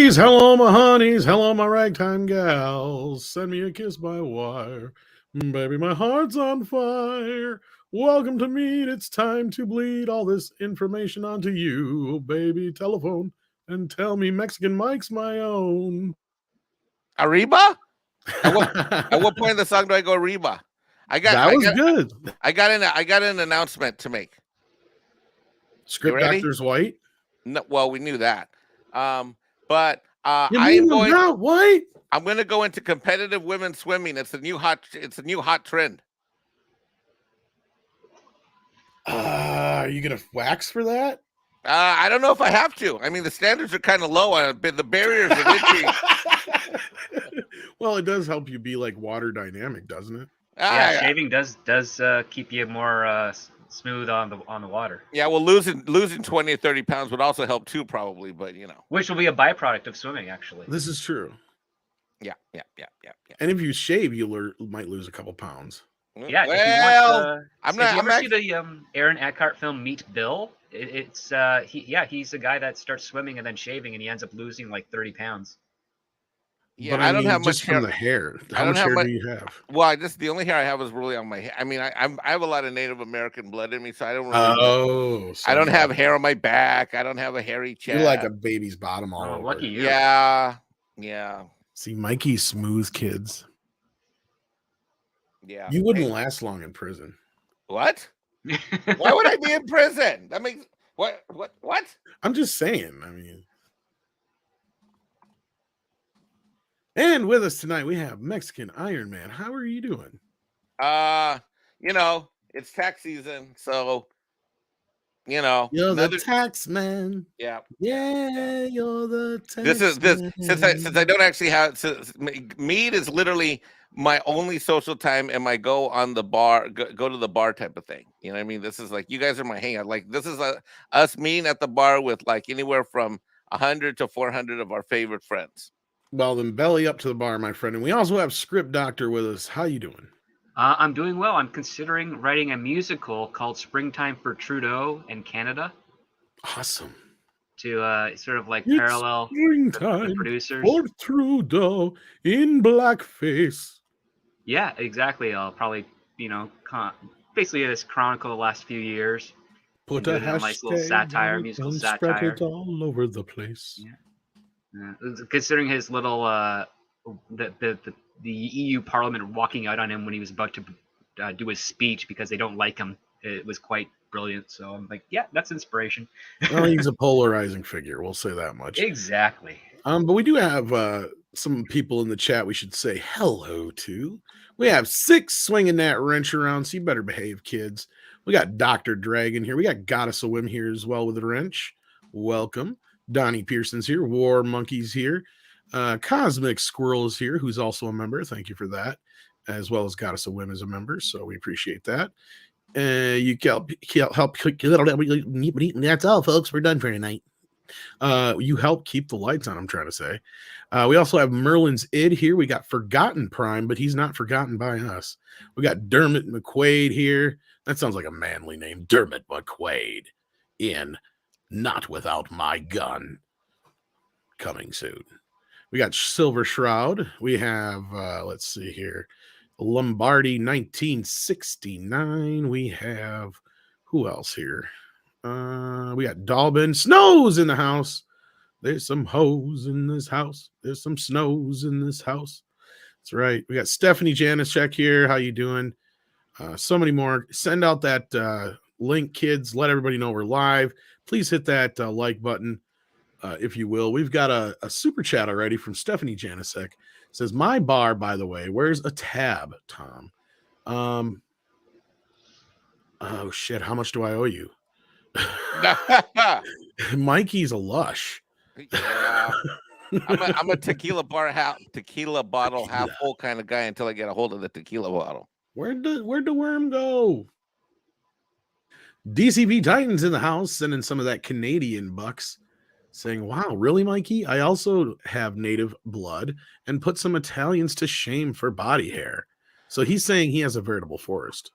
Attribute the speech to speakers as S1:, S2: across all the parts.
S1: ladies, hello my honeys, hello my ragtime gals. Send me a kiss by wire. Baby, my heart's on fire. Welcome to MEAD. It's time to bleed all this information onto you. Baby, telephone and tell me Mexican Mike's my own.
S2: Arriba? At what point in the song do I go Arriba?
S1: That was good.
S2: I got an announcement to make.
S1: Script Doctor's white?
S2: No, well, we knew that. But
S1: I'm
S2: going to go into competitive women's swimming. It's a new hot trend.
S1: Are you gonna wax for that?
S2: I don't know if I have to. I mean, the standards are kind of low. The barriers are itchy.
S1: Well, it does help you be like water dynamic, doesn't it?
S3: Yeah, shaving does keep you more smooth on the water.
S2: Yeah, well, losing 20 or 30 pounds would also help too, probably. But
S3: which will be a byproduct of swimming, actually.
S1: This is true.
S2: Yeah.
S1: And if you shave, you might lose a couple pounds.
S3: Yeah.
S2: Well,
S3: if you ever see the Aaron Eckhart film Meet Bill, he's a guy that starts swimming and then shaving, and he ends up losing like 30 pounds.
S2: Yeah,
S1: but
S2: I don't have much
S1: hair. From the hair. How much hair do you have?
S2: Well, the only hair I have is really on my head. I mean, I have a lot of Native American blood in me, so I don't really. I don't have hair on my back. I don't have a hairy chest.
S1: You're like a baby's bottom all over.
S3: Lucky you.
S2: Yeah.
S1: See, Mikey's smooth kids.
S2: Yeah.
S1: You wouldn't last long in prison.
S2: What? Why would I be in prison? That makes what?
S1: I'm just saying. I mean. And with us tonight, we have Mexican Iron Man. How are you doing?
S2: It's tax season, so
S1: you're the tax man.
S2: Yeah,
S1: you're the tax
S2: man. Since I don't actually have MEAD is literally my only social time, and my go on the bar, go to the bar type of thing. You know what I mean? This is like you guys are my hangout. Like this is us meeting at the bar with like anywhere from 100 to 400 of our favorite friends.
S1: Well, then belly up to the bar, my friend. And we also have Script Doctor with us. How you doing?
S3: I'm doing well. I'm considering writing a musical called Springtime for Trudeau in Canada.
S1: Awesome.
S3: To sort of like parallel the producers.
S1: For Trudeau in blackface.
S3: Yeah, exactly. I'll probably, basically just chronicle the last few years.
S1: Put a
S3: nice little satire, musical satire.
S1: Spread it all over the place.
S3: Yeah. Considering his little the EU Parliament walking out on him when he was about to do his speech because they don't like him, it was quite brilliant. So I'm like, yeah, that's inspiration.
S1: Well, he's a polarizing figure. We'll say that much.
S3: Exactly.
S1: But we do have some people in the chat we should say hello to. We have 6 swinging that wrench around, so you better behave, kids. We got Dr. Dragon here. We got Goddess of Whim here as well with a wrench. Welcome. Donnie Pearson's here. War Monkey's here. Cosmic Squirrel is here, who's also a member. Thank you for that. As well as Goddess of Whim is a member, so we appreciate that. You can help. That's all, folks. We're done for tonight. You help keep the lights on, I'm trying to say. We also have Merlin's Id here. We got Forgotten Prime, but he's not forgotten by us. We got Dermot McQuaid here. That sounds like a manly name. Dermot McQuaid in Not Without My Gun. Coming soon. We got Silver Shroud. We have, let's see here, Lombardi 1969. We have, who else here? We got Dalbin. Snows in the house. There's some hoes in this house. There's some snows in this house. That's right. We got Stephanie Janacek here. How you doing? So many more. Send out that link, kids. Let everybody know we're live. Please hit that like button, if you will. We've got a super chat already from Stephanie Janacek. It says, my bar, by the way, where's a tab, Tom? Oh, shit. How much do I owe you? Mikey's a lush.
S2: Yeah. I'm a tequila bottle half full kind of guy until I get a hold of the tequila bottle.
S1: Where'd the worm go? DCP Titans in the house, sending some of that Canadian bucks, saying, wow, really, Mikey? I also have native blood and put some Italians to shame for body hair. So he's saying he has a veritable forest.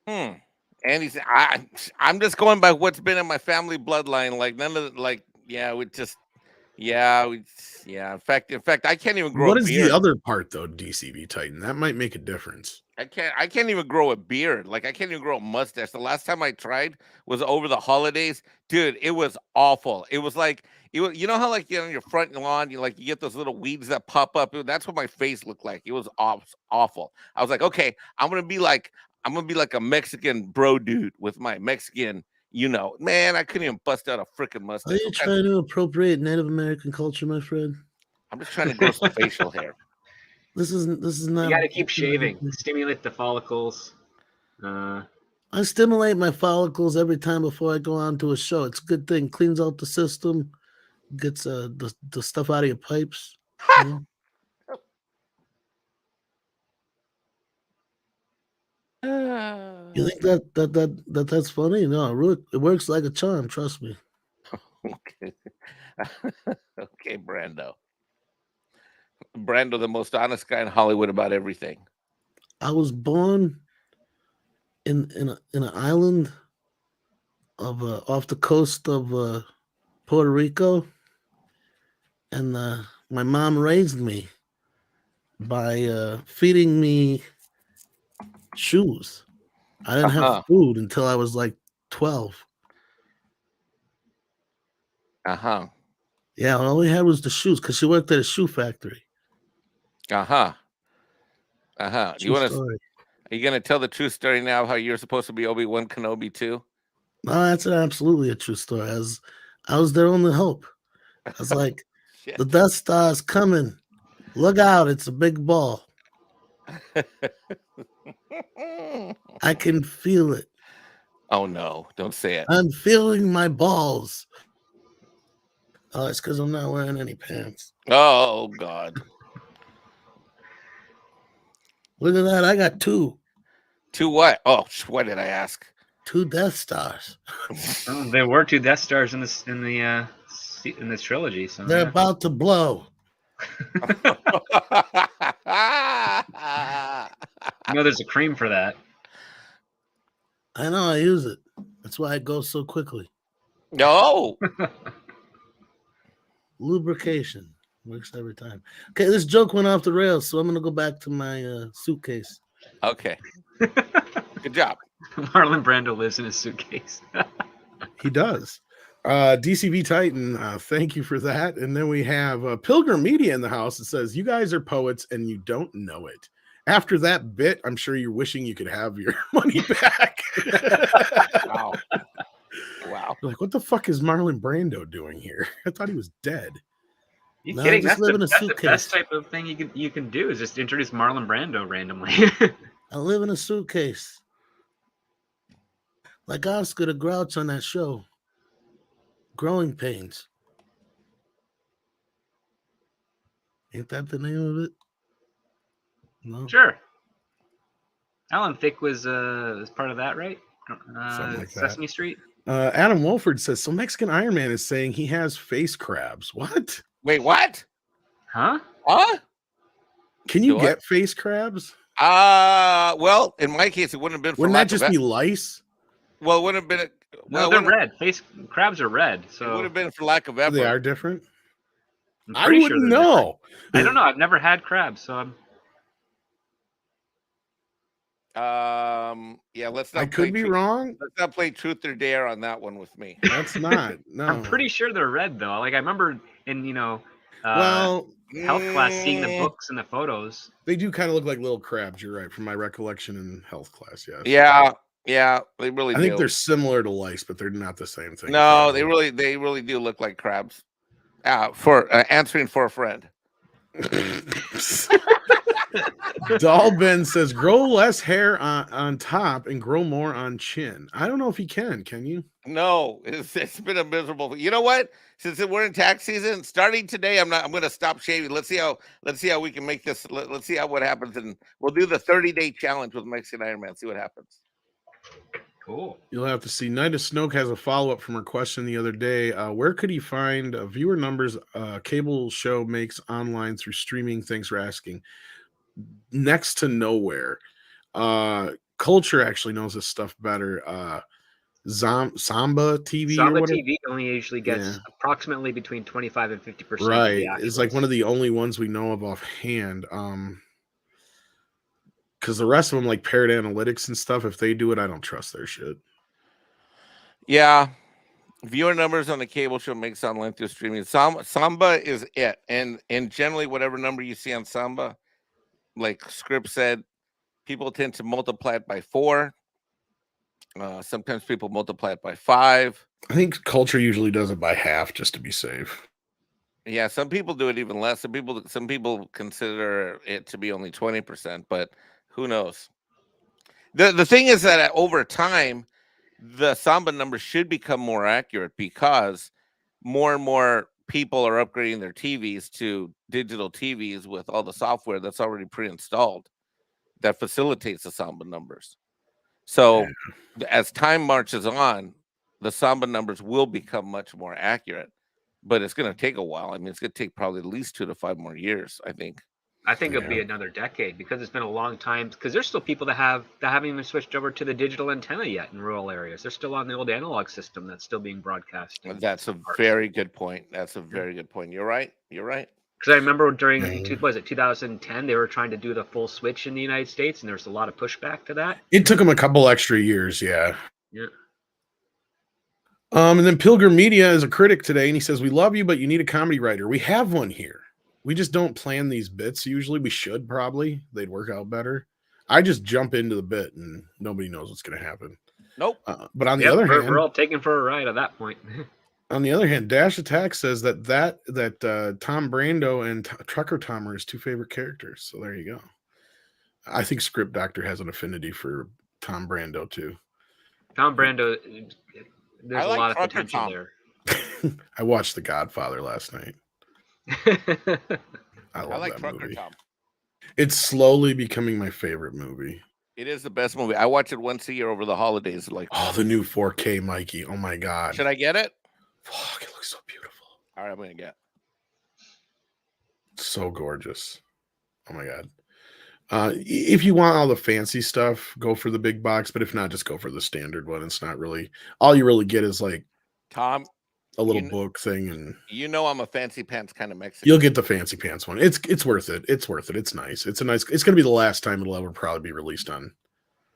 S2: And I'm just going by what's been in my family bloodline. Like none of we just Yeah, yeah. In fact, I can't even grow
S1: What
S2: a
S1: is the
S2: beard.
S1: other part though, DCV Titan? That might make a difference.
S2: I can't even grow a beard. Like I can't even grow a mustache. The last time I tried was over the holidays. Dude, it was awful. It was like you know how like on your front lawn, you get those little weeds that pop up. That's what my face looked like. It was awful. I was like, okay, I'm gonna be like a Mexican bro dude with my Mexican, man, I couldn't even bust out a freaking
S4: Are
S2: mustache.
S4: you trying to appropriate Native American culture, my friend?
S2: I'm just trying to grow some facial hair.
S4: This is not.
S3: You got to keep shaving, stimulate the follicles.
S4: I stimulate my follicles every time before I go on to a show. It's a good thing. Cleans out the system, gets the stuff out of your pipes. You know? You think that's funny? No, it works like a charm. Trust me.
S2: Okay. Okay, Brando. Brando, the most honest guy in Hollywood about everything.
S4: I was born in an island of off the coast of Puerto Rico, and my mom raised me by feeding me shoes. I didn't have food until I was like 12. Yeah, all we had was the shoes because she worked at a shoe factory.
S2: You want to? Are you gonna tell the true story now? How you're supposed to be Obi-Wan Kenobi too?
S4: No, that's absolutely a true story. I was their only hope. I was like, the Death Star's coming. Look out! It's a big ball. I can feel it.
S2: Oh no! Don't say it.
S4: I'm feeling my balls. Oh, it's because I'm not wearing any pants.
S2: Oh God!
S4: Look at that! I got two.
S2: Two what? Oh, what did I ask?
S4: 2 Death Stars.
S3: There were 2 Death Stars in this trilogy. So
S4: they're about to blow.
S3: There's a cream for that.
S4: I know. I use it. That's why it goes so quickly.
S2: No.
S4: Lubrication works every time. Okay, this joke went off the rails, so I'm gonna go back to my suitcase.
S2: Okay. Good job.
S3: Marlon Brando lives in his suitcase.
S1: He does. DCV Titan, thank you for that. And then we have Pilgrim Media in the house that says, you guys are poets and you don't know it. After that bit, I'm sure you're wishing you could have your money back.
S2: Wow. Wow.
S1: You're like, what the fuck is Marlon Brando doing here? I thought he was dead.
S3: You kidding? That's the best type of thing you can do is just introduce Marlon Brando randomly.
S4: I live in a suitcase. Like Oscar the Grouch on that show. Growing Pains. Ain't that the name of it? No.
S3: Sure. Alan Thicke was part of that, right?
S1: Something like
S3: Sesame
S1: that.
S3: Street.
S1: Adam Wolford says, so Mexican Iron Man is saying he has face crabs. What?
S2: Wait, what?
S3: Huh?
S1: Can you get face crabs?
S2: Well, in my case, it wouldn't have been for
S1: Wouldn't that just be lice?
S2: Well, it wouldn't have been.
S3: No, they're red. Crabs are red. So
S2: it would have been for lack of effort.
S1: They are different.
S3: I wouldn't
S1: know.
S3: I don't know. I've never had crabs, so I'm.
S2: Yeah, let's not.
S1: I could be wrong.
S2: Let's not play truth or dare on that one with me.
S1: That's not. No.
S3: I'm pretty sure they're red though. Like I remember in
S1: well,
S3: health class seeing the books and the photos.
S1: They do kind of look like little crabs. You're right, from my recollection in health class. Yes.
S2: Yeah, they really do.
S1: I think they're similar to lice, but they're not the same thing.
S2: No, they really do look like crabs. For answering for a friend.
S1: Doll Ben says, grow less hair on top and grow more on chin. I don't know if you can you?
S2: No, it's been a miserable. You know what? Since we're in tax season, starting today, I'm going to stop shaving. Let's see how we can make this. Let's see what happens, and we'll do the 30-day challenge with Mexican Iron Man. See what happens.
S3: Cool.
S1: You'll have to see. Night of Snoke has a follow-up from her question the other day. Where could he find viewer numbers cable show makes online through streaming? Thanks for asking. Next to nowhere. Culture actually knows this stuff better. Samba TV or
S3: Samba
S1: whatever.
S3: TV only usually gets approximately between 25 and 50% of
S1: Right.
S3: the actuals.
S1: It's like one of the only ones we know of offhand. Because the rest of them, like Parrot Analytics and stuff, if they do it, I don't trust their shit.
S2: Yeah. Viewer numbers on the cable show makes online through streaming. Samba is it. And generally, whatever number you see on Samba, like Script said, people tend to multiply it by 4. Sometimes people multiply it by 5.
S1: I think Culture usually does it by half just to be safe.
S2: Yeah, some people do it even less. Some people consider it to be only 20%, but who knows? The thing is that over time, the Samba numbers should become more accurate because more and more people are upgrading their TVs to digital TVs with all the software that's already pre-installed that facilitates the Samba numbers. So as time marches on, the Samba numbers will become much more accurate, but it's going to take a while. I mean, it's going to take probably at least 2 to 5 more years, I think.
S3: I think it'll be another decade because it's been a long time. Because there's still people that haven't even switched over to the digital antenna yet in rural areas. They're still on the old analog system that's still being broadcast.
S2: That's a very good point. That's a very good point. You're right. You're right.
S3: Because I remember during 2010 they were trying to do the full switch in the United States, and there was a lot of pushback to that.
S1: It took them a couple extra years, yeah.
S3: Yeah.
S1: And then Pilgrim Media is a critic today, and he says, "We love you, but you need a comedy writer. We have one here. We just don't plan these bits usually. We should probably. They'd work out better. I just jump into the bit, and nobody knows what's going to happen."
S2: Nope.
S1: But on the other hand,
S3: we're all taken for a ride at that point.
S1: On the other hand, Dash Attack says that Tom Brando and Trucker Tom are his 2 favorite characters. So there you go. I think Script Doctor has an affinity for Tom Brando too.
S3: Tom Brando, there's a lot of potential
S2: Tom.
S3: there.
S1: I watched The Godfather last night. I like that
S2: Trucker
S1: movie.
S2: Tom.
S1: It's slowly becoming my favorite movie.
S2: It is the best movie. I watch it once a year over the holidays. Like,
S1: the new 4K Mikey. Oh my god.
S2: Should I get it?
S1: Fuck, it looks so beautiful.
S2: All right, I'm gonna get.
S1: So gorgeous. Oh my god. If you want all the fancy stuff, go for the big box. But if not, just go for the standard one. It's not really all you really get is like
S2: Tom,
S1: a little book thing, and
S2: I'm a fancy pants kind of Mexican.
S1: You'll get the fancy pants one. It's worth it. It's worth it. It's nice. It's gonna be the last time it'll ever probably be released on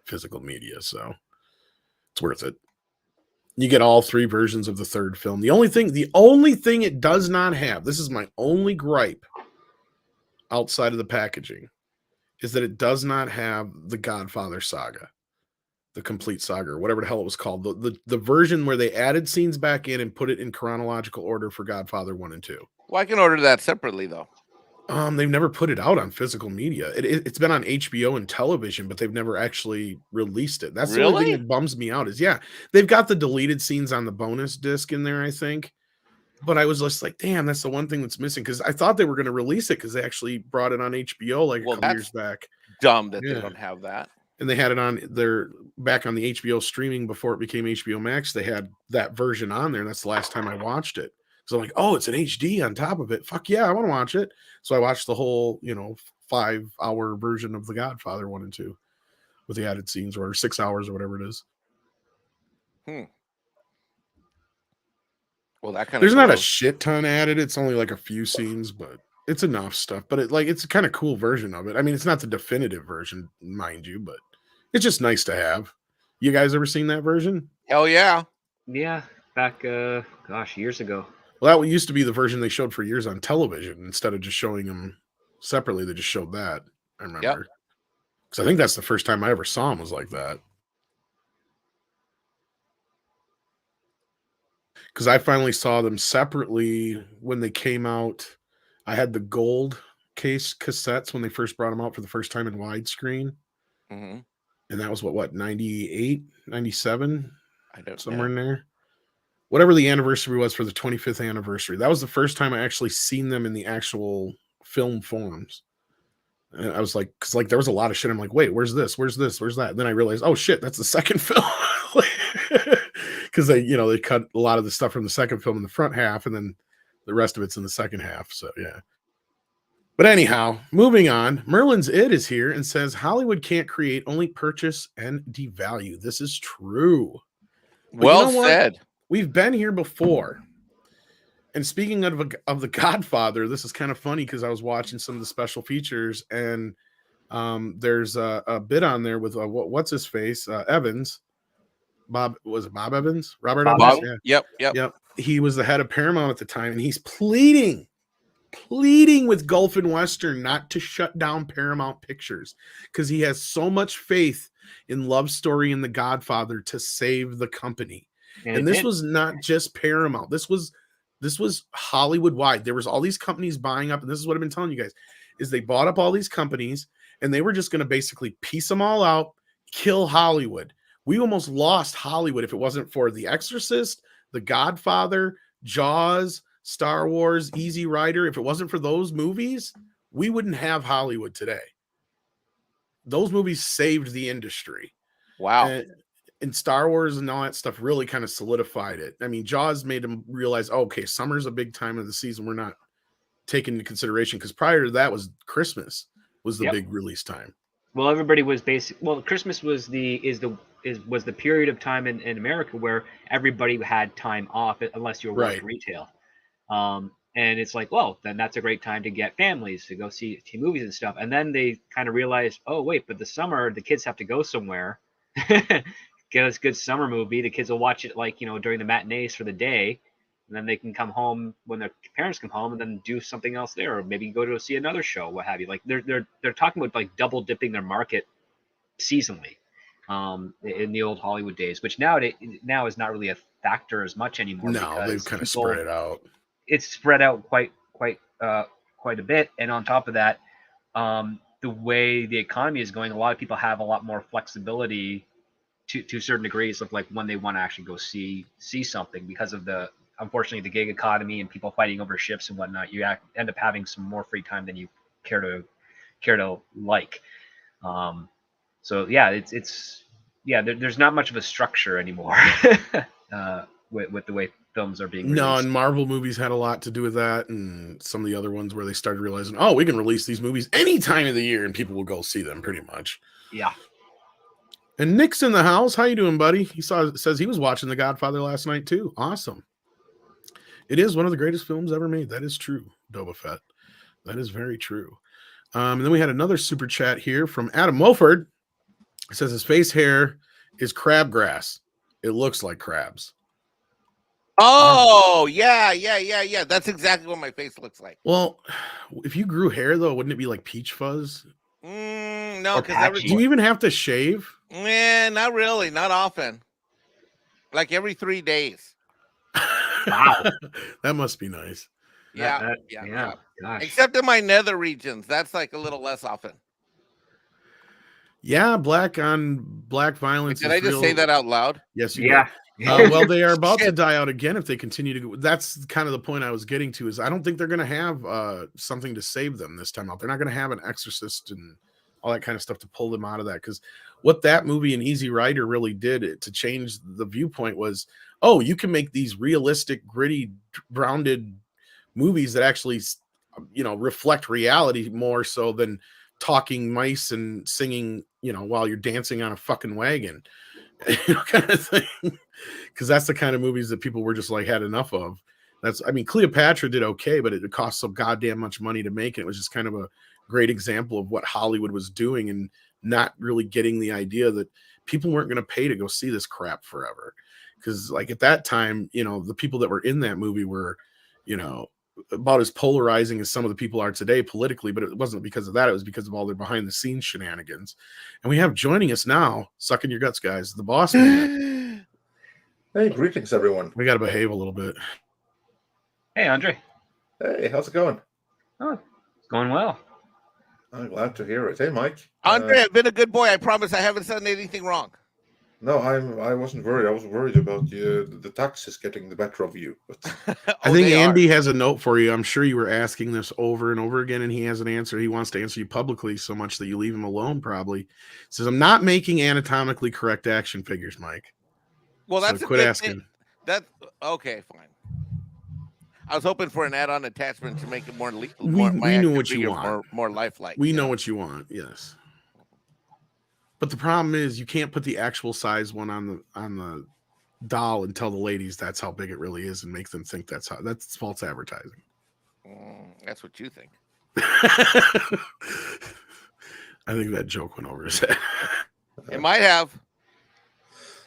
S1: physical media, so it's worth it. You get all 3 versions of the third film. The only thing it does not have, this is my only gripe outside of the packaging, is that it does not have the Godfather saga, the complete saga, or whatever the hell it was called. The version where they added scenes back in and put it in chronological order for Godfather 1 and 2.
S2: Well, I can order that separately though.
S1: They've never put it out on physical media. It's been on HBO and television, but they've never actually released it. That's the only thing that bums me out. Is they've got the deleted scenes on the bonus disc in there, I think. But I was just like, damn, that's the one thing that's missing, because I thought they were going to release it because they actually brought it on HBO like a couple years back.
S2: Dumb that they don't have that.
S1: And they had it on back on the HBO streaming before it became HBO Max. They had that version on there, and that's the last time I watched it. So I'm like, oh, it's an HD on top of it. Fuck yeah, I want to watch it. So I watched the whole, 5-hour version of The Godfather 1 and 2 with the added scenes, or 6 hours or whatever it is.
S2: Well, that kind
S1: there's not a shit ton added. It's only like a few scenes, but it's enough stuff. But it's a kind of cool version of it. I mean, it's not the definitive version, mind you, but it's just nice to have. You guys ever seen that version?
S2: Hell yeah.
S3: Yeah, back years ago.
S1: Well, that used to be the version they showed for years on television. Instead of just showing them separately, they just showed that. I remember. Because I think that's the first time I ever saw them was like that. Because I finally saw them separately when they came out. I had the gold case cassettes when they first brought them out for the first time in widescreen.
S2: Mm-hmm.
S1: And that was what, 98, 97? Somewhere in there. Whatever the anniversary was for the 25th anniversary. That was the first time I actually seen them in the actual film forms. And I was like, because there was a lot of shit. I'm like, wait, where's this? Where's this? Where's that? And then I realized, oh shit, that's the second film. Because they cut a lot of the stuff from the second film in the front half, and then the rest of it's in the second half. So yeah. But anyhow, moving on. Merlin's It is here and says Hollywood can't create, only purchase and devalue. This is true. But you know
S2: Well
S1: what?
S2: said.
S1: We've been here before. And speaking of the Godfather, this is kind of funny because I was watching some of the special features, and there's a bit on there with what's his face, Evans, Bob, was it Bob Evans, Robert
S3: Bob
S1: Evans?
S3: Evans?
S1: Yeah,
S2: Yep.
S1: He was the head of Paramount at the time, and he's pleading with Gulf and Western not to shut down Paramount Pictures because he has so much faith in Love Story and The Godfather to save the company. And this was not just Paramount. This was Hollywood wide. There was all these companies buying up, and this is what I've been telling you guys, is they bought up all these companies and they were just going to basically piece them all out, kill Hollywood. We almost lost Hollywood if it wasn't for The Exorcist, The Godfather, Jaws, Star Wars, Easy Rider. If it wasn't for those movies, we wouldn't have Hollywood today. Those movies saved the industry.
S2: Wow.
S1: And Star Wars and all that stuff really kind of solidified it. I mean, Jaws made them realize, oh, okay, summer's a big time of the season we're not taking into consideration, because prior to that was Christmas was the big release time.
S3: Well, everybody was Christmas was was the period of time in America where everybody had time off unless you were working retail. And it's like, well, then that's a great time to get families to go see movies and stuff. And then they kind of realized, oh, wait, but the summer, the kids have to go somewhere. Get us a good summer movie. The kids will watch it during the matinees for the day. And then they can come home when their parents come home and then do something else there, or maybe go to see another show, what have you. Like they're talking about like double dipping their market seasonally in the old Hollywood days, which now is not really a factor as much anymore.
S1: No, they've kind of spread it out.
S3: It's spread out quite a bit, and on top of that, the way the economy is going, a lot of people have a lot more flexibility to certain degrees of like when they want to actually go see something, because of unfortunately the gig economy and people fighting over shifts and whatnot. You end up having some more free time than you care to like. So yeah, there's not much of a structure anymore with the way films are being released.
S1: No, and Marvel movies had a lot to do with that, and some of the other ones where they started realizing, oh, we can release these movies any time of the year and people will go see them pretty much.
S3: Yeah.
S1: And Nick's in the house. How you doing, buddy? Says he was watching The Godfather last night too. Awesome. It is one of the greatest films ever made. That is true, Boba Fett. That is very true. And then we had another super chat here from Adam Wolford. It says his face hair is crabgrass. It looks like crabs.
S2: Oh, yeah. That's exactly what my face looks like.
S1: Well, if you grew hair, though, wouldn't it be like peach fuzz?
S2: No, because
S1: do you even have to shave?
S2: Not really. Not often. Like every 3 days.
S3: Wow.
S1: That must be nice.
S2: Yeah.
S3: Gosh.
S2: Except in my nether regions. That's like a little less often.
S1: Yeah, black on black violence.
S2: Did I just say that out loud?
S1: Yes, you
S3: Yeah.
S1: did. Well, they are about to die out again if they continue to go. That's kind of the point I was getting to, is I don't think they're going to have something to save them this time out. They're not going to have an exorcist and all that kind of stuff to pull them out of that, because what that movie and Easy Rider really did to change the viewpoint was, oh, you can make these realistic, gritty, grounded movies that actually, reflect reality more so than talking mice and singing, while you're dancing on a fucking wagon, kind of thing. Because that's the kind of movies that people were just like had enough of. Cleopatra did okay, but it cost so goddamn much money to make it. It was just kind of a great example of what Hollywood was doing and not really getting the idea that people weren't going to pay to go see this crap forever. Because like at that time, the people that were in that movie were, about as polarizing as some of the people are today politically, but it wasn't because of that. It was because of all their behind the scenes shenanigans. And we have joining us now, sucking your guts, guys, the boss man.
S5: Hey, greetings, everyone.
S1: We got to behave a little bit.
S3: Hey, Andre.
S5: Hey, how's it going?
S3: Oh, it's going well.
S5: I'm glad to hear it. Hey, Mike.
S2: Andre, I've been a good boy. I promise I haven't done anything wrong.
S5: No, I wasn't worried. I was worried about the taxes getting the better of you. But
S1: I think Andy has a note for you. I'm sure you were asking this over and over again, and he has an answer. He wants to answer you publicly so much that you leave him alone, probably. He says, I'm not making anatomically correct action figures, Mike.
S2: Well, that's
S1: so quit asking.
S2: That's okay, fine. I was hoping for an add-on attachment to make it more
S1: we know what you want.
S2: More lifelike.
S1: We know what you want, yes. But the problem is you can't put the actual size one on the doll and tell the ladies that's how big it really is and make them think that's false advertising.
S2: That's what you think.
S1: I think that joke went over his head.
S2: It might have.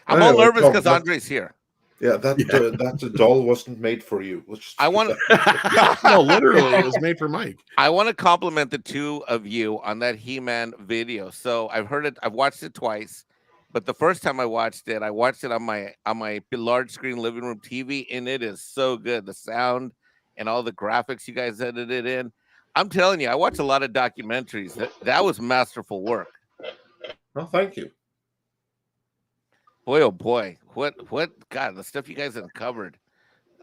S2: I'm
S5: Anyway,
S2: all nervous
S5: Tom,
S2: because Andre's here.
S5: Yeah, that doll wasn't made for you.
S2: I want
S1: No, literally, it was made for Mike.
S2: I want to compliment the two of you on that He-Man video. So I've heard it, I've watched it twice, but the first time I watched it on my large screen living room TV, and it is so good. The sound and all the graphics you guys edited in. I'm telling you, I watch a lot of documentaries. That was masterful work.
S5: Oh, thank you.
S2: Boy, oh boy, what God, the stuff you guys uncovered.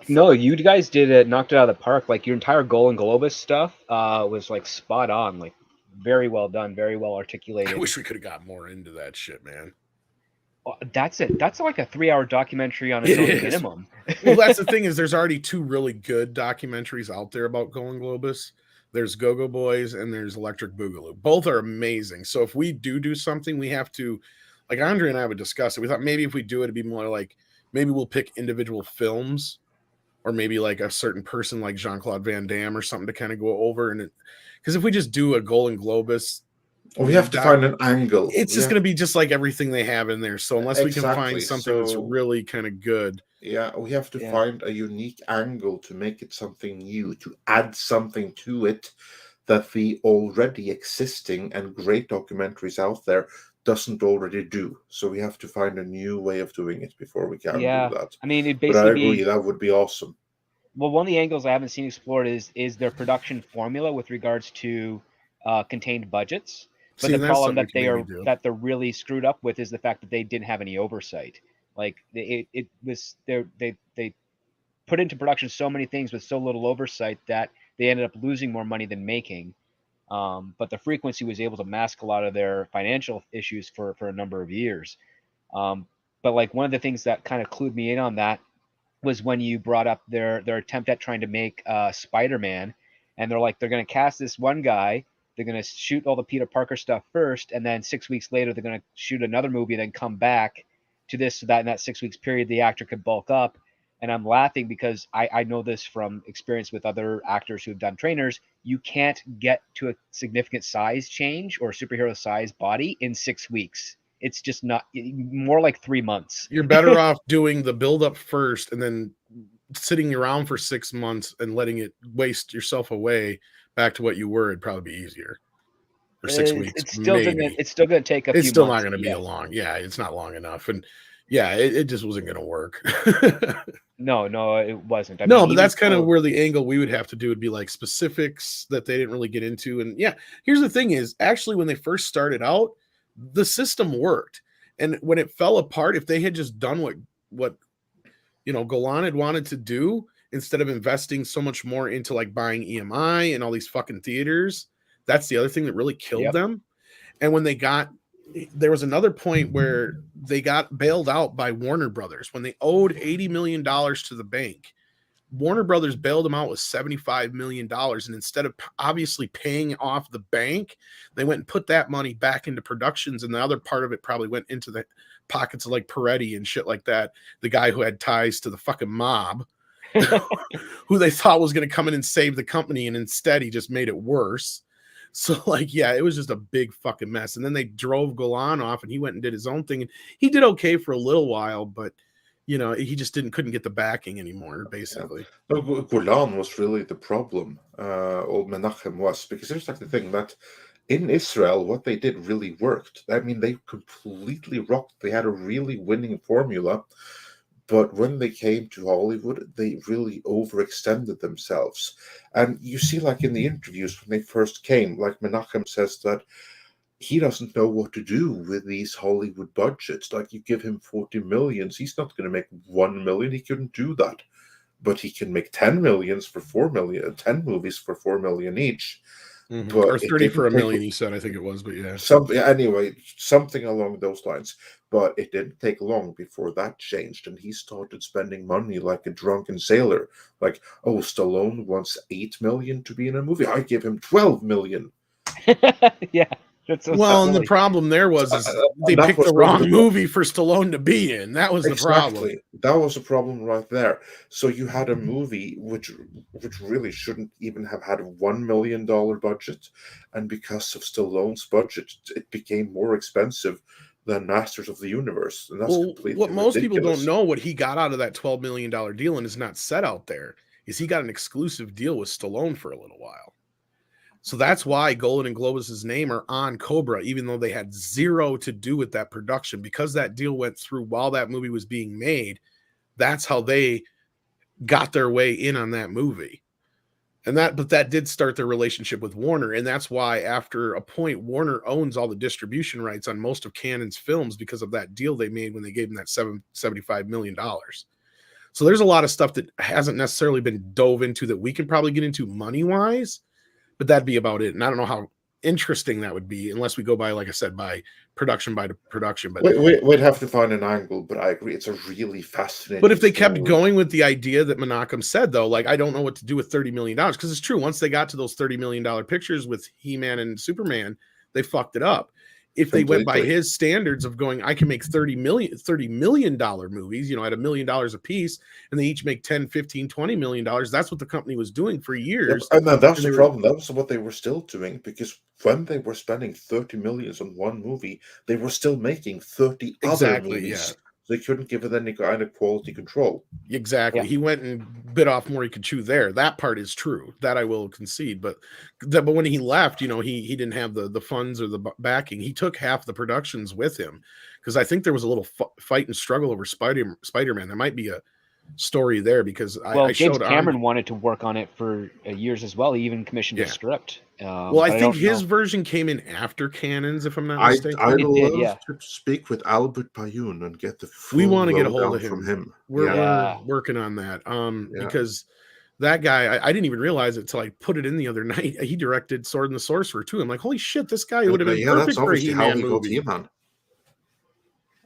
S3: No, you guys did it, knocked it out of the park. Like your entire Golden Globus stuff was like spot on, like very well done, very well articulated.
S1: I wish we could have got more into that shit, man.
S3: That's it. That's like a 3-hour documentary on its own minimum.
S1: Well, that's the thing is there's already 2 really good documentaries out there about Golden Globus. There's Go-Go Boys and there's Electric Boogaloo. Both are amazing. So if we do something, we have to, like Andre and I would discuss it. We thought maybe if we do it, it'd be more like maybe we'll pick individual films or maybe like a certain person like Jean-Claude Van Damme or something to kind of go over. And because if we just do a Golden Globus,
S5: We have to find an angle.
S1: it's just going to be just like everything they have in there. So unless we can
S5: Exactly.
S1: find something that's
S5: So-
S1: really kind of good.
S5: Yeah, we have to
S3: Yeah.
S5: find a unique angle to make it something new, to add something to it that the already existing and great documentaries out there doesn't already do. So we have to find a new way of doing it before we can
S3: Yeah.
S5: do that.
S3: I mean, it
S5: But I
S3: basically
S5: agree, that would be awesome.
S3: well, one of the angles I haven't seen explored is their production formula with regards to contained budgets. But
S1: See,
S3: the
S1: and that's
S3: problem
S1: something
S3: that
S1: we can maybe do.
S3: they're really screwed up with is the fact that they didn't have any oversight. Like they put into production so many things with so little oversight that they ended up losing more money than making. But the frequency was able to mask a lot of their financial issues for a number of years. But like one of the things that kind of clued me in on that was when you brought up their attempt at trying to make Spider-Man, and they're like they're going to cast this one guy. They're going to shoot all the Peter Parker stuff first, and then 6 weeks later, they're going to shoot another movie, and then come back to this so that in that 6 weeks period, the actor could bulk up. And I'm laughing because I know this from experience with other actors who've done trainers. You can't get to a significant size change or superhero size body in 6 weeks. It's just not more like 3 months.
S1: You're better off doing the build up first and then sitting around for 6 months and letting it waste yourself away back to what you were. It'd probably be easier. Or 6 weeks.
S3: It's still
S1: maybe.
S3: it's still going to take a few
S1: It's still
S3: months.
S1: not going to be
S3: Yeah.
S1: a long. Yeah, it's not long enough. And yeah, it just wasn't going to work.
S3: No, it wasn't. I
S1: No,
S3: mean,
S1: but
S3: even
S1: that's kind of
S3: so-
S1: where the angle we would have to do would be like specifics that they didn't really get into. And yeah, here's the thing is actually when they first started out, the system worked. And when it fell apart, if they had just done what Golan had wanted to do, instead of investing so much more into like buying EMI and all these fucking theaters, that's the other thing that really killed
S3: Yep.
S1: them. And when there was another point where they got bailed out by Warner Brothers when they owed $80 million to the bank. Warner Brothers bailed them out with $75 million. And instead of obviously paying off the bank, they went and put that money back into productions. And the other part of it probably went into the pockets of like Peretti and shit like that. The guy who had ties to the fucking mob, who they thought was going to come in and save the company. And instead he just made it worse. So like, yeah, it was just a big fucking mess. And then they drove Golan off and he went and did his own thing. And he did okay for a little while, but he just couldn't get the backing anymore, basically.
S5: No, Golan was really the problem. Old Menachem was, because there's like the thing that in Israel, what they did really worked. I mean, they completely rocked. They had a really winning formula. But when they came to Hollywood, they really overextended themselves. And you see, like in the interviews when they first came, like Menachem says that he doesn't know what to do with these Hollywood budgets. Like you give him 40 millions, he's not going to make 1 million. He couldn't do that. But he can make 10 millions for 4 million, 10 movies for 4 million each.
S1: Mm-hmm.
S5: But
S1: Or 30 for $1 million,
S5: take-
S1: he said, I think it was, but yeah.
S5: Something along those lines. But it didn't take long before that changed, and he started spending money like a drunken sailor. Like, oh, Stallone wants 8 million to be in a movie. I give him 12 million.
S3: Yeah. That's so
S1: Well, and the
S3: silly.
S1: problem there was is they
S5: that
S1: picked
S5: was
S1: the
S5: really
S1: wrong
S5: the
S1: movie for Stallone to be in. That was the problem.
S5: Exactly. That was a problem right there. So you had a movie which really shouldn't even have had a $1 million budget, and because of Stallone's budget, it became more expensive than Masters of the Universe, and that's
S1: Well,
S5: completely
S1: what most people don't
S5: ridiculous.
S1: know, what he got out of that $12 million deal and is not set out there, is he got an exclusive deal with Stallone for a little while. So that's why Golan and Globus's name are on Cobra, even though they had zero to do with that production. Because that deal went through while that movie was being made, that's how they got their way in on that movie. But that did start their relationship with Warner. And that's why after a point, Warner owns all the distribution rights on most of Cannon's films because of that deal they made when they gave him that $75 million. So there's a lot of stuff that hasn't necessarily been dove into that we can probably get into money-wise, but that'd be about it. And I don't know how interesting that would be unless we go by, like I said, by production. But
S5: We'd have to find an angle, but I agree, it's a really fascinating.
S1: But if they kept
S5: story.
S1: going with the idea that Menachem said, though, like, I don't know what to do with $30 million, because it's true. Once they got to those $30 million pictures with He-Man and Superman, they fucked it up. If they went by his standards of going, I can make $30 million movies, at $1 million a piece, and they each make 10, 15, $20 million. That's what the company was doing for years.
S5: And that's the problem. That was what they were still doing, because when they were spending 30 million on one movie, they were still making 30 other movies.
S1: Yeah.
S5: They couldn't give it any kind of quality control.
S1: Exactly. Yeah. He went and bit off more he could chew there. That part is true. That I will concede. But when he left, he didn't have the funds or the backing. He took half the productions with him, because I think there was a little fight and struggle over Spider-Man. There might be a story there, because I
S3: James Cameron wanted to work on it for years as well. He even commissioned a script.
S1: I think his version came in after Cannon's, if I'm not mistaken.
S5: I'd love to speak with Albert Payun and get the full
S1: we want to get a hold of him.
S5: From him.
S1: We're working on that. Because that guy, I didn't even realize it until I put it in the other night. He directed Sword and the Sorcerer too. I'm like, holy shit, this guy would have been perfect for a He-Man movie.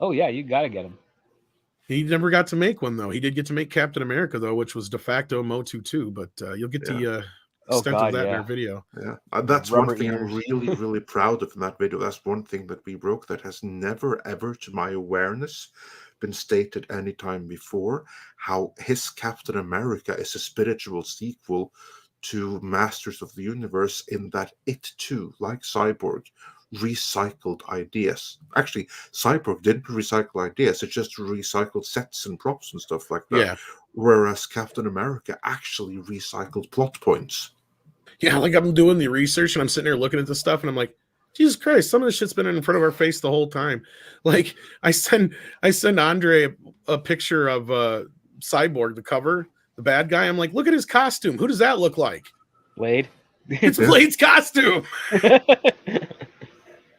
S3: Oh yeah, you gotta get him.
S1: He never got to make one though. He did get to make Captain America though, which was de facto Motu too. But you'll get the extent of that in our video.
S5: Yeah, that's one thing I'm really, really proud of in that video. That's one thing that we broke that has never, ever, to my awareness, been stated any time before. How his Captain America is a spiritual sequel to Masters of the Universe, in that it too, like Cyborg, recycled ideas. Actually, Cyborg didn't recycle ideas, it just recycled sets and props and stuff like that.
S1: Yeah.
S5: Whereas Captain America actually recycled plot points.
S1: Yeah, like I'm doing the research and I'm sitting there looking at this stuff and I'm like, Jesus Christ, some of this shit's been in front of our face the whole time. Like I send Andre a picture of Cyborg, the cover, the bad guy. I'm like, look at his costume. Who does that look like?
S3: Blade.
S1: It's Blade's costume.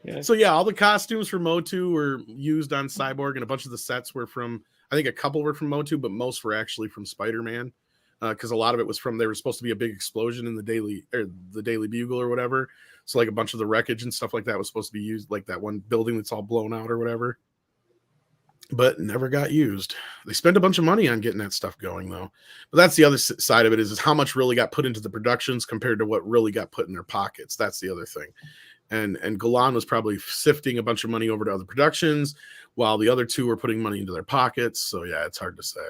S3: Yeah.
S1: So yeah, all the costumes for Motu were used on Cyborg, and a bunch of the sets were from, I think a couple were from Motu, but most were actually from Spider-Man, because a lot of it was from, they were supposed to be a big explosion in the Daily Bugle or whatever. So like a bunch of the wreckage and stuff like that was supposed to be used, like that one building that's all blown out or whatever, but never got used. They spent a bunch of money on getting that stuff going though. But that's the other side of it, is how much really got put into the productions compared to what really got put in their pockets. That's the other thing. And Golan was probably sifting a bunch of money over to other productions, while the other two were putting money into their pockets. So yeah, it's hard to say.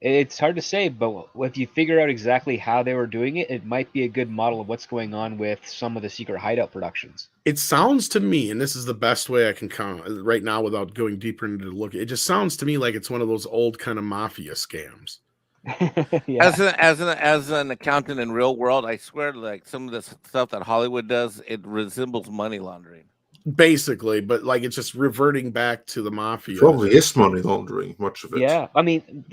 S3: It's hard to say, but if you figure out exactly how they were doing it, it might be a good model of what's going on with some of the Secret Hideout productions. It
S1: sounds to me, and this is the best way I can count right now without going deeper into the look, it just sounds to me like it's one of those old kind of mafia scams.
S3: Yeah.
S2: As an accountant in real world, I swear, like some of the stuff that Hollywood does, it resembles money laundering.
S1: Basically, but like it's just reverting back to the mafia.
S5: Probably is money laundering, much of it.
S3: Yeah, I mean,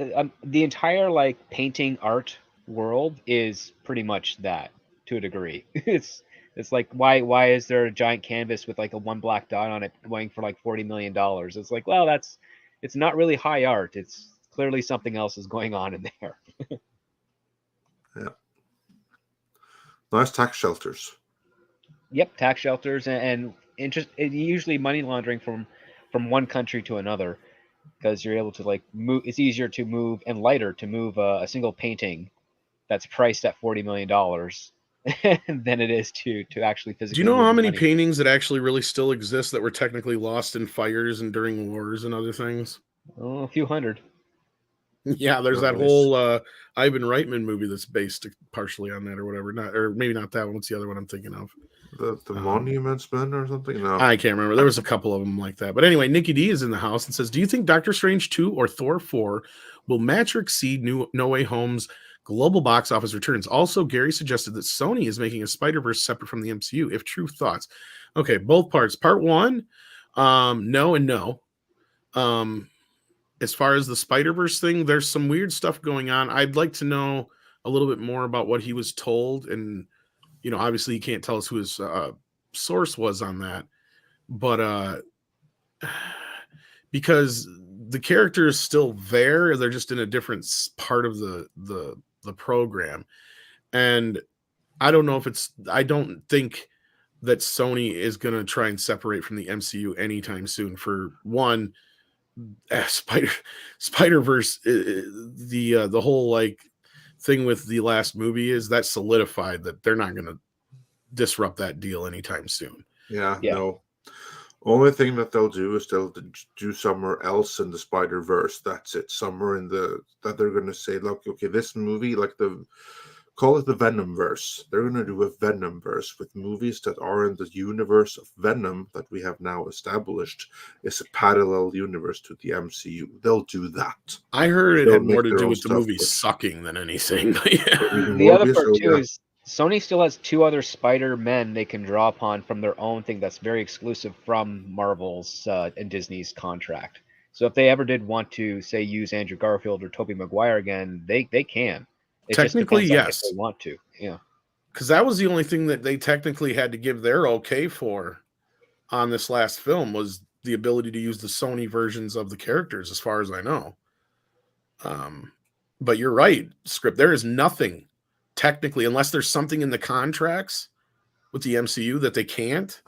S3: the entire like painting art world is pretty much that to a degree. It's like why is there a giant canvas with like a one black dot on it going for like $40 million? It's like, well, it's not really high art. It's clearly something else is going on in there.
S5: Yeah. Nice tax shelters.
S3: Yep, tax shelters and usually money laundering from one country to another, because you're able to like move. It's easier to move and lighter to move a single painting that's priced at $40 million than it is to actually physically.
S1: Do you know
S3: move
S1: how
S3: the
S1: many
S3: money.
S1: paintings that actually really still exist that were technically lost in fires and during wars and other things?
S3: Oh, a few hundred.
S1: Yeah, there's that
S5: Nice.
S1: whole Ivan Reitman movie that's based partially on that or whatever. Not, or maybe not that one. What's the other one I'm thinking of?
S5: The Monuments Men or something? No.
S1: I can't remember. There was a couple of them like that. But anyway, Nikki D is in the house and says, do you think Doctor Strange 2 or Thor 4 will match or exceed No Way Home's global box office returns? Also, Gary suggested that Sony is making a Spider-Verse separate from the MCU. If true, thoughts? Okay, both parts. Part one, no and no. As far as the Spider-Verse thing, there's some weird stuff going on. I'd like to know a little bit more about what he was told. And, you know, obviously he can't tell us who his source was on that. But because the character is still there, they're just in a different part of the program. And I don't know if I don't think that Sony is going to try and separate from the MCU anytime soon. For one, Spider-Verse, the whole like thing with the last movie is that solidified that they're not going to disrupt that deal anytime soon.
S5: Yeah,
S3: Yeah.
S5: no. Only thing that they'll do is they'll do somewhere else in the Spider-Verse. That's it. Somewhere in that they're going to say, look, okay, this movie, like call it the Venomverse. They're going to do a Venomverse with movies that are in the universe of Venom that we have now established is a parallel universe to the MCU. They'll do that.
S1: I heard it
S5: They'll
S1: had more
S5: make
S1: to
S5: their
S1: do
S5: own
S1: with the
S5: stuff,
S1: movie
S5: but-
S1: sucking than anything. Yeah.
S3: The other
S5: Morbius,
S3: part
S5: oh,
S3: too
S5: yeah.
S3: is Sony still has two other Spider-Men they can draw upon from their own thing that's very exclusive from Marvel's and Disney's contract. So if they ever did want to, say, use Andrew Garfield or Tobey Maguire again, they can. It
S1: Technically,
S3: just depends on
S1: yes.
S3: if they want to. Yeah.
S1: Because that was the only thing that they technically had to give their okay for on this last film was the ability to use the Sony versions of the characters, as far as I know. But you're right, Script. There is nothing technically, unless there's something in the contracts with the MCU that they can't,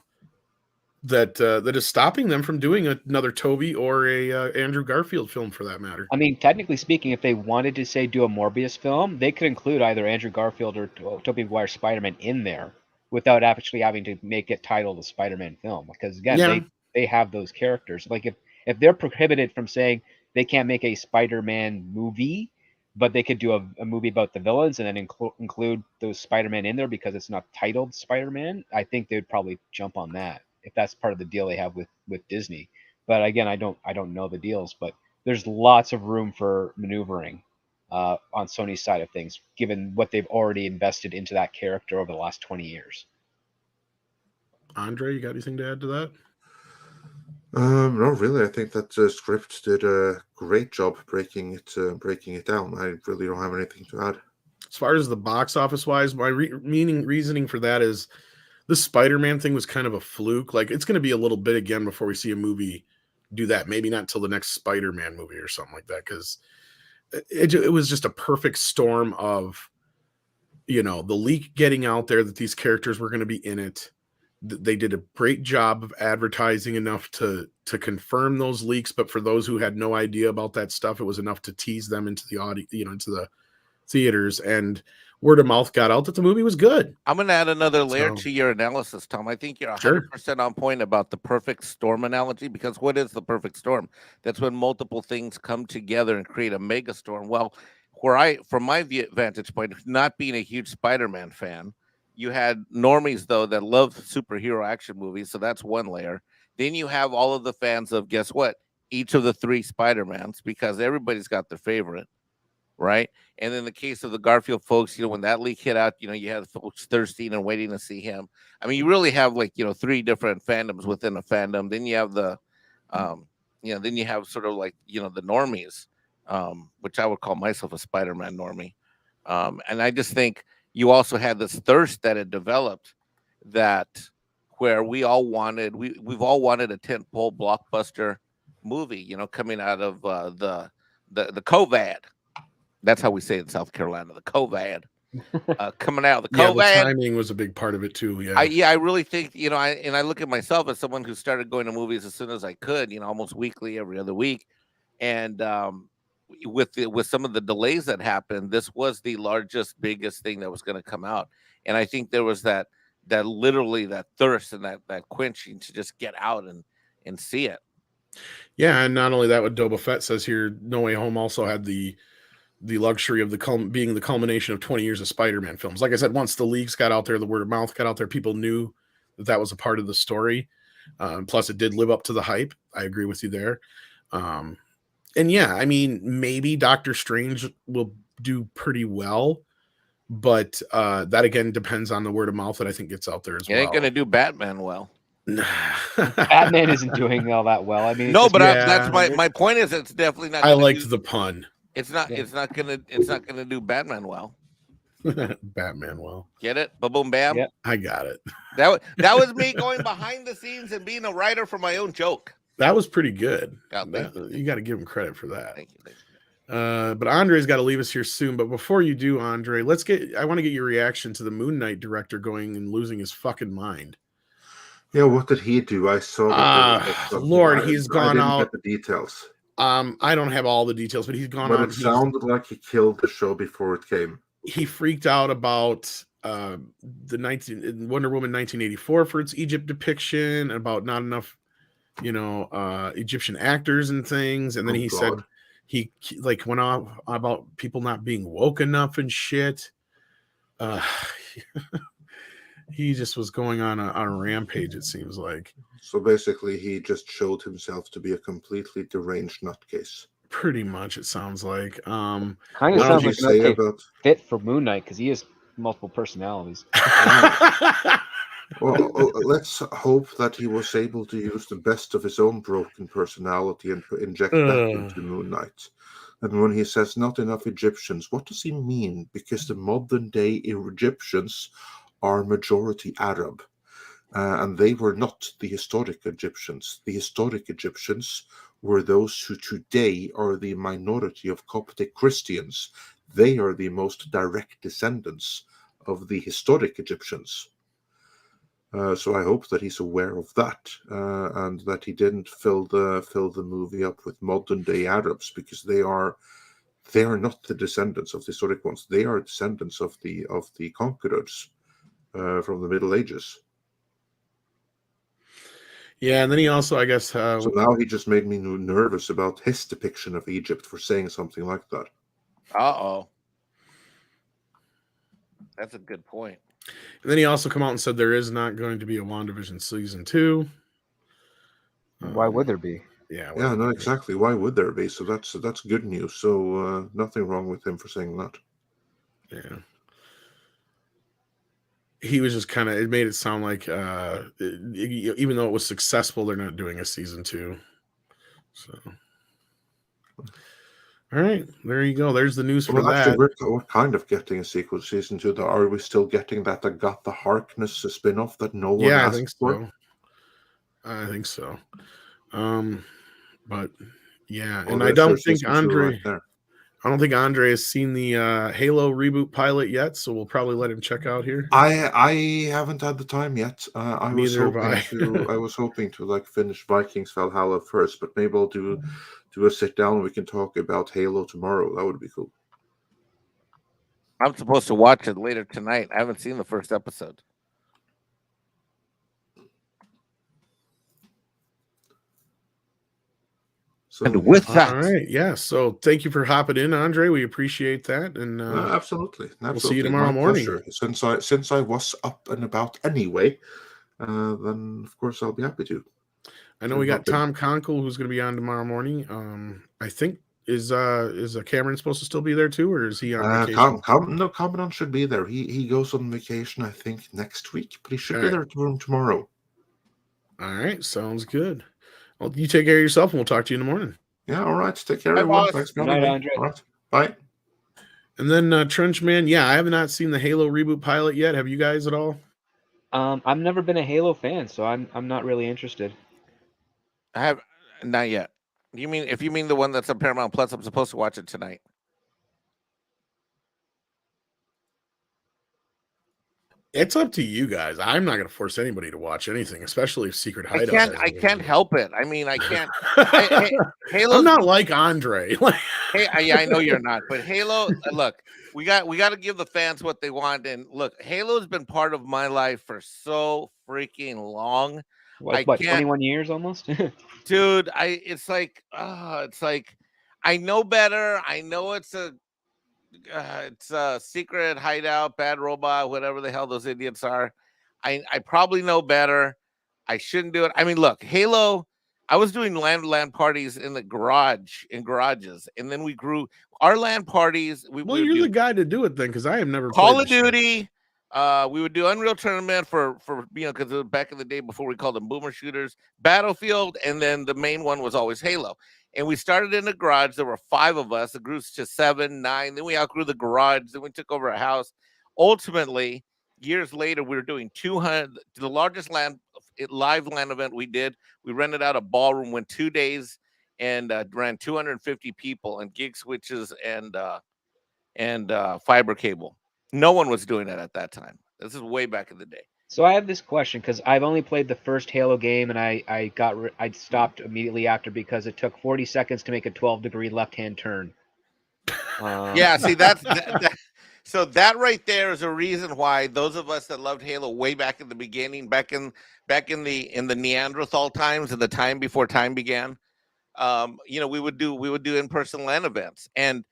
S1: that is stopping them from doing another Tobey or a Andrew Garfield film, for that matter.
S3: I mean, technically speaking, if they wanted to, say, do a Morbius film, they could include either Andrew Garfield or Tobey Maguire Spider-Man in there without actually having to make it titled a Spider-Man film. Because, again,
S1: Yeah.
S3: they have those characters. Like, if they're prohibited from saying they can't make a Spider-Man movie, but they could do a movie about the villains and then include those Spider-Man in there because it's not titled Spider-Man, I think they would probably jump on that if that's part of the deal they have with Disney. But again, I don't know the deals, but there's lots of room for maneuvering on Sony's side of things, given what they've already invested into that character over the last 20 years.
S1: Andre, you got anything to add to that?
S5: No, really. I think that Script did a great job breaking it down. I really don't have anything to add.
S1: As far as the box office wise, my reasoning for that is the Spider-Man thing was kind of a fluke. Like, it's going to be a little bit again before we see a movie do that. Maybe not till the next Spider-Man movie or something like that, because it was just a perfect storm of, you know, the leak getting out there that these characters were going to be in it. They did a great job of advertising enough to confirm those leaks, but for those who had no idea about that stuff, it was enough to tease them into the audience, you know, into the theaters, and word of mouth got out that the movie was good.
S2: I'm going to add another layer
S1: So-
S2: to your analysis, Tom. I think you're 100%
S1: Sure.
S2: on point about the perfect storm analogy, because what is the perfect storm? That's when multiple things come together and create a mega storm. Well, from my vantage point, not being a huge Spider-Man fan, you had normies, though, that love superhero action movies, so that's one layer. Then you have all of the fans of, guess what? Each of the three Spider-Mans, because everybody's got their favorite, right? And in the case of the Garfield folks, you know, when that leak hit out, you know, you had folks thirsting and waiting to see him. I mean, you really have, like, you know, three different fandoms within a fandom. Then you have the, you know, then you have sort of like, you know, the normies, which I would call myself a Spider-Man normie. And I just think you also had this thirst that had developed that where we've all wanted a tentpole blockbuster movie, you know, coming out of the COVID. That's how we say it in South Carolina, the COVID. Coming out of the
S1: Yeah,
S2: COVID.
S1: the timing was a big part of it too. Yeah.
S2: I really think, you know, I look at myself as someone who started going to movies as soon as I could, you know, almost weekly, every other week. And with some of the delays that happened, this was the largest, biggest thing that was going to come out. And I think there was that literally that thirst and that quenching to just get out and see it.
S1: Yeah, and not only that, what Boba Fett says here, No Way Home also had the luxury of being the culmination of 20 years of Spider-Man films. Like I said, once the leaks got out there, the word of mouth got out there, people knew that was a part of the story. Plus, it did live up to the hype. I agree with you there. And yeah, I mean, maybe Doctor Strange will do pretty well, but that again depends on the word of mouth that I think gets out there as well.
S2: It ain't gonna do Batman well.
S3: Batman isn't doing all that well. I mean,
S2: no, but
S1: yeah.
S2: that's my point. Is it's definitely not.
S1: I liked the pun.
S2: It's not.
S3: Yeah.
S2: It's not gonna do Batman well.
S1: Batman well.
S2: Get it? Ba boom bam.
S3: Yep.
S1: I got it.
S2: That was me going behind the scenes and being a writer for my own joke.
S1: That was pretty good.
S2: God,
S1: you got to give him credit for that.
S2: Thank you.
S1: But Andre's got to leave us here soon. But before you do, Andre, I want to get your reaction to the Moon Knight director going and losing his fucking mind.
S5: Yeah, what did he do? I saw that.
S1: Lord, he's gone out.
S5: Get the details.
S1: I don't have all the details, but he's gone out.
S5: But it sounded like he killed the show before it came.
S1: He freaked out about the Wonder Woman 1984 for its Egypt depiction, about not enough, Egyptian actors and things. And then he said he like went off about people not being woke enough and shit. He just was going on a rampage, it seems like.
S5: So basically, he just showed himself to be a completely deranged nutcase.
S1: Pretty much, it sounds like.
S3: Kind of sounds like an okay fit for Moon Knight because he has multiple personalities.
S5: Well, let's hope that he was able to use the best of his own broken personality and inject that into Moon Knight. And when he says not enough Egyptians, what does he mean? Because the modern day Egyptians are majority Arab, and they were not the historic Egyptians. The historic Egyptians were those who today are the minority of Coptic Christians. They are the most direct descendants of the historic Egyptians. So I hope that he's aware of that, and that he didn't fill the movie up with modern day Arabs, because they are not the descendants of the historic ones. They are descendants of the conquerors from the Middle Ages.
S1: Yeah, and then he also, I guess...
S5: so now he just made me nervous about his depiction of Egypt for saying something like that.
S2: Uh-oh. That's a good point.
S1: And then he also come out and said there is not going to be a WandaVision season 2.
S3: Why would there be?
S1: Yeah.
S5: No, exactly. Why would there be? So that's good news. So nothing wrong with him for saying that.
S1: Yeah. He was just kind of, it made it sound like even though it was successful, they're not doing a season 2. So, all right, there you go. There's the news for that.
S5: Actually, we're kind of getting a sequel to season 2. Though, are we still getting that Agatha Harkness spin-off that no one asked
S1: I think
S5: for?
S1: so. I think so. But yeah,
S5: Well,
S1: and I don't think
S5: Andre.
S1: Right, I don't think Andre has seen the Halo reboot pilot yet, so we'll probably let him check out here.
S5: I haven't had the time yet. I was hoping to like finish Vikings Valhalla first, but maybe I'll do a sit down and we can talk about Halo tomorrow. That would be cool.
S2: I'm supposed to watch it later tonight. I haven't seen the first episode.
S5: So,
S2: and with that,
S1: all right, yeah. So thank you for hopping in, Andre. We appreciate that, and
S5: absolutely.
S1: We'll see you tomorrow morning.
S5: Pleasure. Since I was up and about anyway, then of course I'll be happy to.
S1: I know we got Tom Conkle who's going to be on tomorrow morning. I think is Cameron supposed to still be there too, or is he on vacation?
S5: No, Cameron should be there. He goes on vacation, I think, next week, but he should be there tomorrow.
S1: All right, sounds good. Well, you take care of yourself, and we'll talk to you in the morning.
S5: Yeah, all right. Take care, everyone. Thanks for having me. All right, bye.
S1: And then Trenchman, I have not seen the Halo reboot pilot yet. Have you guys at all?
S3: I've never been a Halo fan, so I'm not really interested.
S2: I have not yet. If you mean the one that's on Paramount Plus, I'm supposed to watch it tonight.
S1: It's up to you guys. I'm not going to force anybody to watch anything, especially if Secret
S2: I
S1: Hideout.
S2: can't.
S1: has
S2: I
S1: anything
S2: can't
S1: to do.
S2: help it. I mean, I can't.
S1: I'm not like Andre.
S2: Hey, I know you're not, but Halo. Look, we got to give the fans what they want, and look, Halo's been part of my life for so freaking long.
S3: What 21 years almost?
S2: Dude, it's like I know better. I know it's a secret hideout, bad robot, whatever the hell those idiots are. I probably know better. I shouldn't do it. I mean, look, Halo. I was doing LAN parties in the garages, and then we grew our LAN parties.
S1: Well, you're the guy to do it then, because I have never
S2: Call
S1: played
S2: of Duty. We would do Unreal Tournament for because it was back in the day before we called them boomer shooters, Battlefield, and then the main one was always Halo. And we started in a garage. There were 5 of us. It grew to 7, 9. Then we outgrew the garage. Then we took over a house. Ultimately, years later, we were doing 200. The largest live LAN event we did. We rented out a ballroom, went 2 days, and ran 250 people and gig switches and fiber cable. No one was doing that at that time. This is way back in the day.
S3: So I have this question because I've only played the first Halo game, and I stopped immediately after because it took 40 seconds to make a 12-degree left-hand turn.
S2: Yeah, see so that right there is a reason why those of us that loved Halo way back in the beginning, back in the Neanderthal times and the time before time began, we would do in-person LAN events and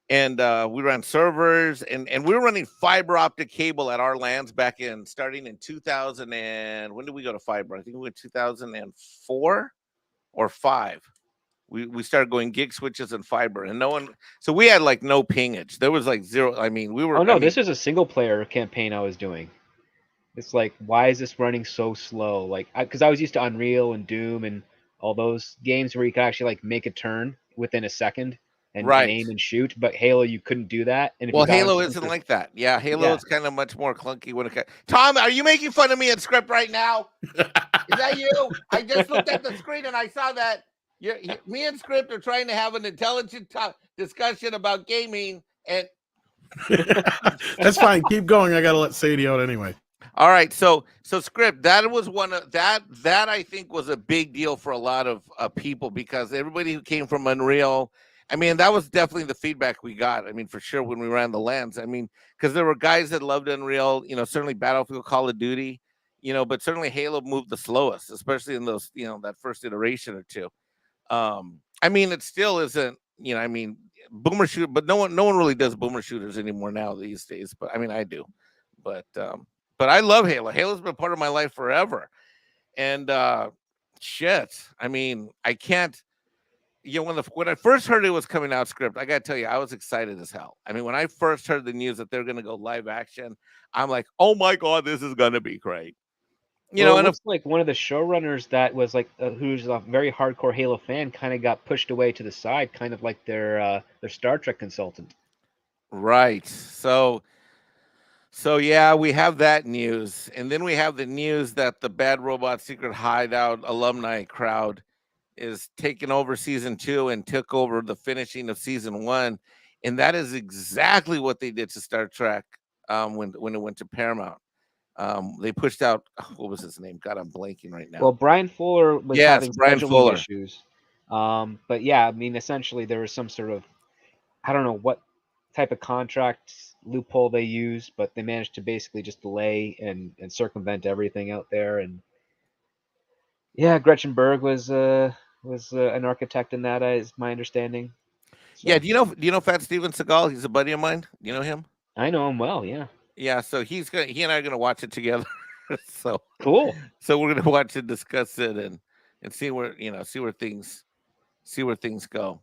S2: we ran servers and we were running fiber optic cable at our LANs starting in 2000 and when did we go to fiber? I think we went 2004 or 5. We started going gig switches and fiber and so we had like no pingage. There was like zero. I mean,
S3: this is a single player campaign I was doing. It's like, why is this running so slow? Like, because I was used to Unreal and Doom and all those games where you could actually like make a turn within a second. And aim and shoot, but Halo you couldn't do that. And
S2: Halo isn't like that. Yeah, Halo is kind of much more clunky when it comes. Tom, are you making fun of me at script right now? Is that you? I just looked at the screen and I saw that me and script are trying to have an intelligent discussion about gaming, and
S1: that's fine. Keep going. I gotta let Sadie out anyway.
S2: All right, so script, that was one of that I think was a big deal for a lot of people because everybody who came from Unreal. I mean, that was definitely the feedback we got. I mean, for sure, when we ran the LANs. I mean, because there were guys that loved Unreal, certainly Battlefield, Call of Duty, but certainly Halo moved the slowest, especially in those, that first iteration or two. I mean, it still isn't, boomer shooter, but no one really does boomer shooters anymore now these days. But I mean, I do. But I love Halo. Halo's been part of my life forever. And shit, I mean, I can't. When I first heard it was coming out script, I gotta tell you, I was excited as hell. I mean, when I first heard the news that they're gonna go live action, I'm like, oh my god, this is gonna be great.
S3: It looks like one of the showrunners that was like, who's a very hardcore Halo fan, kind of got pushed away to the side, kind of like their Star Trek consultant.
S2: Right. So yeah, we have that news, and then we have the news that the Bad Robot Secret Hideout alumni crowd is taking over season 2 and took over the finishing of season 1, and that is exactly what they did to Star Trek when it went to Paramount. They pushed out what was his name? God, I'm blanking right now.
S3: Well, Brian Fuller was having scheduling issues. But yeah, I mean, essentially there was some sort of, I don't know what type of contract loophole they used, but they managed to basically just delay and circumvent everything out there. And yeah, Gretchen Berg was an architect in that, is my understanding.
S2: So. Yeah, do you know Fat Steven Seagal? He's a buddy of mine. Do you know him?
S3: I know him well. Yeah.
S2: Yeah, so he and I are gonna watch it together. So
S3: cool.
S2: So we're gonna watch it, discuss it, and see where things go.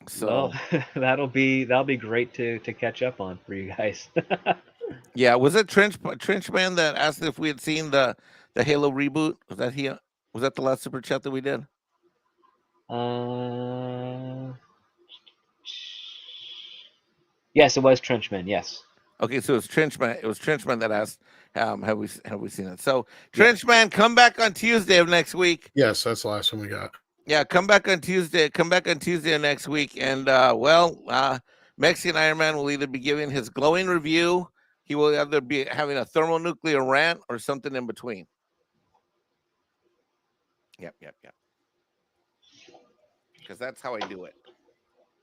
S2: So
S3: well, that'll be great to catch up on for you guys.
S2: Yeah, was it Trenchman that asked if we had seen the Halo reboot? Was that the last super chat that we did?
S3: Yes, it was Trenchman. Yes.
S2: Okay, so it was Trenchman that asked, have we seen it? So Trenchman, come back on Tuesday of next week.
S1: Yes, that's the last one we got.
S2: Yeah, come back on Tuesday. Come back on Tuesday of next week, and Mexican Iron Man will either be giving his glowing review he will either be having a thermonuclear rant or something in between. Yep. Because that's how I do it.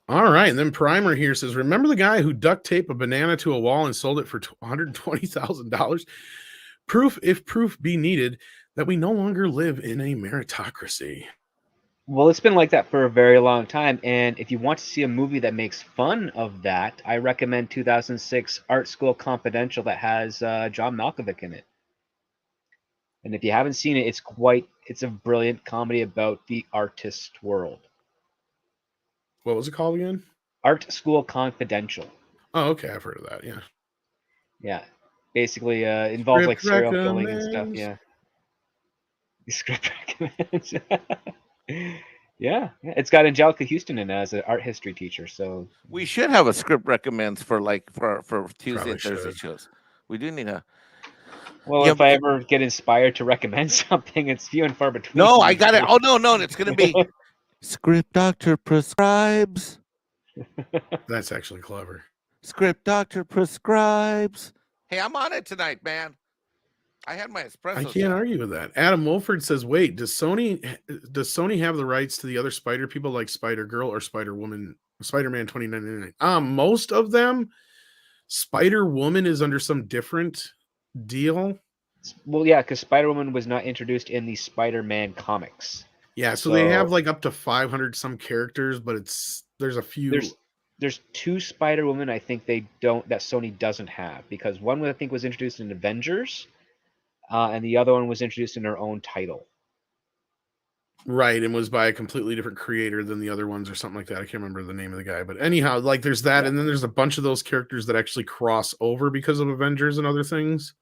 S1: All right. And then Primer here says, remember the guy who duct taped a banana to a wall and sold it for $120,000? Proof, if proof be needed, that we no longer live in a meritocracy.
S3: Well, it's been like that for a very long time. And if you want to see a movie that makes fun of that, I recommend 2006 Art School Confidential that has John Malkovich in it. And if you haven't seen it, it's a brilliant comedy about the artist world.
S1: What was it called again?
S3: Art School Confidential.
S1: Oh, okay. I've heard of that. Yeah.
S3: Yeah. Basically involves like
S1: Script
S3: serial killing and stuff.
S1: recommends.
S3: Yeah. The script recommends. Yeah. It's got Angelica Houston in it as an art history teacher. So
S2: We should have a script recommends for Tuesday
S1: Probably
S2: and Thursday
S1: should.
S2: shows. We do need a.
S3: well,
S2: Yeah,
S3: if I ever get inspired to recommend something, it's few and far between.
S2: No, I got it. Oh no, it's gonna be Script Doctor prescribes.
S1: That's actually clever.
S2: Script Doctor prescribes. Hey, I'm on it tonight, man. I had my espresso.
S1: I can't
S2: shot.
S1: argue with that. Adam Wolford says, wait, does Sony have the rights to the other Spider people like Spider-Girl or Spider-Woman, Spider-Man 2099? Most of them. Spider-Woman is under some different deal.
S3: Well, yeah, because Spider-Woman was not introduced in the Spider-Man comics.
S1: Yeah, so they have
S3: So-
S1: like up to 500 some characters, but there's a few.
S3: There's two Spider-Woman I think that Sony doesn't have, because one I think was introduced in Avengers, and the other one was introduced in her own title.
S1: Right, and was by a completely different creator than the other ones or something like that. I can't remember the name of the guy, but anyhow, like there's that, and then there's a bunch of those characters that actually cross over because of Avengers and other things.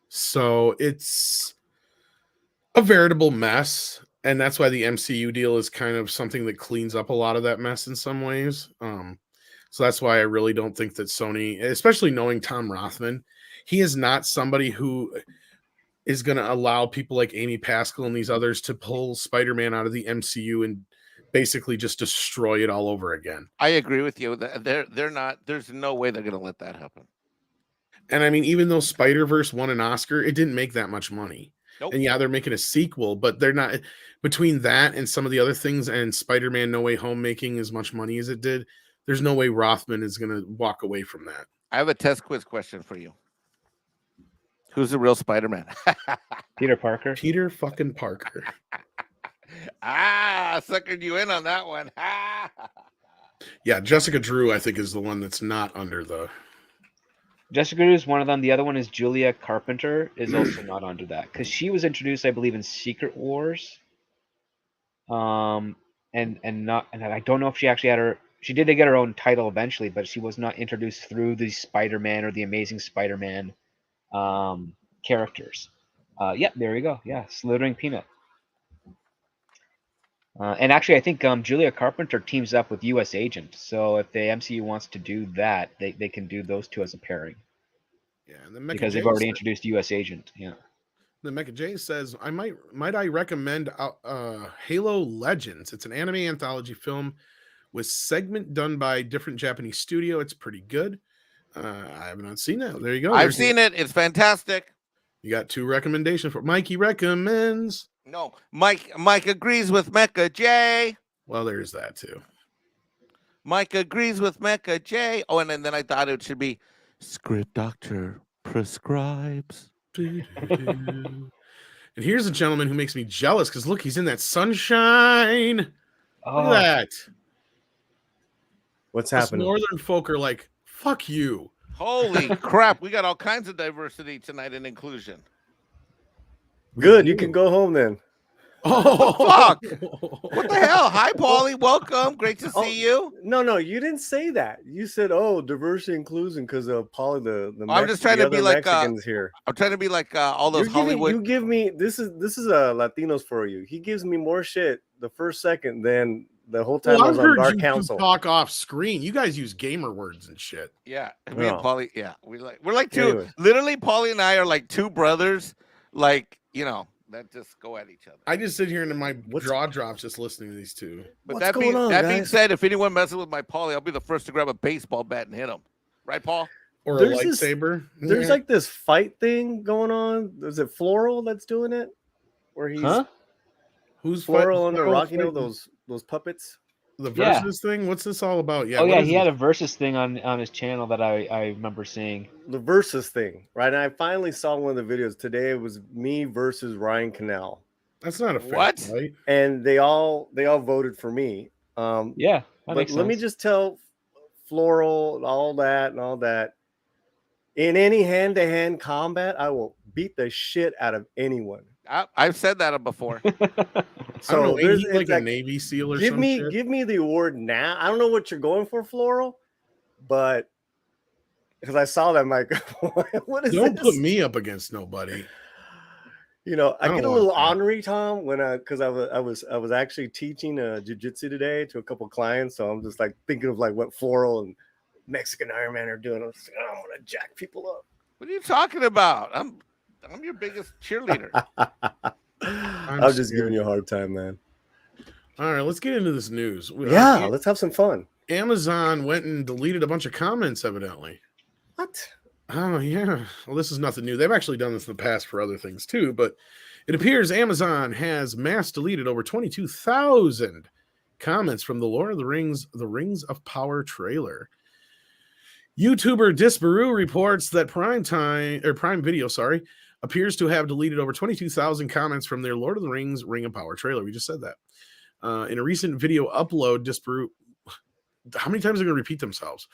S1: So it's a veritable mess, and that's why the MCU deal is kind of something that cleans up a lot of that mess in some ways. So that's why I really don't think that Sony, especially knowing Tom Rothman, he is not somebody who is going to allow people like Amy Pascal and these others to pull Spider-Man out of the MCU and basically just destroy it all over again.
S2: I agree with you. They're not. There's no way they're going to let that happen.
S1: And I mean, even though Spider-Verse won an Oscar, it didn't make that much money.
S2: Nope.
S1: And yeah, they're making a sequel, but they're not, between that and some of the other things and Spider-Man No Way Home making as much money as it did, there's no way Rothman is going to walk away from that.
S2: I have a test quiz question for you. Who's the real Spider-Man?
S3: Peter Parker.
S1: Peter fucking Parker.
S2: Suckered you in on that one.
S1: Yeah, Jessica Drew, I think, is the one that's not under the...
S3: Jessica Drew is one of them. The other one is Julia Carpenter, is also not under that, because she was introduced, I believe, in Secret Wars. And I don't know if she actually had she did get her own title eventually, but she was not introduced through the Spider-Man or the Amazing Spider-Man characters. Yep, there you go. Yeah, Slithering Peanut. And actually, I think Julia Carpenter teams up with U.S. Agent. So if the MCU wants to do that, they can do those two as a pairing.
S1: Yeah, and then
S3: Because they've already introduced U.S. Agent. Yeah.
S1: Then Mecha J says, might I recommend Halo Legends? It's an anime anthology film with segment done by different Japanese studio. It's pretty good. I have not seen that. There you go.
S2: I've seen it. It's fantastic.
S1: You got two recommendations for Mikey recommends.
S2: No, Mike agrees with Mecha J.
S1: Well, there's that too.
S2: Mike agrees with Mecha J. Oh, and then I thought it should be Script Doctor prescribes.
S1: And here's a gentleman who makes me jealous because look, he's in that sunshine.
S3: Oh,
S1: Look at that.
S6: What's
S1: Us
S6: happening?
S1: Northern folk are like, fuck you.
S2: Holy crap. We got all kinds of diversity tonight and inclusion.
S6: Good. You can go home then.
S1: Oh,
S2: fuck. What the hell? Hi, Paulie. Welcome. Great to see you.
S6: No, you didn't say that. You said, "Oh, diversity inclusion," because of Polly, the
S2: I'm just trying to be like
S6: Mexicans here.
S2: I'm trying to be like all those Hollywood.
S6: You give me this is Latinos for you. He gives me more shit the first second than the whole time I
S1: I've
S6: was on
S1: heard
S6: Dark
S1: you
S6: Council.
S1: talk off screen. You guys use gamer words and shit.
S2: Yeah, me and
S6: No.
S2: Paulie. Yeah, we're like two.
S6: Anyway.
S2: Literally, Paulie and I are like two brothers. Like that just go at each other.
S1: I just sit here and my
S6: What's-
S1: jaw drops just listening to these two.
S2: But
S6: What's
S2: that
S6: going on,
S2: being
S6: guys?
S2: said, if anyone messes with my Paulie, I'll be the first to grab a baseball bat and hit him. Right, Paul?
S1: Or a
S6: There's this-
S1: lightsaber.
S6: There's like this fight thing going on. Is it Floral that's doing it? Where he's
S1: who's
S6: Floral under
S1: Floral
S6: Rock? You know
S1: fighting
S6: those puppets.
S1: the
S7: Yeah.
S1: versus thing? What's this all about? Yeah.
S7: Oh
S1: what
S7: yeah,
S1: is
S7: he had
S1: this?
S7: a versus thing on his channel that I remember seeing.
S6: The versus thing, right? And I finally saw one of the videos today. It was me versus Ryan Canal,
S1: That's not a fair
S2: What?
S1: fight.
S6: and they all voted for me.
S7: Yeah, that
S6: But
S7: makes
S6: let me
S7: sense.
S6: just tell Floral all that. In any hand-to-hand combat, I will beat the shit out of anyone.
S2: I've said that before.
S1: I don't
S6: So
S1: know. Ain't
S6: there's
S1: he like
S6: it's
S1: a
S6: like,
S1: Navy SEAL or
S6: give
S1: some
S6: me
S1: shit?
S6: the award now. I don't know what you're going for, Floral, but because I saw that, I'm like, what is
S1: Don't
S6: this?
S1: put me up against nobody.
S6: You know, I
S1: I
S6: get a
S1: don't
S6: little
S1: want that.
S6: ornery, Tom, when because I was actually teaching jiu-jitsu today to a couple clients, so I'm just like thinking of like what Floral and Mexican Iron Man are doing. I'm just like, oh, I'm gonna jack people up.
S2: What are you talking about? I'm your biggest cheerleader.
S6: I'm just
S1: scared.
S6: giving you a hard time, man.
S1: All right, let's get into this news.
S6: Yeah, let's have some fun.
S1: Amazon went and deleted a bunch of comments, evidently.
S6: What?
S1: Oh, yeah. Well, this is nothing new. They've actually done this in the past for other things too, but it appears Amazon has mass deleted over 22,000 comments from the Lord of the Rings of Power trailer. YouTuber Disparu reports that Prime Video, appears to have deleted over 22,000 comments from their Lord of the Rings Ring of Power trailer. We just said that. In a recent video upload, Disparu, how many times are they going to repeat themselves?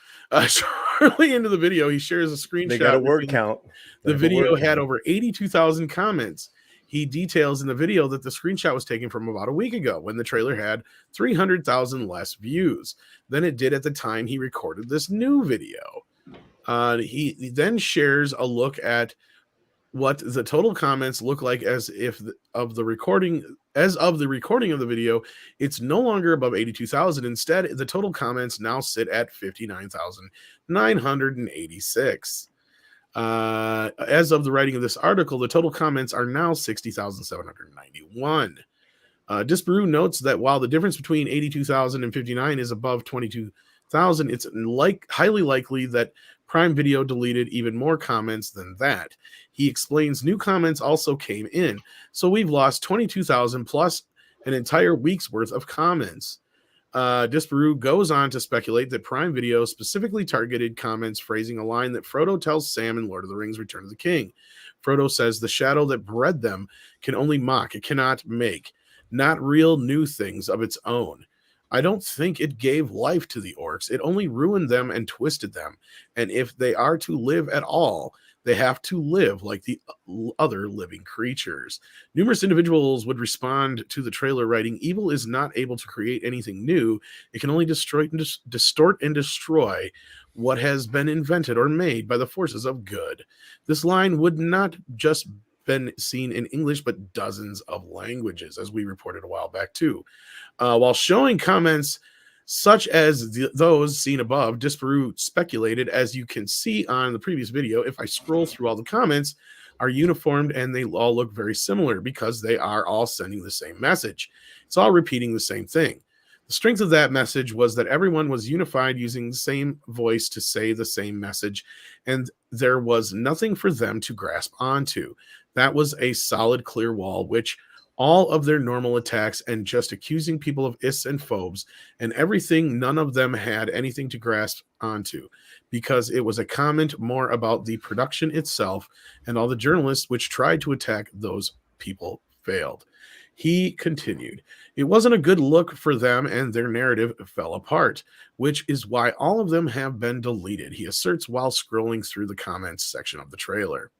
S1: Shortly into the video, he shares a screenshot.
S6: They got a word count.
S1: The video had over 82,000 comments. He details in the video that the screenshot was taken from about a week ago when the trailer had 300,000 less views than it did at the time he recorded this new video. He then shares a look at what the total comments look like as of the recording of the video. It's no longer above 82,000. Instead, the total comments now sit at 59,986. As of the writing of this article, the total comments are now 60,791. Disparu notes that while the difference between 82,000 and 59 is above 22,000, it's highly likely that Prime Video deleted even more comments than that. He explains new comments also came in, so we've lost 22,000 plus an entire week's worth of comments. Disparu goes on to speculate that Prime Video specifically targeted comments phrasing a line that Frodo tells Sam in Lord of the Rings Return of the King. Frodo says the shadow that bred them can only mock, it cannot make, not real new things of its own. I don't think it gave life to the orcs. It only ruined them and twisted them. And if they are to live at all, they have to live like the other living creatures. Numerous individuals would respond to the trailer writing, evil is not able to create anything new. It can only distort and destroy what has been invented or made by the forces of good. This line would not just been seen in English, but dozens of languages, as we reported a while back too. While showing comments such as those seen above, Disparu speculated, as you can see on the previous video, if I scroll through all the comments, are uniformed and they all look very similar because they are all sending the same message. It's all repeating the same thing. The strength of that message was that everyone was unified using the same voice to say the same message, and there was nothing for them to grasp onto. That was a solid, clear wall, which all of their normal attacks and just accusing people of ists and phobes and everything, none of them had anything to grasp onto because it was a comment more about the production itself, and all the journalists which tried to attack those people failed. He continued, it wasn't a good look for them and their narrative fell apart, which is why all of them have been deleted, he asserts while scrolling through the comments section of the trailer.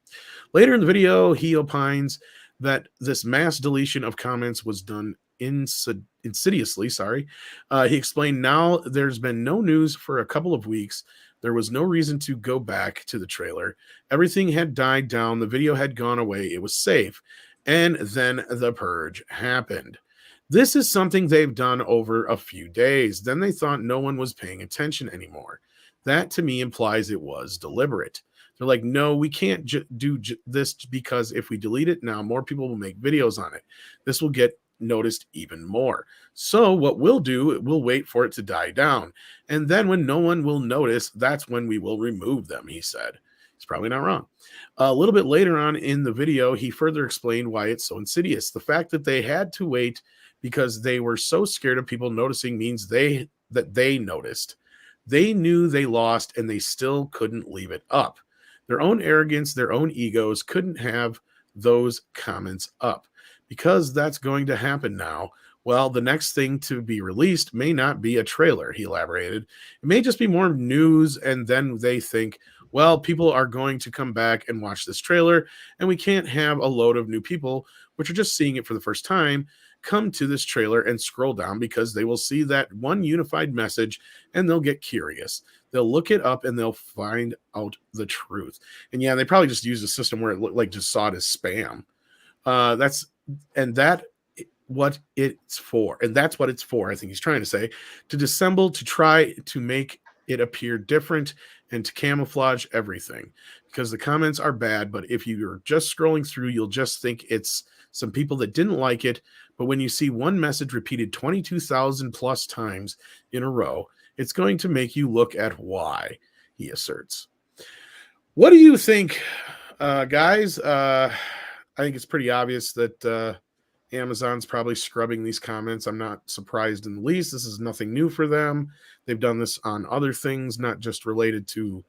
S1: Later in the video, he opines that this mass deletion of comments was done insidiously. He explained, now there's been no news for a couple of weeks. There was no reason to go back to the trailer. Everything had died down. The video had gone away. It was safe. And then the purge happened. This is something they've done over a few days. Then they thought no one was paying attention anymore. That to me implies it was deliberate. They're like, no, we can't do this because if we delete it now, more people will make videos on it. This will get noticed even more. So what we'll do, we'll wait for it to die down. And then when no one will notice, that's when we will remove them, he said. He's probably not wrong. A little bit later on in the video, he further explained why it's so insidious. The fact that they had to wait because they were so scared of people noticing means they noticed. They knew they lost and they still couldn't leave it up. Their own arrogance, their own egos couldn't have those comments up because that's going to happen now. Well, the next thing to be released may not be a trailer, he elaborated. It may just be more news, and then they think, well, people are going to come back and watch this trailer, and we can't have a load of new people, which are just seeing it for the first time, come to this trailer and scroll down because they will see that one unified message and they'll get curious. They'll look it up and they'll find out the truth. And yeah, they probably just used a system where it looked like just saw it as spam. That's what it's for. And that's what it's for, I think he's trying to say, to dissemble, to try to make it appear different and to camouflage everything, because the comments are bad. But if you're just scrolling through, you'll just think it's some people that didn't like it. But when you see one message repeated 22,000 plus times in a row, it's going to make you look at why, he asserts. What do you think, guys? I think it's pretty obvious that Amazon's probably scrubbing these comments. I'm not surprised in the least. This is nothing new for them. They've done this on other things, not just related to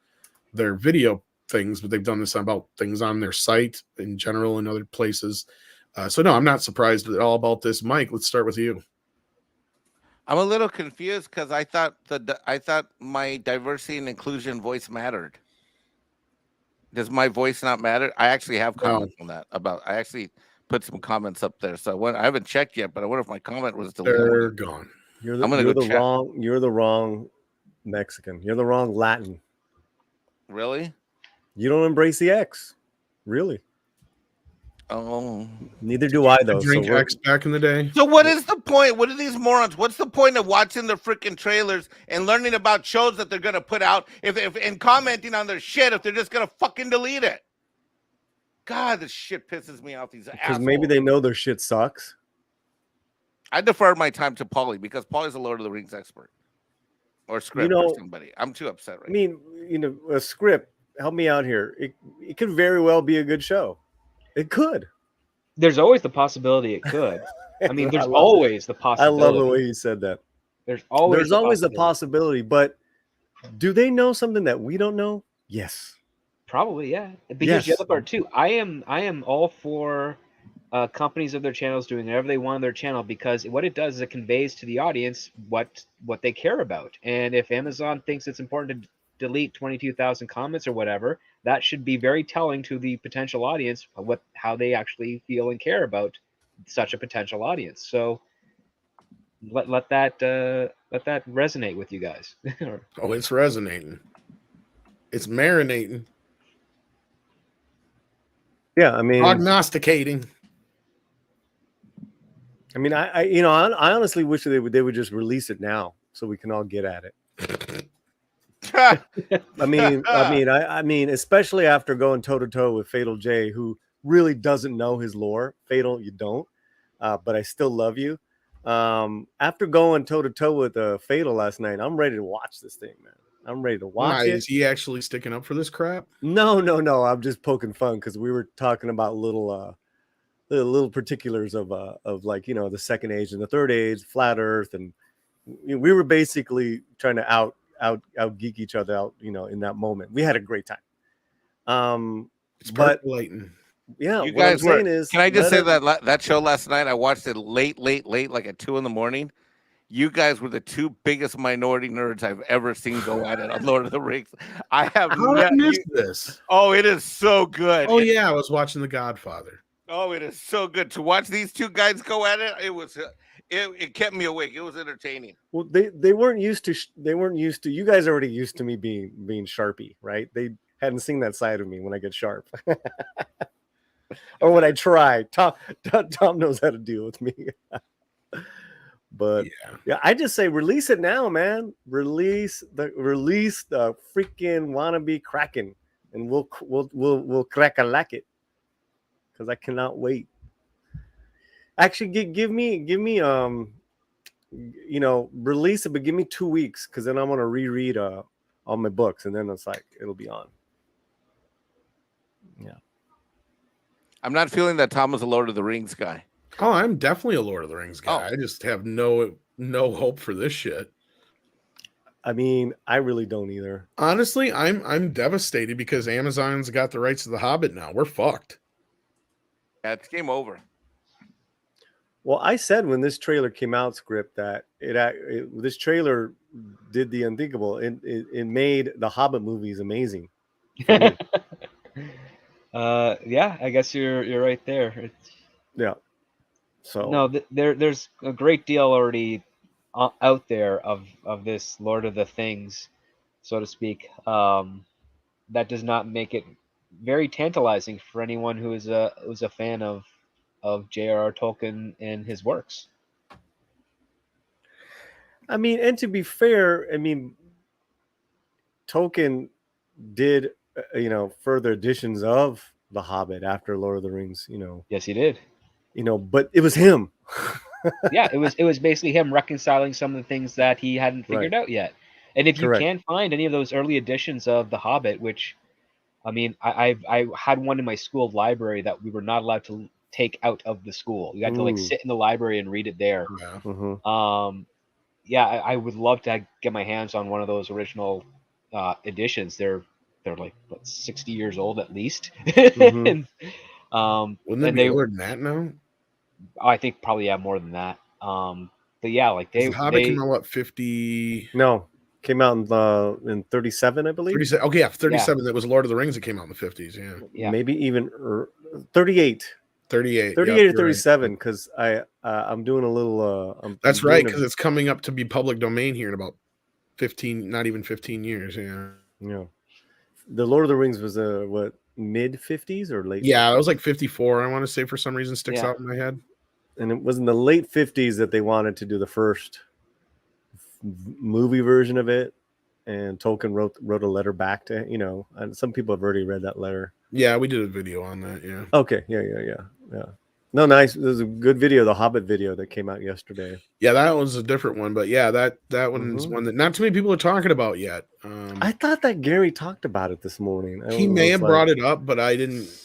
S1: their video things, but they've done this about things on their site in general and other places. So no, I'm not surprised at all about this. Mike, let's start with you.
S2: I'm a little confused because I thought my diversity and inclusion voice mattered. Does my voice not matter? I actually have comments on that. I actually put some comments up there. So I haven't checked yet, but I wonder if my comment was deleted.
S1: They're gone.
S6: You're the wrong Mexican. You're the wrong Latin.
S2: Really?
S6: You don't embrace the X. Really?
S2: Oh.
S6: Neither do I, though.
S1: Drink X back in the day.
S2: So what is the point? What are these morons? What's the point of watching the freaking trailers and learning about shows that they're going to put out if and commenting on their shit if they're just going to fucking delete it? God, this shit pisses me off. These assholes.
S6: Because maybe they know their shit sucks.
S2: I defer my time to Paulie because Paulie's a Lord of the Rings expert or script or somebody. I'm too upset right now.
S6: I mean, a script. Help me out here. It could very well be a good show. It could.
S7: There's always the possibility it could. I mean, there's always the possibility.
S6: I love the way you said that.
S7: There's always
S6: a possibility, but do they know something that we don't know? Yes.
S7: Probably, yeah. But here's the other part too. I am all for companies of their channels doing whatever they want on their channel, because what it does is it conveys to the audience what they care about. And if Amazon thinks it's important to delete 22,000 comments or whatever, that should be very telling to the potential audience of how they actually feel and care about such a potential audience. So let that resonate with you guys.
S1: Oh, it's resonating. It's marinating.
S6: Yeah, I mean,
S1: prognosticating.
S6: I mean, I honestly wish they would just release it now so we can all get at it. I mean, especially after going toe to toe with Fatal J, who really doesn't know his lore. Fatal, you don't, but I still love you. After going toe to toe with Fatal last night, I'm ready to watch this thing, man. I'm ready to watch it.
S1: Is he actually sticking up for this crap?
S6: No. I'm just poking fun because we were talking about little particulars of like, the second age and the third age, flat Earth, and we were basically trying to out geek each other out, in that moment. We had a great time.
S1: It's percolating.
S6: Yeah,
S2: you guys were. Can I just say
S6: that
S2: that show last night? I watched it late, like at 2 a.m. You guys were the two biggest minority nerds I've ever seen go at it on Lord of the Rings. I have
S1: missed this.
S2: Oh, it is so good.
S1: Oh yeah, I was watching The Godfather.
S2: Oh, it is so good to watch these two guys go at it. It was. It kept me awake. It was entertaining.
S6: Well, they weren't used to. You guys already used to me being Sharpie, right? They hadn't seen that side of me when I get sharp, or when I try. Tom knows how to deal with me. But yeah, I just say release it now, man. Release the freaking wannabe Kraken, and we'll crack a lack it, because I cannot wait. Actually, give me release it, but give me 2 weeks because then I want to reread all my books, and then it's like it'll be on. Yeah.
S2: I'm not feeling that Tom is a Lord of the Rings guy.
S1: Oh, I'm definitely a Lord of the Rings guy.
S2: Oh.
S1: I just have no hope for this shit.
S6: I mean, I really don't either.
S1: Honestly, I'm devastated because Amazon's got the rights to The Hobbit now. We're fucked.
S2: Yeah, it's game over.
S6: Well, I said when this trailer came out, Script, that this trailer did the unthinkable. It made the Hobbit movies amazing.
S7: Yeah, I guess you're right there.
S6: Yeah. So
S7: No, there's a great deal already out there of this Lord of the Things, so to speak. That does not make it very tantalizing for anyone who's a fan of J.R.R. Tolkien and his works.
S6: I mean, and to be fair, I mean, Tolkien did further editions of The Hobbit after Lord of the Rings.
S7: Yes, he did.
S6: But it was him.
S7: Yeah, it was basically him reconciling some of the things that he hadn't figured out yet. And if
S6: Correct.
S7: you can't find any of those early editions of The Hobbit, which, I mean, I had one in my school library that we were not allowed to take out of the school. You had to like sit in the library and read it there.
S1: Yeah.
S6: Mm-hmm.
S7: Yeah, I would love to get my hands on one of those original editions. They're like 60 years old at least.
S6: Mm-hmm.
S7: And,
S1: Wouldn't it be older than that now?
S7: I think probably more than that. But yeah, like
S1: The Hobbit came out what 50?
S6: No, came out in 37, I believe.
S1: 37. Okay, yeah, 37. That was Lord of the Rings that came out in the 50s. Yeah,
S6: maybe even 38.
S1: 38.
S6: 38 or 37, because I'm doing a little.
S1: That's right, because it's coming up to be public domain here in about 15, not even 15 years. Yeah.
S6: Yeah. The Lord of the Rings was what, mid 50s or late?
S1: Yeah,
S6: 50s?
S1: it was like 54. I want to say for some reason sticks out in my head.
S6: And it was in the late 50s that they wanted to do the first movie version of it, and Tolkien wrote a letter back to and some people have already read that letter. Yeah,
S1: we did a video on that. Yeah.
S6: Okay. Yeah. No, nice. There's a good video, the Hobbit video that came out yesterday.
S1: Yeah, that was a different one, but yeah, that one's one that not too many people are talking about yet.
S6: I thought that Gary talked about it this morning.
S1: He may have brought it up, but I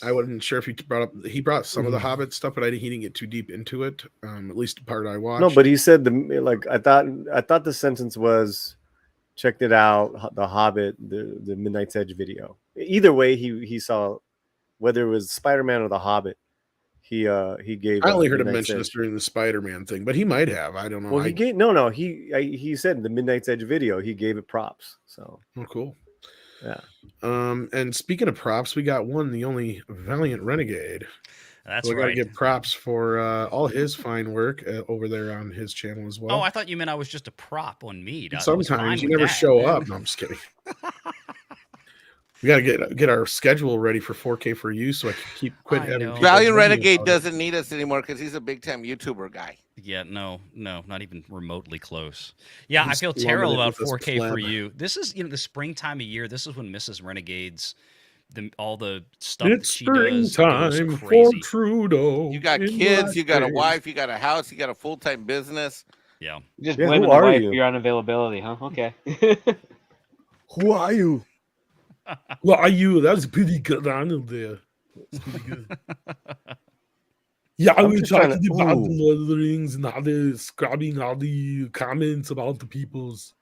S1: wasn't sure if he brought some of the Hobbit stuff, but he didn't get too deep into it. At least the part I watched.
S6: No, but he said I thought the sentence was, checked it out, the Hobbit, the Midnight's Edge video. Either way, he saw, whether it was Spider-Man or the Hobbit, he gave.
S1: I only heard him mention this during the Spider-Man thing, but he might have. I don't know.
S6: Well, he said the Midnight's Edge video, he gave it props. So
S1: cool.
S6: Yeah.
S1: And speaking of props, we got the only Valiant Renegade.
S8: That's
S1: right. We got to give props for all his fine work over there on his channel as well.
S8: Oh, I thought you meant I was just a prop on MEAD.
S1: Sometimes you never show up. No, I'm just kidding. We got to get our schedule ready for 4K for you, so I can quit having.
S2: Valiant Renegade doesn't need us anymore because he's a big time YouTuber guy.
S8: Yeah, no, not even remotely close. Yeah, I feel terrible about 4K for you. This is the springtime of year. This is when Mrs. Renegade's all the stuff that she does goes crazy.
S1: For Trudeau.
S2: You got kids, you got a wife, you got a house, you got a full-time business.
S8: Yeah.
S7: Just blaming the wife for your unavailability, huh? Okay.
S6: Who are you?
S1: Who are you? That was pretty good, Arnold. There. That's pretty good. Yeah, I was talking about the Lord of the Rings and how they're scrubbing all the comments about the peoples.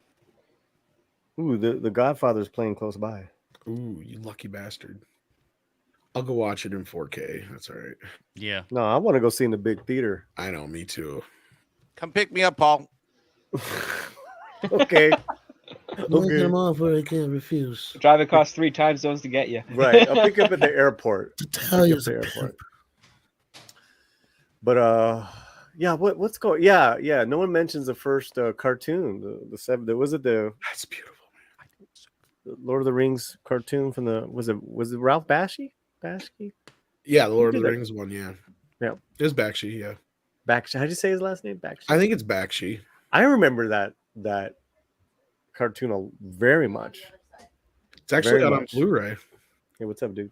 S6: Ooh, the Godfather's playing close by.
S1: Ooh, you lucky bastard. I'll go watch it in 4K. That's all right.
S8: Yeah.
S6: No, I want to go see in the big theater.
S1: I know, me too.
S2: Come pick me up, Paul.
S6: Okay.
S4: Look him off where I can't refuse.
S7: Drive across 3 time zones to get you.
S6: Right. I'll pick you up at the airport.
S4: To tell you the airport.
S6: But yeah, what's going? Yeah. No one mentions the first cartoon. The 7. Was it the?
S1: That's beautiful.
S6: Lord of the Rings cartoon from the was it Ralph Bakshi?
S1: Yeah, the Lord of the Rings one, yeah.
S6: Yeah.
S1: It was Bakshi, yeah.
S6: Bakshi. How'd you say his last name? Bakshi.
S1: I think it's Bakshi.
S6: I remember that cartoon very much.
S1: It's actually out on Blu-ray.
S6: Hey, what's up, dude?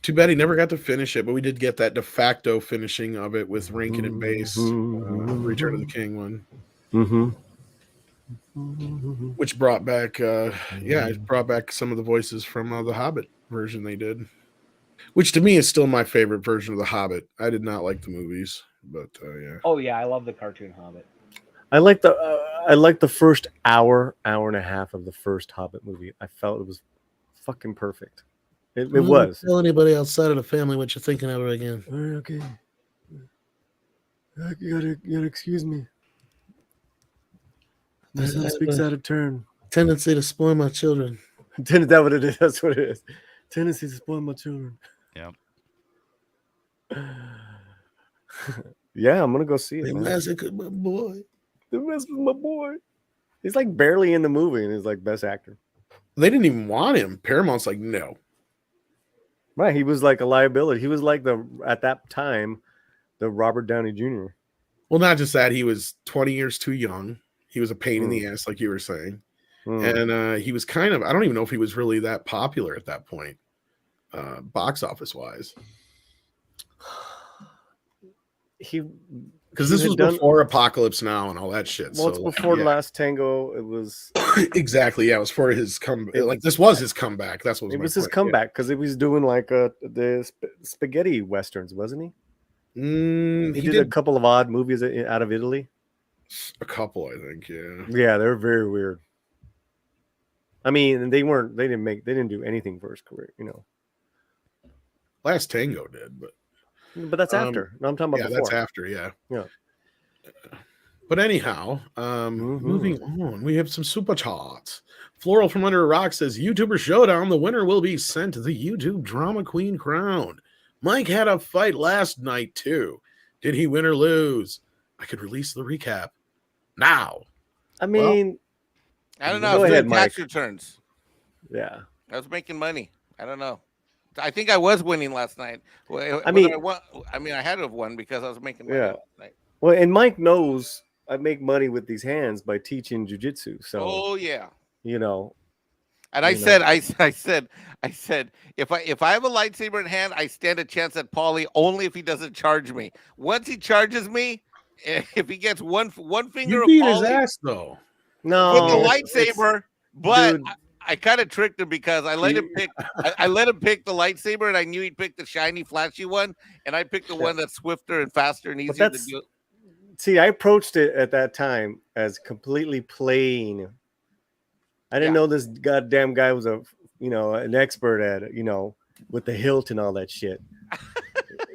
S1: Too bad he never got to finish it, but we did get that de facto finishing of it with Rankin and Bass, Return of the King one.
S6: Mm-hmm.
S1: Which brought back, it brought back some of the voices from the Hobbit version they did, which to me is still my favorite version of the Hobbit. I did not like the movies, but yeah.
S7: Oh yeah, I love the cartoon Hobbit.
S6: I like the first hour and a half of the first Hobbit movie. I felt it was fucking perfect. It was.
S4: Tell anybody outside of the family what you're thinking of it again.
S6: Okay. You gotta excuse me. My son speaks out of turn.
S4: Tendency to spoil my children.
S6: Is that what it is? That's what it is. Tendency to spoil my children.
S8: Yeah.
S6: Yeah, I'm gonna go see it.
S4: They
S6: Man.
S4: massacred my boy.
S6: The rest of my boy. He's like barely in the movie, and he's like best actor.
S1: They didn't even want him. Paramount's like, no.
S6: Right, he was like a liability. He was like at that time, the Robert Downey Jr.
S1: Well, not just that, he was 20 years too young. He was a pain in the ass, like you were saying. And he was kind of, I don't even know if he was really that popular at that point, box office wise. Because this was before Apocalypse Now and all that shit.
S6: Well, it's before Last Tango. It was
S1: exactly, yeah. It was for his comeback. Like this was his comeback. That's what
S6: it was his comeback because he was doing like the spaghetti westerns, wasn't he? He did a couple of odd movies out of Italy.
S1: A couple, I think, yeah.
S6: Yeah, they're very weird. I mean, they didn't do anything for his career, you know.
S1: Last Tango did,
S6: but that's after. No, I'm talking about before.
S1: That's after, yeah.
S6: Yeah.
S1: But anyhow, moving on, we have some super chats. Floral from Under a Rock says, YouTuber Showdown, the winner will be sent the YouTube Drama Queen crown. Mike had a fight last night, too. Did he win or lose? I could release the recap now.
S6: I mean,
S2: I don't know.
S6: Go ahead,
S2: tax
S6: Mike.
S2: returns.
S6: Yeah.
S2: I was making money. I don't know. I think I was winning last night. I had to have won because I was making money last night.
S6: Well, and Mike knows I make money with these hands by teaching jujitsu. So, you know.
S2: And I said, if I have a lightsaber in hand, I stand a chance at Paulie only if he doesn't charge me. Once he charges me, if he gets one finger,
S1: you beat his ass though.
S6: No,
S2: with the lightsaber, but I kind of tricked him because I let him pick. I let him pick the lightsaber, and I knew he'd pick the shiny, flashy one, and I picked the one that's swifter and faster and easier to do.
S6: See, I approached it at that time as completely playing. I didn't know this goddamn guy was an expert at it, with the hilt and all that shit.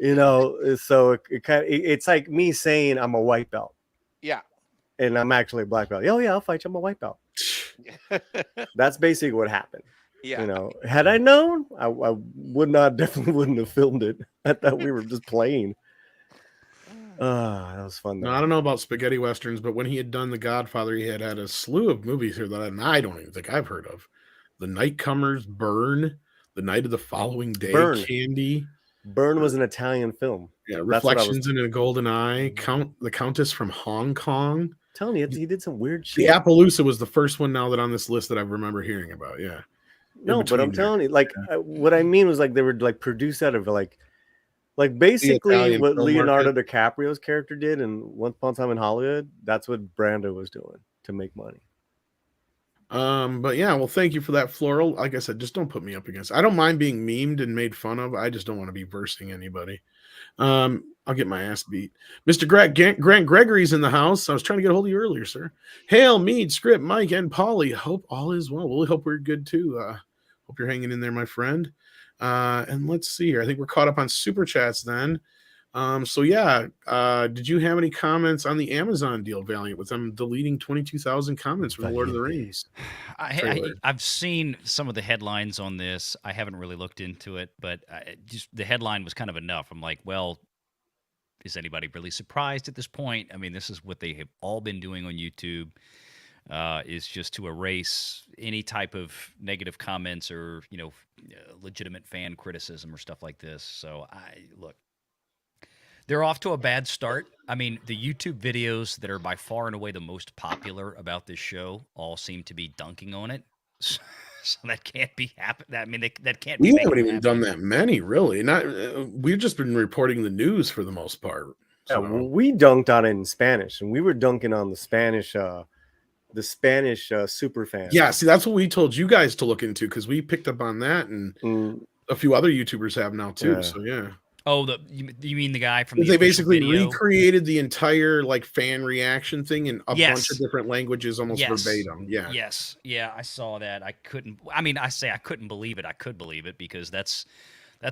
S6: So it's like me saying I'm a white belt.
S2: Yeah.
S6: And I'm actually a black belt. Oh yeah, I'll fight you. I'm a white belt. That's basically what happened.
S2: Yeah.
S6: Had I known, I definitely wouldn't have filmed it. I thought we were just playing. That was fun.
S1: No, I don't know about spaghetti westerns, but when he had done The Godfather, he had a slew of movies here that I don't even think I've heard of. The Nightcomers, Burn, The Night of the Following Day,
S6: Burn.
S1: Candy.
S6: Burn was an Italian film.
S1: Yeah, Reflections in a Golden Eye, The Countess from Hong Kong.
S6: I'm telling you, he did some weird shit.
S1: The Appaloosa was the first one now that on this list that I remember hearing about. Yeah.
S6: No, but I'm telling you, what I mean was they were produced out of basically what Leonardo DiCaprio's character did in Once Upon a Time in Hollywood. That's what Brando was doing to make money.
S1: But yeah, well, thank you for that, Floral. Like I said, just don't put me up against. I don't mind being memed and made fun of. I just don't want to be versing anybody. I'll get my ass beat. Mr. Grant Gregory's in the house. I was trying to get a hold of you earlier, sir. Hail, Mead, Script, Mike, and Polly. Hope all is well. We hope we're good too. Hope you're hanging in there, my friend. And let's see here. I think we're caught up on super chats then. Did you have any comments on the Amazon deal, Valiant, with them deleting 22,000 comments from the Lord of the Rings?
S8: I've seen some of the headlines on this. I haven't really looked into it, but just the headline was kind of enough. I'm like, well, is anybody really surprised at this point? I mean, this is what they have all been doing on YouTube. Is just to erase any type of negative comments or legitimate fan criticism or stuff like this. So they're off to a bad start. I mean, the YouTube videos that are by far and away the most popular about this show all seem to be dunking on it. So that can't be happen. I mean, that can't
S1: We
S8: be.
S1: haven't even done that many, really. Not we've just been reporting the news for the most part.
S6: Yeah,
S1: So.
S6: well, we dunked on it in Spanish, and we were dunking on the Spanish super fans.
S1: Yeah, see, that's what we told you guys to look into because we picked up on that, and a few other YouTubers have now too.
S6: Yeah.
S1: So yeah.
S8: Oh, you mean the guy from the
S1: they basically
S8: video?
S1: recreated the entire like fan reaction thing in a
S8: Yes.
S1: bunch of different languages, almost verbatim. Yeah.
S8: Yes. Yeah, I saw that. I couldn't. I mean, I say I couldn't believe it. I could believe it because that's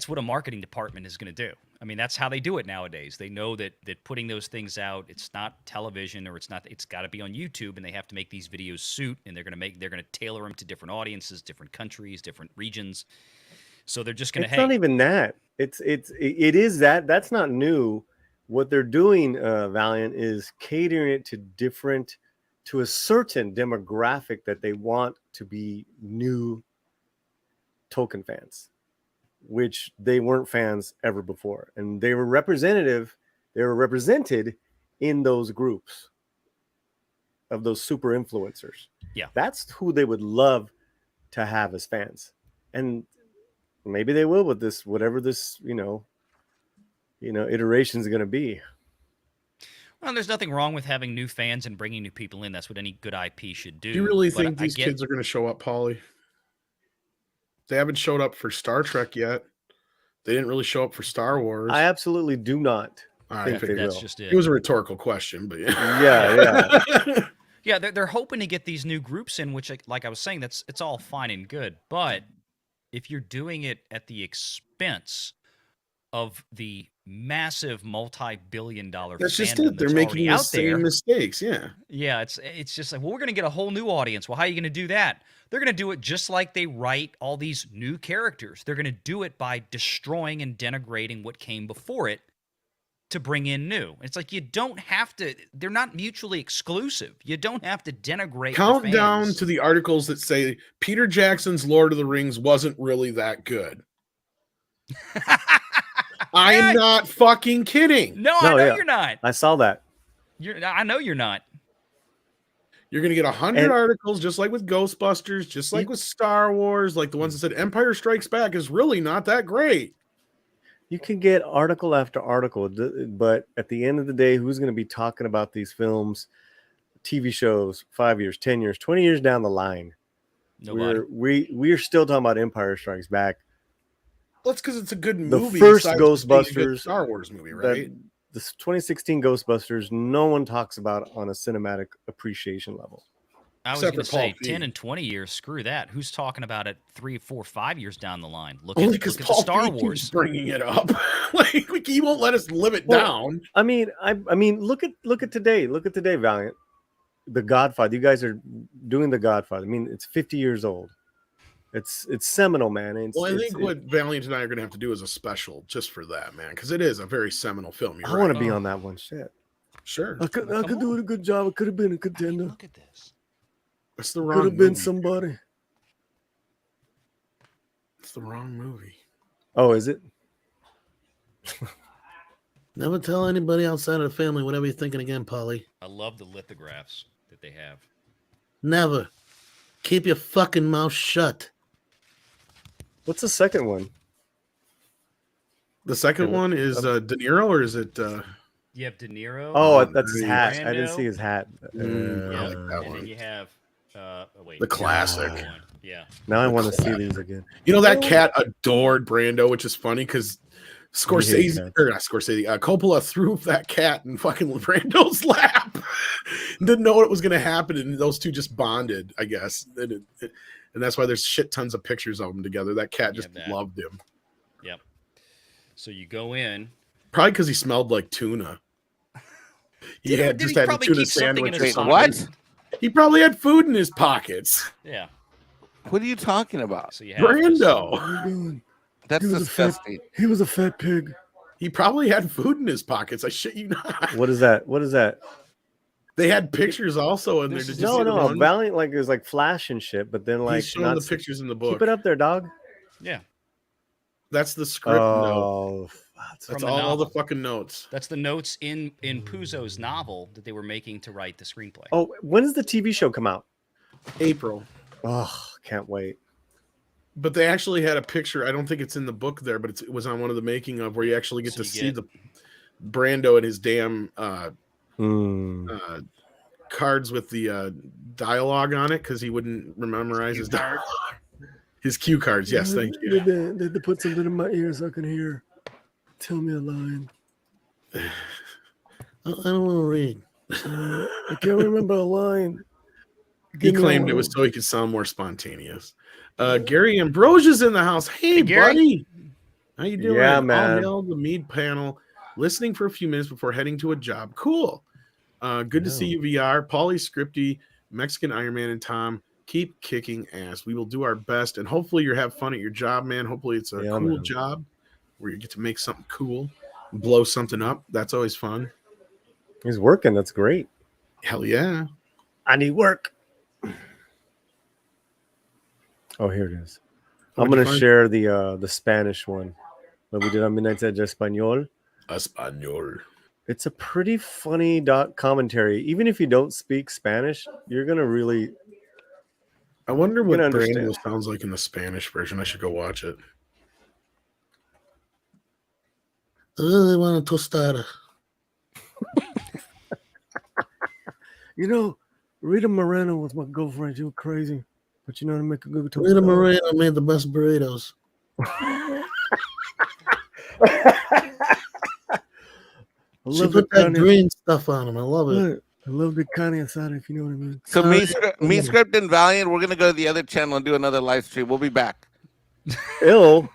S8: what a marketing department is going to do. I mean, that's how they do it nowadays. They know that putting those things out, it's not television or it's got to be on YouTube, and they have to make these videos suit, and they're going to tailor them to different audiences, different countries, different regions. So they're just going to.
S6: It's not even that. It is that. That's not new. What they're doing, Valiant, is catering it to a certain demographic that they want to be new Tolkien fans, which they weren't fans ever before, and they were represented in those groups of those super influencers.
S8: Yeah,
S6: that's who they would love to have as fans, and maybe they will with this, whatever this iteration is going to be.
S8: Well, there's nothing wrong with having new fans and bringing new people in. That's what any good IP should do.
S1: Do you really think these kids are going to show up, Paulie? They haven't showed up for Star Trek yet. They didn't really show up for Star Wars.
S6: I absolutely do not think they
S8: that's
S6: will.
S8: just it.
S1: It was a rhetorical question, but
S6: yeah.
S8: Yeah, they're hoping to get these new groups in, which, like I was saying, it's all fine and good. But if you're doing it at the expense of the massive multi-billion-dollar
S1: that's just
S8: fandom
S1: it. They're
S8: that's
S1: making the
S8: out
S1: same
S8: there,
S1: mistakes. Yeah.
S8: Yeah, it's just like, well, we're going to get a whole new audience. Well, how are you going to do that? They're going to do it just like they write all these new characters. They're going to do it by destroying and denigrating what came before it to bring in new. It's like you don't have to. They're not mutually exclusive. You don't have to denigrate.
S1: Count down to the articles that say Peter Jackson's Lord of the Rings wasn't really that good. I'm not fucking kidding.
S8: No, I know you're not.
S6: I saw that.
S8: I know you're not.
S1: You're going to get 100 articles, just like with Ghostbusters, just like with Star Wars, like the ones that said Empire Strikes Back is really not that great.
S6: You can get article after article, but at the end of the day, who's going to be talking about these films, TV shows, 5 years, 10 years, 20 years down the line?
S8: Nobody.
S6: We're still talking about Empire Strikes Back.
S1: Well, it's because it's a good movie.
S6: The first Ghostbusters,
S1: Star Wars movie, right?
S6: The 2016 Ghostbusters, no one talks about on a cinematic appreciation level.
S8: I was going to say 10 and 20 years. Screw that. Who's talking about it 3, 4, 5 years down the line? Look at the Star Wars.
S1: Keeps bringing it up. Like he won't let us live it down.
S6: I mean, look at today. Look at today, Valiant. The Godfather. You guys are doing The Godfather. I mean, it's 50 years old. It's seminal, man.
S1: I think what Valiant and I are going to have to do is a special just for that, man, because it is a very seminal film.
S6: I want to be on that one. Shit.
S1: Sure.
S6: I could do it a good job. I could have been a contender.
S8: Look at this.
S1: It's the wrong.
S6: Could have been somebody.
S1: It's the wrong movie.
S6: Oh, is it?
S4: Never tell anybody outside of the family whatever you're thinking again, Polly.
S8: I love the lithographs that they have.
S4: Never. Keep your fucking mouth shut.
S6: What's the second one?
S1: The second one is De Niro, or is it?
S8: You have De Niro.
S6: Oh, that's his hat.
S8: Brando.
S6: I didn't see his hat.
S1: I like that
S8: and
S1: one.
S8: then you have
S1: the classic.
S8: Yeah.
S6: Now I want to see these again.
S1: You know, that cat adored Brando, which is funny because Coppola threw that cat in fucking Brando's lap. Didn't know what was going to happen, and those two just bonded, I guess. And that's why there's shit tons of pictures of them together. That cat just loved him.
S8: Yep. So you go in.
S1: Probably because he smelled like tuna. He had a tuna sandwich.
S2: What?
S1: He probably had food in his pockets.
S8: Yeah.
S2: What are you talking about?
S8: So
S1: Brando.
S2: That's disgusting.
S6: He was a fat pig.
S1: He probably had food in his pockets. I shit you not.
S6: What is that? What is that?
S1: They had pictures also in there.
S6: No. Valiant like is like flash and shit, but then like
S1: he's showing the pictures in the book.
S6: Keep it up there, dog.
S8: Yeah.
S1: That's the script note. That's all the fucking notes.
S8: That's the notes in Puzo's novel that they were making to write the screenplay.
S6: Oh, when does the TV show come out?
S1: April.
S6: Oh, can't wait.
S1: But they actually had a picture. I don't think it's in the book there, but it was on one of the making of where you actually get to see the Brando and his damn cards with the dialogue on it because he wouldn't memorize his dialogue. His cue cards. Yes, thank you.
S6: Did they put something in my ear so I can hear? Tell me a line.
S4: I don't want to read.
S6: I can't remember a line.
S1: He claimed it was so he could sound more spontaneous. Gary Ambrosia's in the house. Hey, buddy. How you doing?
S6: Yeah, man.
S1: All hail the MEAD panel. Listening for a few minutes before heading to a job. Cool. Good to see you, VR. Paulie, Scripty, Mexican Iron Man, and Tom. Keep kicking ass. We will do our best, and hopefully you have fun at your job, man. Hopefully it's a cool job where you get to make something cool, blow something up. That's always fun.
S6: He's working. That's great.
S1: Hell yeah.
S6: I need work. Oh, here it is. I'm going to share the Spanish one that we did on Midnight Edge Español.
S1: Español.
S6: It's a pretty funny commentary. Even if you don't speak Spanish, you're going to really...
S1: I wonder what Brando sounds like in the Spanish version. I should go watch it.
S4: I really want a tostada.
S6: You know, Rita Moreno was my girlfriend. She was crazy. But you know how to make a good tostada.
S4: Rita Moreno made the best burritos. She put that green stuff on them. I love it.
S6: I love the carne asada, if you know what I mean.
S2: So me Script and Valiant, we're gonna go to the other channel and do another live stream. We'll be back.
S6: Ill.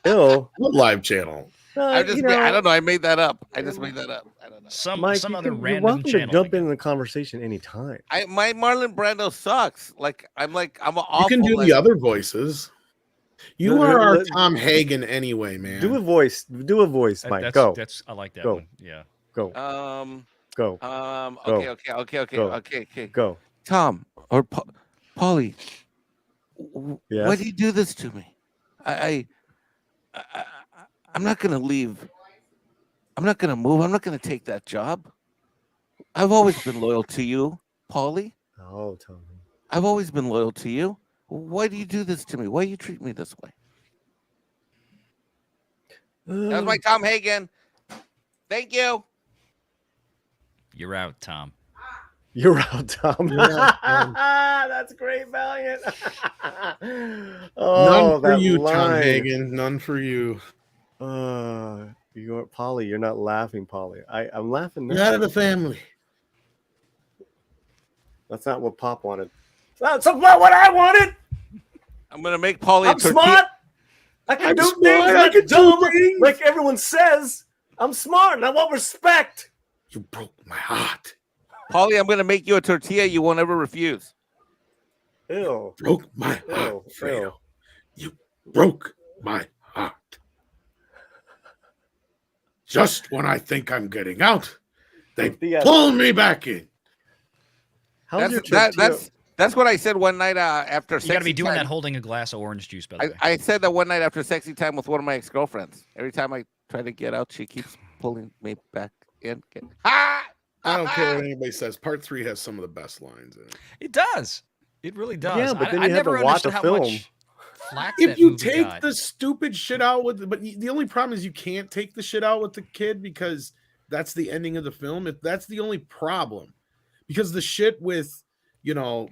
S1: What live channel?
S2: I don't know. I made that up. I just made that up. I don't know.
S8: Some other random
S6: welcome
S8: channel.
S6: To jump in the conversation anytime.
S2: My Marlon Brando sucks. I'm awful.
S1: You can do the other voices. You are our Tom Hagen anyway, man.
S6: Do a voice, Mike. Go.
S8: I like that
S6: go.
S8: one. Yeah.
S6: Go.
S2: Go. Okay.
S6: Go.
S2: Tom or Paulie.
S6: Yes?
S2: Why do you do this to me? I'm not gonna leave. I'm not gonna move. I'm not gonna take that job. I've always been loyal to you, Paulie.
S6: Oh, Tom.
S2: I've always been loyal to you. Why do you do this to me? Why do you treat me this way? That was my Tom Hagen. Thank you.
S8: You're out, Tom.
S6: You're out, Tom. That's great, Valiant.
S1: None for you, Tom Hagen. None for you.
S6: You're Polly. You're not laughing, Polly. I'm laughing now.
S4: You're out of the family.
S6: That's not what Pop wanted. That's not what I wanted.
S2: I'm gonna make Paulie.
S6: I'm smart. I can do things. I can do things like everyone says. I'm smart and I want respect.
S1: You broke my heart.
S2: Paulie, I'm gonna make you a tortilla you won't ever refuse.
S6: Ew.
S1: Broke my heart, Fredo. You broke my heart. Just when I think I'm getting out, they pull me back in.
S2: That's what I said one night after.
S8: You got to be doing that holding a glass of orange juice. By the way,
S2: I said that one night after sexy time with one of my ex-girlfriends. Every time I try to get out, she keeps pulling me back in.
S1: I don't care what anybody says. Part 3 has some of the best lines in it.
S8: It does. It really does.
S6: Yeah, but then
S8: I
S6: you have
S8: never
S6: to watch a
S8: how
S6: film.
S8: much flack
S1: If
S8: that
S1: you
S8: movie
S1: take
S8: got.
S1: the stupid shit out but the only problem is you can't take the shit out with the kid because that's the ending of the film. If that's the only problem, because the shit with them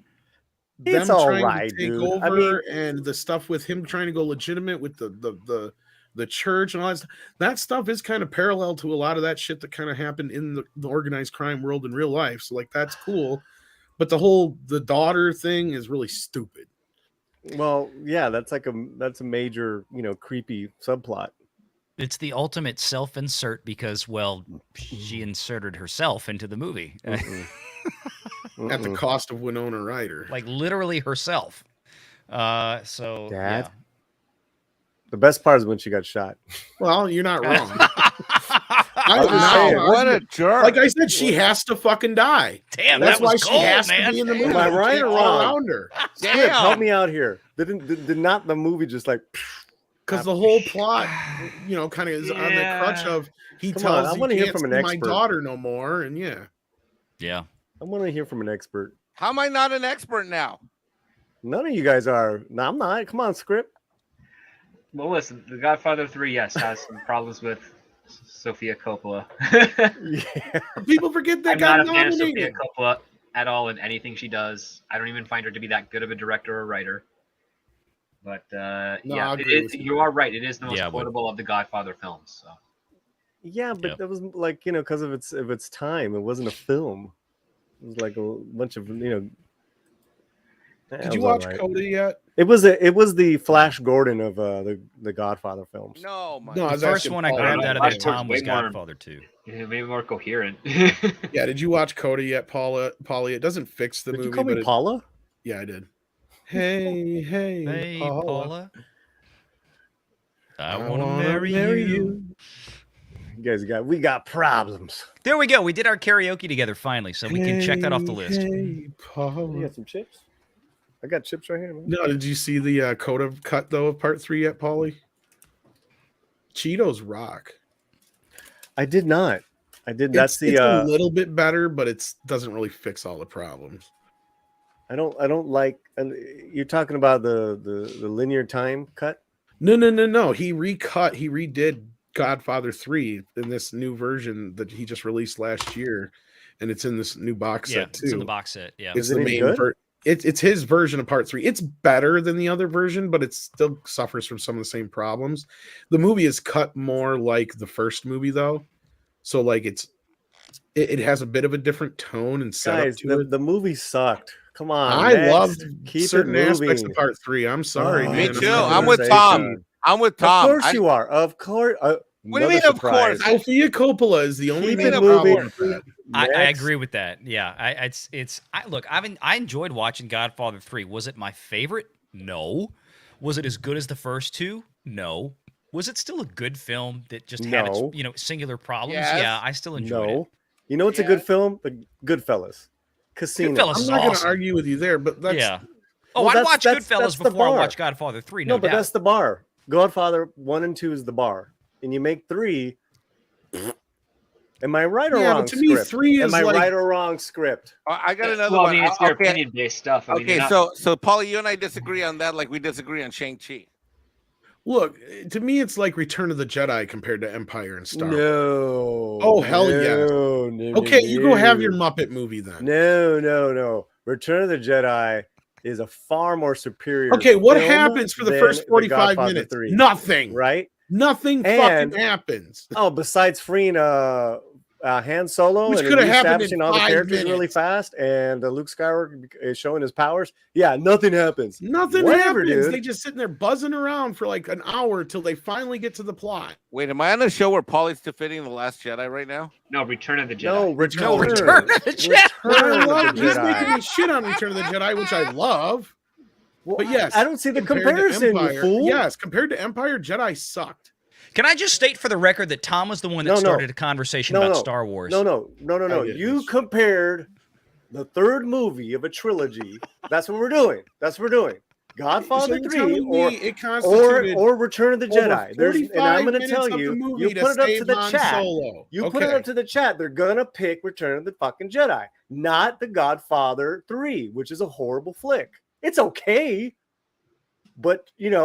S6: it's
S1: trying
S6: right,
S1: to take
S6: dude.
S1: over and the stuff with him trying to go legitimate with the church and all that stuff, that stuff is kind of parallel to a lot of that shit that kind of happened in the organized crime world in real life. So like that's cool, but the daughter thing is really stupid.
S6: Well, yeah, that's a major, creepy subplot.
S8: It's the ultimate self-insert because, well, she inserted herself into the movie.
S1: At the cost of Winona Ryder.
S8: Like literally herself.
S6: Dad?
S8: Yeah.
S6: The best part is when she got shot.
S1: Well, you're not wrong.
S2: What a jerk.
S1: Like I said, she has to fucking die.
S8: Damn,
S1: that's
S8: that was
S1: why
S8: cold,
S1: she has
S8: man.
S1: to be in the movie.
S6: Am I right or wrong?
S1: Around her.
S6: Script, help me out here. Did not the movie just like...
S1: Because the whole plot, kind of is on the crutch of he tells you can't see my daughter no more, and
S8: yeah.
S6: I want to hear from an expert.
S2: How am I not an expert now?
S6: None of you guys are. No, I'm not. Come on, script.
S3: Well, listen, The Godfather 3, yes, has some problems with Sofia Coppola.
S6: Yeah.
S1: People forget that
S3: I'm
S1: got
S3: not a fan of Sofia
S1: nominated.
S3: Coppola at all in anything she does. I don't even find her to be that good of a director or writer. But
S1: No,
S3: yeah,
S1: I agree with
S3: you are right. It is the most
S8: Yeah, but-
S3: quotable of the Godfather films. So.
S6: Yeah, but
S8: Yep.
S6: that was like, you know, because of its time. It wasn't a film. It was like a bunch of, you know.
S1: Did you watch Coda yet?
S6: It was the Flash Gordon of the Godfather films.
S2: No, my
S1: No, I
S8: The
S1: was
S8: first
S1: asking
S8: one I
S1: Paul.
S8: grabbed out of
S3: Flash
S8: that
S3: Gordon's
S8: Tom
S3: way
S8: was
S3: more-
S8: Godfather 2.
S3: Yeah, maybe more coherent.
S1: Yeah, did you watch Coda yet, Paula? Polly, it doesn't fix the
S6: Did
S1: movie.
S6: you call me
S1: but
S6: Paula?
S1: Yeah, I did. Hey,
S8: Hey, Paula. I want to
S1: wanna
S8: marry you.
S6: You guys we got problems.
S8: There we go. We did our karaoke together finally, so we can check that off the list.
S1: Hey,
S6: You
S1: Paula.
S6: got some chips? I got chips right here, man.
S1: No, did you see the Coda cut though of part 3 yet, Paulie? Cheetos rock.
S6: I did not. I did. That's
S1: It's a little bit better, but it doesn't really fix all the problems.
S6: I don't like. And you're talking about the linear time cut.
S1: No. He redid Godfather 3 in this new version that he just released last year, and it's in this new box
S8: Yeah,
S1: set too.
S8: it's in the box set. Yeah.
S1: It's
S6: Is it
S1: the
S6: any
S1: main
S6: good?
S1: it's his version of part 3. It's better than the other version, but it still suffers from some of the same problems. The movie is cut more like the first movie though. So like it has a bit of a different tone and setup
S6: Guys,
S1: to it.
S6: the movie sucked. Come on,
S1: I
S6: next.
S1: loved
S6: Keep
S1: certain
S6: it
S1: aspects
S6: moving.
S1: of part 3. I'm sorry,
S6: Oh,
S2: Me
S1: man.
S2: too.
S1: not
S2: I'm
S1: gonna
S2: with
S1: say
S2: Tom.
S1: that.
S2: I'm with
S6: Of
S2: Tom.
S6: course you are. Of course.
S2: What do you mean, of course?
S1: Sophia Coppola is the only
S6: Keep
S1: thing
S6: it
S1: I problem
S6: moving.
S1: with that.
S8: I
S6: Next.
S8: agree with that. Yeah, look. I enjoyed watching Godfather 3. Was it my favorite? No. Was it as good as the first two? No. Was it still a good film that just had its,
S6: No.
S8: singular problems?
S2: Yes.
S8: Yeah, I still enjoyed it.
S6: No. You know it's a good film? The Goodfellas. Casino.
S8: Goodfellas
S1: I'm
S8: is
S1: not going to
S8: awesome.
S1: argue with you there, but that's
S8: Yeah. Oh,
S6: Well,
S8: I'd
S6: that's-
S8: watch
S6: that's
S8: Goodfellas
S6: the
S8: before I
S6: bar.
S8: watch Godfather 3. No,
S6: but
S8: doubt.
S6: that's the bar. Godfather 1 and 2 is the bar. And you make 3. Am I right or
S1: Yeah,
S6: wrong?
S1: but to me,
S6: script?
S1: 3 is
S6: Am I
S1: like
S6: right or wrong script?
S2: I got another
S3: Well,
S2: one.
S3: I mean, it's your
S2: Okay,
S3: opinion-based stuff. I mean,
S2: okay.
S3: you're not-
S2: So Paulie, you and I disagree on that, like we disagree on Shang-Chi.
S1: look, to me it's like Return of the Jedi compared to Empire and Star Wars.
S6: No.
S1: Oh, hell yes.
S6: No,
S1: Okay, you go have your
S6: no.
S1: Muppet movie then.
S6: No. Return of the Jedi is a far more superior.
S1: Okay, what
S6: film
S1: happens for the
S6: than
S1: first 45
S6: Godfather
S1: minutes?
S6: 3,
S1: Nothing.
S6: right?
S1: Nothing
S6: And-
S1: fucking happens.
S6: Oh, besides freeing Han Solo
S1: Which
S6: and
S1: could have happened
S6: establishing
S1: in
S6: all the
S1: 5
S6: characters really
S1: minutes.
S6: fast, and Luke Skywalker is showing his powers. Yeah, nothing happens.
S1: Nothing
S6: Whatever,
S1: happens.
S6: dude.
S1: They just sitting there buzzing around for like an hour till they finally get to the plot.
S2: Wait, am I on a show where Paulie's defending The Last Jedi right now?
S3: No, Return of the Jedi.
S6: No, Return.
S8: No, Return of the Jedi.
S6: Return
S1: I
S6: of
S1: love,
S6: the
S1: he's
S6: Jedi.
S1: making me shit on Return of the Jedi, which I love.
S6: Well,
S1: But yes,
S6: I don't see the
S1: compared to
S6: comparison, you
S1: Empire-
S6: fool.
S1: Yes, compared to Empire, Jedi sucked.
S8: Can I just state for the record that Tom was the one that
S6: No.
S8: started a conversation
S6: No,
S8: about
S6: no.
S8: Star Wars?
S6: No.
S1: I didn't.
S6: You compared the third movie of a trilogy. That's what we're doing. Godfather
S1: So you're
S6: 3
S1: telling me
S6: or
S1: it constituted
S6: or Return of the
S1: over
S6: Jedi. And
S1: 45
S6: I'm going to
S1: minutes
S6: tell
S1: of the
S6: you,
S1: movie
S6: you
S1: to
S6: put it up to
S1: save
S6: the
S1: Han
S6: chat.
S1: Solo.
S6: You put it up to the chat. They're going to pick Return of the fucking Jedi, not the Godfather 3, which is a horrible flick. It's okay, but and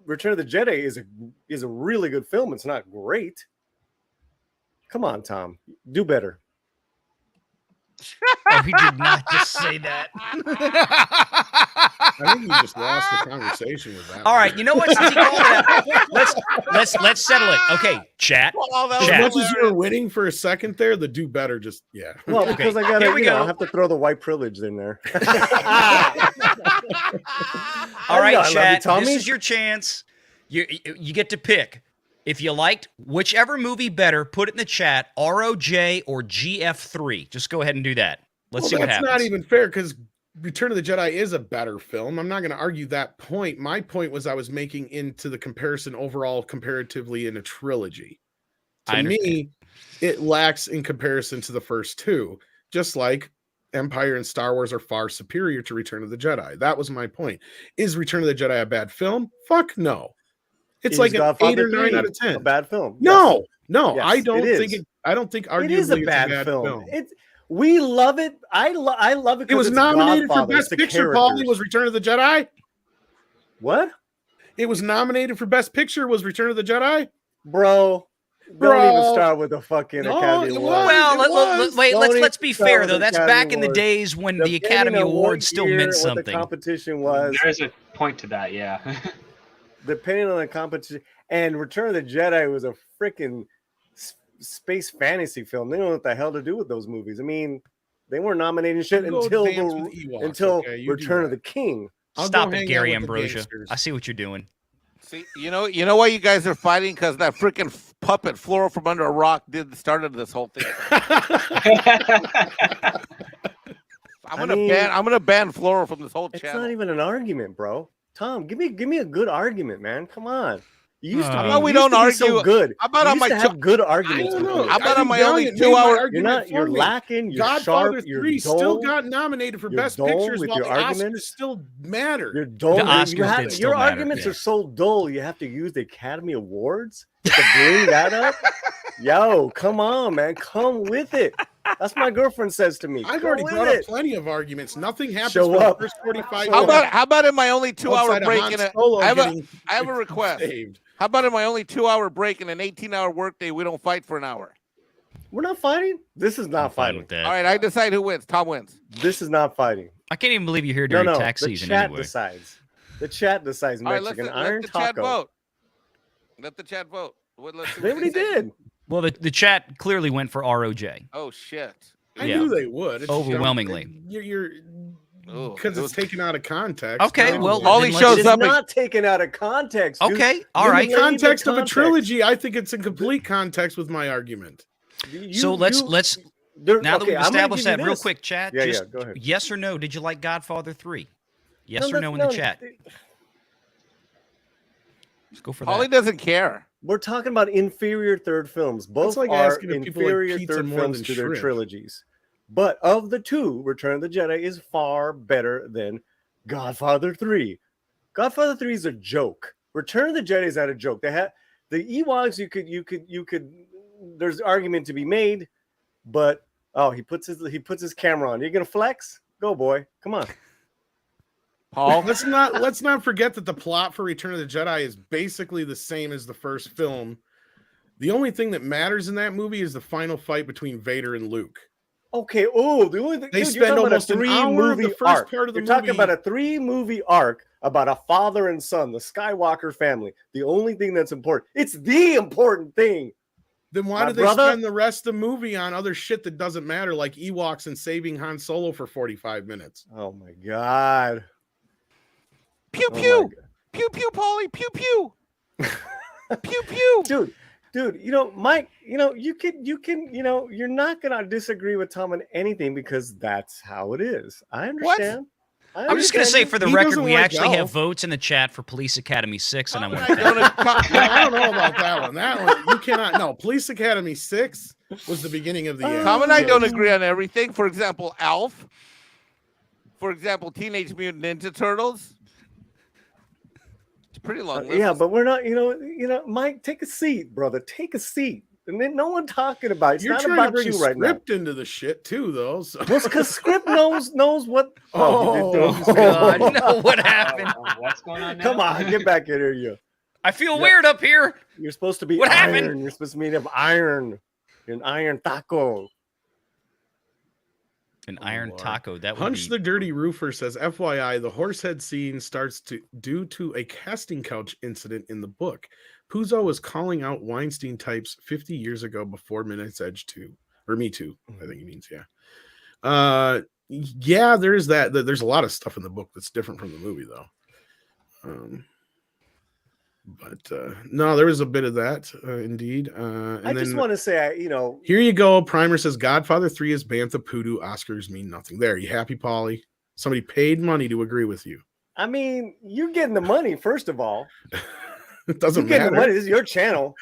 S6: Return of the Jedi is a really good film. It's not great. Come on, Tom, do better.
S8: Oh, he did not just say that.
S1: I think you just lost the conversation with that.
S8: All
S1: one.
S8: right, you know what? Since he called it out, let's settle it. Okay, chat.
S2: Oh, that
S1: As
S8: Chat.
S1: much as you were winning for a second there, the do better just yeah.
S6: Well, because I gotta,
S8: here we go.
S6: I have to throw the white privilege in there.
S8: All right,
S6: I love you,
S8: chat.
S6: Tommy.
S8: This is your chance. You get to pick. If you liked whichever movie better, put it in the chat. ROJ or GF3. Just go ahead and do that. Let's see what
S1: that's
S8: happens.
S1: not even fair because Return of the Jedi is a better film. I'm not going to argue that point. My point was I was making into the comparison overall comparatively in a trilogy.
S8: I
S1: To
S8: understand.
S1: me, it lacks in comparison to the first two, just like Empire and Star Wars are far superior to Return of the Jedi. That was my point. Is Return of the Jedi a bad film? Fuck no. It's
S6: Is
S1: like an 8
S6: Godfather
S1: or 9
S6: 3
S1: out of 10.
S6: a bad film?
S1: No, no,
S6: Yes,
S1: I don't
S6: it
S1: think
S6: is.
S1: it. I don't think arguably
S6: It is a
S1: it's
S6: bad film. It's We love it. I love it.
S1: It was
S6: it's
S1: nominated for
S6: Godfather.
S1: Best
S6: It's the
S1: Picture, Paul. It
S6: characters.
S1: was Return of the Jedi.
S6: What?
S1: It was nominated for Best Picture. Was Return of the Jedi?
S6: Bro, don't even start with the fucking
S1: No,
S6: Academy
S1: it
S6: Awards.
S8: Well, wait.
S6: Don't
S8: Let's be
S6: even
S8: fair
S6: start
S8: though.
S6: with
S8: That's
S6: Academy
S8: back in the
S6: Awards.
S8: days when the
S6: Depending
S8: Academy
S6: on what
S8: Awards still
S6: year,
S8: meant
S6: what
S8: something.
S6: the competition was.
S3: There's a point to that, yeah.
S6: Depending on the competition. And Return of the Jedi was a freaking space fantasy film. They don't know what the hell to do with those movies. I mean, they weren't nominating shit
S1: Go
S6: until
S1: dance with Ewoks, okay? You do
S6: Return of
S1: that.
S6: the King.
S1: I'll
S8: Stop
S1: go
S8: it,
S1: hang
S8: Gary
S1: out with the
S8: Ambrosia.
S1: gangsters.
S8: I see what you're doing.
S2: See, you know why you guys are fighting? Because that freaking puppet Floral from under a rock started this whole thing. I'm gonna ban Floral from this whole
S6: It's
S2: channel.
S6: not even an argument, bro. Tom, give me a good argument, man. Come on. You used to
S8: How
S6: be,
S2: about we
S6: you used
S2: don't
S6: to be so
S2: argue?
S6: good.
S2: How about
S6: You
S2: on
S6: used
S2: my
S6: to have good arguments.
S1: I don't
S6: with
S1: know.
S6: me.
S2: How about
S1: I
S2: on my
S1: think
S2: only
S1: Valiant made my
S2: 2 hour?
S1: argument
S6: You're
S1: for me.
S6: lacking. You're
S1: Godfather
S6: sharp. You're
S1: 3
S6: dull.
S1: still got nominated for
S6: You're
S1: Best
S6: dull
S1: Pictures
S6: with
S1: while
S6: your
S1: the Oscars
S6: arguments.
S1: still matter.
S6: You're dull.
S8: The
S6: You
S8: Oscars
S6: have-
S8: did still
S6: your
S8: matter,
S6: arguments
S8: yeah.
S6: are so dull. You have to use the Academy Awards to bring that up. Yo, come on, man. Come with it. That's what my girlfriend says to me.
S1: I've
S6: Come
S1: already
S6: with
S1: brought up
S6: it.
S1: plenty of arguments. Nothing happens
S6: Show
S1: for the
S6: up.
S1: first 45
S6: Show
S1: minutes.
S2: How about in my only 2 hour
S1: outside of
S2: break?
S1: Han
S2: In a,
S1: Solo
S2: I have a
S1: getting
S2: I have a request.
S1: saved.
S2: How about in my only 2 hour break in an 18-hour workday? We don't fight for an hour.
S6: We're not fighting. This is
S8: I'm
S6: not
S8: fine
S6: fighting.
S8: with that.
S2: All right, I decide who wins. Tom wins.
S6: This is not fighting.
S8: I can't even believe you're here
S6: No,
S8: during
S6: no.
S8: tax
S6: The
S8: season
S6: chat
S8: anyway.
S6: decides. The chat decides.
S2: All right,
S6: Mexican
S2: let
S6: Iron
S2: the chat
S6: Taco.
S2: vote. Let the chat vote. Let's see what
S6: They already
S2: say.
S6: did.
S8: Well, the chat clearly went for ROJ.
S2: Oh shit.
S1: I
S8: Yeah.
S1: knew they would. It's just-
S8: Overwhelmingly.
S1: You're
S2: Oh,
S1: because
S2: it
S1: it's
S2: was-
S1: taken out of context.
S8: Okay,
S1: No.
S8: well,
S2: All
S8: then
S2: he
S8: let's
S2: shows
S6: It's
S8: just-
S2: up in-
S6: not taken out of context. Dude.
S8: Okay, all
S1: in
S8: right.
S1: the context of a
S6: Context.
S1: trilogy, I think it's in complete context with my argument.
S8: So let's now that we've established that real quick, chat.
S6: Yeah,
S8: just
S6: yeah, go ahead.
S8: yes or no? Did you like Godfather 3? Yes or
S6: that's-
S8: no in the chat. Let's go for
S2: Paulie
S8: that.
S2: doesn't care.
S6: We're talking about inferior third films. Both
S1: like
S6: are
S1: asking if people like
S6: inferior
S1: pizza
S6: third
S1: more
S6: films
S1: than
S6: to their
S1: shrimp.
S6: trilogies. But of the two, Return of the Jedi is far better than Godfather 3. Godfather 3 is a joke. Return of the Jedi is not a joke. They had the Ewoks. You could. There's argument to be made, but he puts his camera on. You're gonna flex? Go, boy. Come on.
S2: Paul.
S1: let's not forget that the plot for Return of the Jedi is basically the same as the first film. The only thing that matters in that movie is the final fight between Vader and Luke.
S6: Okay. Oh, the only thing
S1: They
S6: dude,
S1: spend
S6: you're talking about
S1: almost
S6: a
S1: an
S6: 3
S1: hour of the
S6: movie
S1: first
S6: arc.
S1: part of the
S6: You're talking
S1: movie.
S6: about a 3-movie arc about a father and son, the Skywalker family. The only thing that's important. It's the important thing.
S1: Then why
S6: My
S1: do they
S6: brother-
S1: spend the rest of the movie on other shit that doesn't matter, like Ewoks and saving Han Solo for 45 minutes?
S6: Oh my god.
S2: Pew
S6: Oh my
S2: pew.
S6: God.
S2: Pew pew, Paulie. Pew pew. Pew pew.
S6: Dude, Mike, you can, you're not gonna disagree with Tom on anything because that's how it is. I understand.
S8: I'm just going to say for the
S1: He
S8: record,
S1: doesn't
S8: we
S1: like
S8: actually
S1: Val.
S8: have votes in the chat for Police Academy 6, and I'm
S2: Tom
S8: going
S2: and I
S8: to
S2: don't-
S1: I don't know about that one. That one, you cannot. No, Police Academy 6 was the beginning of the end.
S2: Tom and I don't agree on everything. For example, Alf. For example, Teenage Mutant Ninja Turtles. It's a pretty long list.
S6: Yeah, but we're not, Mike, take a seat, brother. Take a seat. And then no one talking about it. It's
S1: You're
S6: not
S1: trying to
S6: about
S1: bring
S6: you right now.
S1: script into the shit too, though. So.
S6: Well, because script knows what.
S1: Oh,
S8: God, no, what happened?
S3: What's going on now?
S6: Come on, get back in here, you.
S8: I feel weird up here.
S6: You're supposed to be
S8: What
S6: iron.
S8: happened?
S6: You're supposed to be of iron. You're an iron taco.
S8: An iron
S1: Lord.
S8: taco. That would
S1: Punch
S8: be...
S1: the Dirty Roofer says, FYI, the horsehead scene starts due to a casting couch incident in the book. Puzo was calling out Weinstein types 50 years ago before Minute's Edge 2. Or Me Too, I think he means, yeah. Yeah, there's that. There's a lot of stuff in the book that's different from the movie, though. But no, there was a bit of that, indeed. And
S6: I just want to say,
S1: here you go. Primer says Godfather 3 is Bantha Poodoo. Oscars mean nothing. There, you happy, Polly? Somebody paid money to agree with you.
S6: I mean, you're getting the money, first of all.
S1: It doesn't
S6: You're getting the
S1: matter.
S6: money. This is your channel.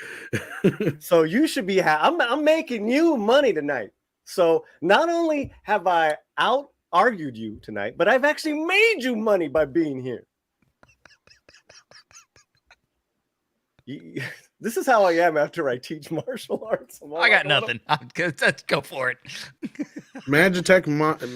S6: So you should be I'm making you money tonight. So not only have I out-argued you tonight, but I've actually made you money by being here. This is how I am after I teach martial arts.
S8: I got nothing. Let's go for it.
S1: Magitech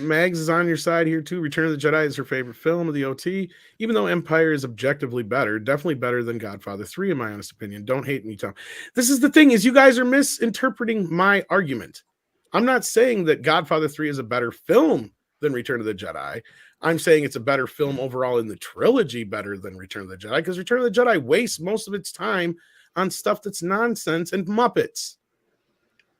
S1: Mags is on your side here too. Return of the Jedi is her favorite film of the OT, even though Empire is objectively better, definitely better than Godfather 3 in my honest opinion. Don't hate me, Tom. This is the thing, is you guys are misinterpreting my argument. I'm not saying that Godfather 3 is a better film than Return of the Jedi. I'm saying it's a better film overall in the trilogy, better than Return of the Jedi, because Return of the Jedi wastes most of its time on stuff that's nonsense and Muppets.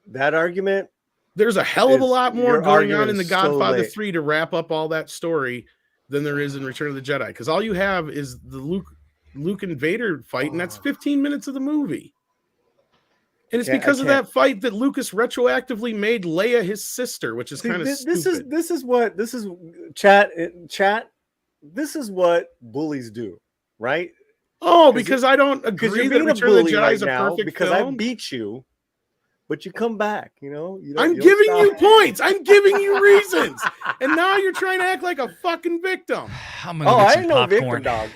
S6: That argument,
S1: there's a hell of a lot more going on in the Godfather
S6: so
S1: 3 to wrap up all that story than there is in Return of the Jedi, because all you have is the Luke and Vader fight, and that's 15 minutes of the movie. And it's because of that fight that Lucas retroactively made Leia his sister, which is kind of stupid.
S6: This is chat. This is what bullies do, right?
S1: Oh, because I don't agree that Return of the Jedi is a perfect
S6: because
S1: film.
S6: I beat you, but you come back.
S1: I'm giving you points. I'm giving you reasons, and now you're trying to act like a fucking victim.
S6: I ain't no victim, dog.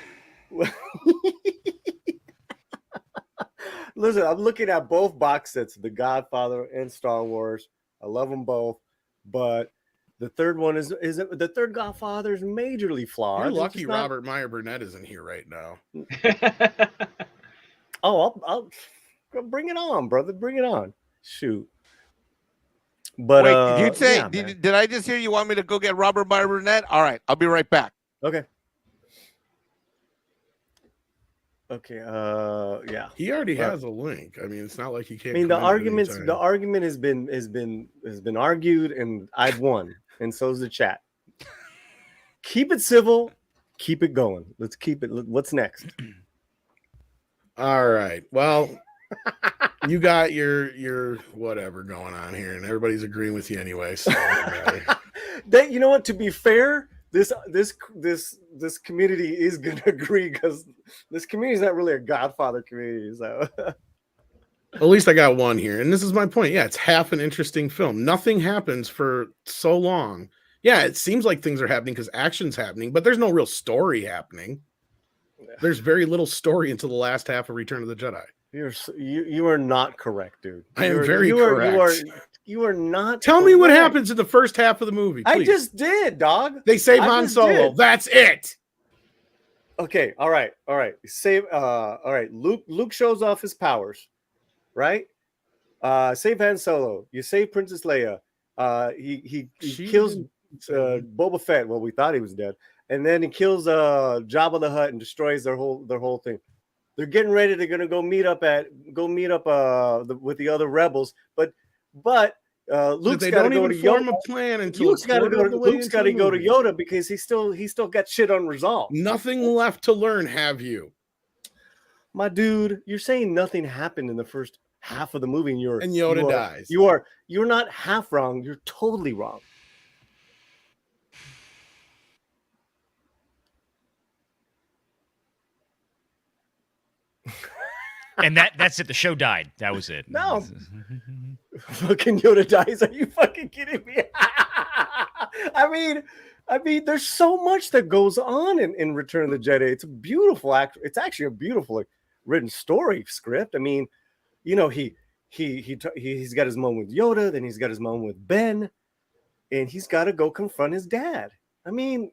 S6: Listen, I'm looking at both box sets, The Godfather and Star Wars. I love them both, but the third one is the third Godfather is majorly flawed.
S1: You're lucky Robert Meyer Burnett isn't here right now.
S6: I'll bring it on, brother. Bring it on. Shoot. But
S2: wait, did you say? Did I just hear you want me to go get Robert Meyer Burnett? All right, I'll be right back.
S6: Okay. Okay. Yeah.
S1: He already has a link. I mean, it's not like he can't.
S6: I mean, the argument has been argued, and I've won, and so's the chat. Keep it civil. Keep it going. Let's keep it. What's next?
S1: All right. Well, you got your whatever going on here, and everybody's agreeing with you anyway. So,
S6: you know what? To be fair, this community is gonna agree, because this community is not really a Godfather community. So
S1: at least I got one here, and this is my point. Yeah, it's half an interesting film. Nothing happens for so long. Yeah, it seems like things are happening because action's happening, but there's no real story happening. There's very little story until the last half of Return of the Jedi.
S6: You are not correct, dude.
S1: I am very correct.
S6: You are not.
S1: Tell me what happens in the first half of the movie, please.
S6: I just did, dog.
S1: They save Han Solo. That's it.
S6: Okay. All right. Save. All right. Luke shows off his powers, right? Save Han Solo. You save Princess Leia. He kills Boba Fett. Well, we thought he was dead, and then he kills Jabba the Hutt and destroys their whole thing. They're getting ready. They're gonna go meet up with the other rebels, but Luke's got to go to Yoda. Luke's got to go to Yoda because he still got shit unresolved.
S1: Nothing left to learn, have you?
S6: My dude, you're saying nothing happened in the first half of the movie, and
S1: Yoda dies.
S6: You're not half wrong. You're totally wrong.
S8: And that's it. The show died. That was it.
S6: No. Fucking Yoda dies. Are you fucking kidding me? I mean, there's so much that goes on in Return of the Jedi. It's a beautiful It's actually a beautiful written story script. I mean, he's got his moment with Yoda, then he's got his moment with Ben, and he's got to go confront his dad. I mean,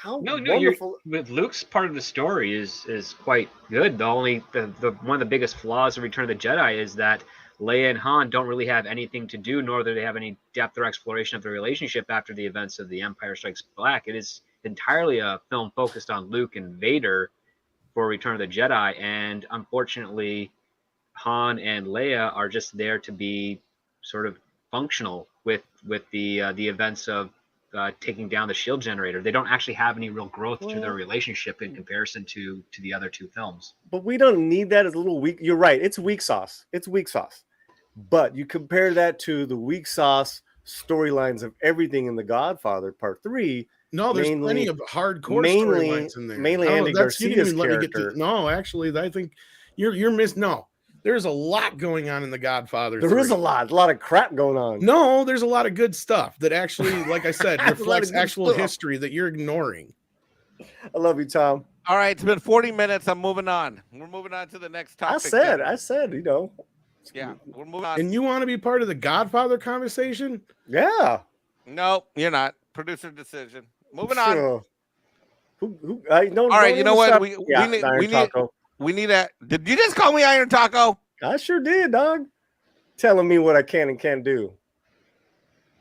S6: wonderful.
S3: With Luke's part of the story is quite good. The one of the biggest flaws of Return of the Jedi is that Leia and Han don't really have anything to do, nor do they have any depth or exploration of their relationship after the events of The Empire Strikes Back. It is entirely a film focused on Luke and Vader for Return of the Jedi, and unfortunately, Han and Leia are just there to be sort of functional with the events of taking down the shield generator. They don't actually have any real growth to their relationship in comparison to the other two films.
S6: But we don't need that as a little weak. You're right. It's weak sauce. But you compare that to the weak sauce storylines of everything in The Godfather Part 3.
S1: No, there's plenty of hardcore storylines in there.
S6: Mainly Andy Garcia's character.
S1: No, actually, I think you're missing. No, there's a lot going on in The Godfather.
S6: There is a lot of crap going on.
S1: No, there's a lot of good stuff that actually, like I said, reflects actual history that you're ignoring.
S6: I love you, Tom.
S2: All right, it's been 40 minutes. I'm moving on. We're moving on to the next topic.
S6: I said,
S2: Yeah, we're moving on.
S1: And you want to be part of the Godfather conversation?
S6: Yeah.
S2: No, you're not. Producer decision. Moving on.
S6: Who? I don't.
S2: All right, you know what?
S6: Stop.
S2: We need
S6: Iron Taco.
S2: we need a. Did you just call me Iron Taco?
S6: I sure did, dog. Telling me what I can and can't do.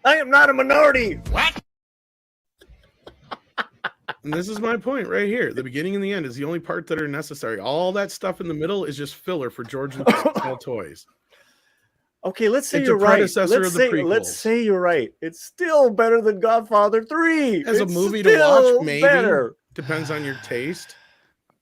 S6: I am not a minority.
S2: What?
S1: And this is my point right here. The beginning and the end is the only part that are necessary. All that stuff in the middle is just filler for George Lucas to sell toys.
S6: Okay, let's say
S1: It's
S6: you're
S1: a
S6: right.
S1: predecessor of the prequels.
S6: Let's say you're right. It's still better than Godfather 3.
S1: As a
S6: It's
S1: movie to
S6: still
S1: watch, maybe.
S6: better.
S1: Depends on your taste.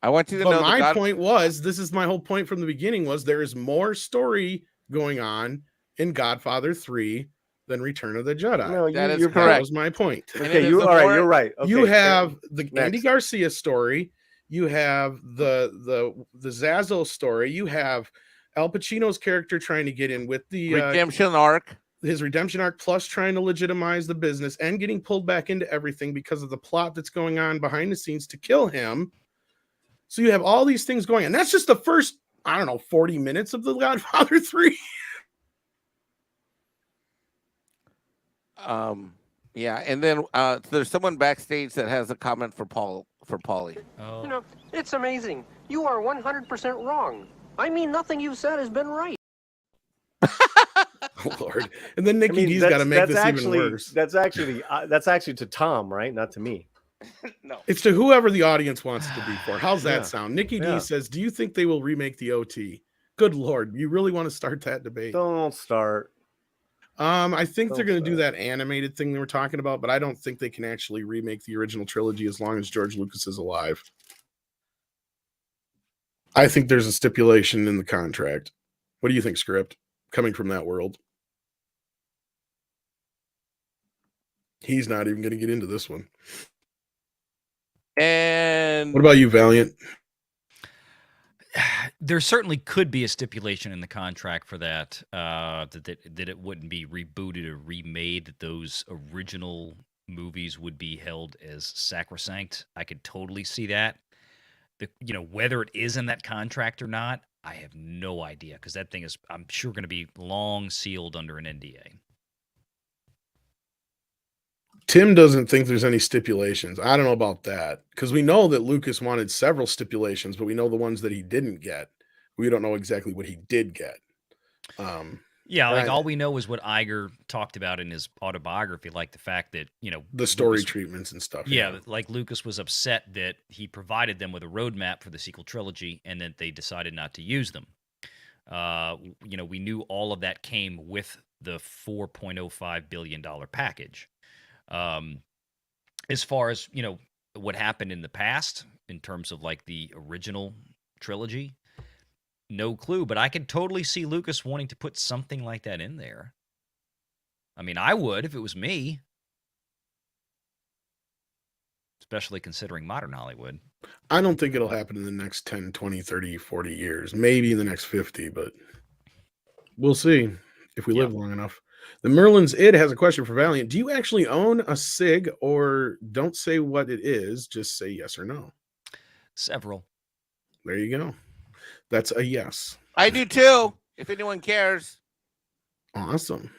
S2: I want you to
S1: But
S2: know.
S1: my point was, this is my whole point from the beginning, was there is more story going on in Godfather 3 than Return of the Jedi.
S6: No,
S2: That is
S6: you're
S2: correct.
S1: That was my point.
S6: Okay, all right. You're right. Okay,
S1: You have the
S6: next.
S1: Andy Garcia story. You have the Zazzle story. You have Al Pacino's character trying to get in with the
S2: redemption arc.
S1: His redemption arc, plus trying to legitimize the business and getting pulled back into everything because of the plot that's going on behind the scenes to kill him. So you have all these things going, and that's just the first, 40 minutes of the Godfather 3.
S2: Yeah, and then there's someone backstage that has a comment for Paulie.
S8: Oh.
S9: You know, it's amazing. You are 100% wrong. I mean, nothing you've said has been right.
S1: Oh, Lord. And then Nikki D's got to make this even worse.
S6: That's actually to Tom, right? Not to me.
S2: No.
S1: It's to whoever the audience wants it to be for. How's that
S6: Yeah.
S1: sound? Nikki
S6: Yeah.
S1: D says, do you think they will remake the OT? Good Lord. You really want to start that debate?
S6: Don't start.
S1: I think they're
S6: Don't
S1: going to do
S6: start.
S1: that animated thing they were talking about, but I don't think they can actually remake the original trilogy as long as George Lucas is alive. I think there's a stipulation in the contract. What do you think, Script? Coming from that world. He's not even going to get into this one.
S2: And
S1: What about you, Valiant?
S8: There certainly could be a stipulation in the contract for that, that it wouldn't be rebooted or remade, that those original movies would be held as sacrosanct. I could totally see that. Whether it is in that contract or not, I have no idea, because that thing is, I'm sure, going to be long sealed under an NDA.
S1: Tim doesn't think there's any stipulations. I don't know about that, because we know that Lucas wanted several stipulations, but we know the ones that he didn't get. We don't know exactly what he did get.
S8: Yeah, like all we know is what Iger talked about in his autobiography, like the fact that,
S1: the story
S8: Lucas,
S1: treatments and stuff.
S8: Yeah, like Lucas was upset that he provided them with a roadmap for the sequel trilogy and that they decided not to use them. We knew all of that came with the $4.05 billion package. As far as, what happened in the past in terms of like the original trilogy, no clue, but I could totally see Lucas wanting to put something like that in there. I mean, I would if it was me, especially considering modern Hollywood.
S1: I don't think it'll happen in the next 10, 20, 30, 40 years, maybe in the next 50, but we'll see if we live long enough. The Merlin's Id has a question for Valiant. Do you actually own a SIG, or don't say what it is, just say yes or no?
S8: Several.
S1: There you go. That's a yes.
S2: I do too, if anyone cares.
S1: Awesome.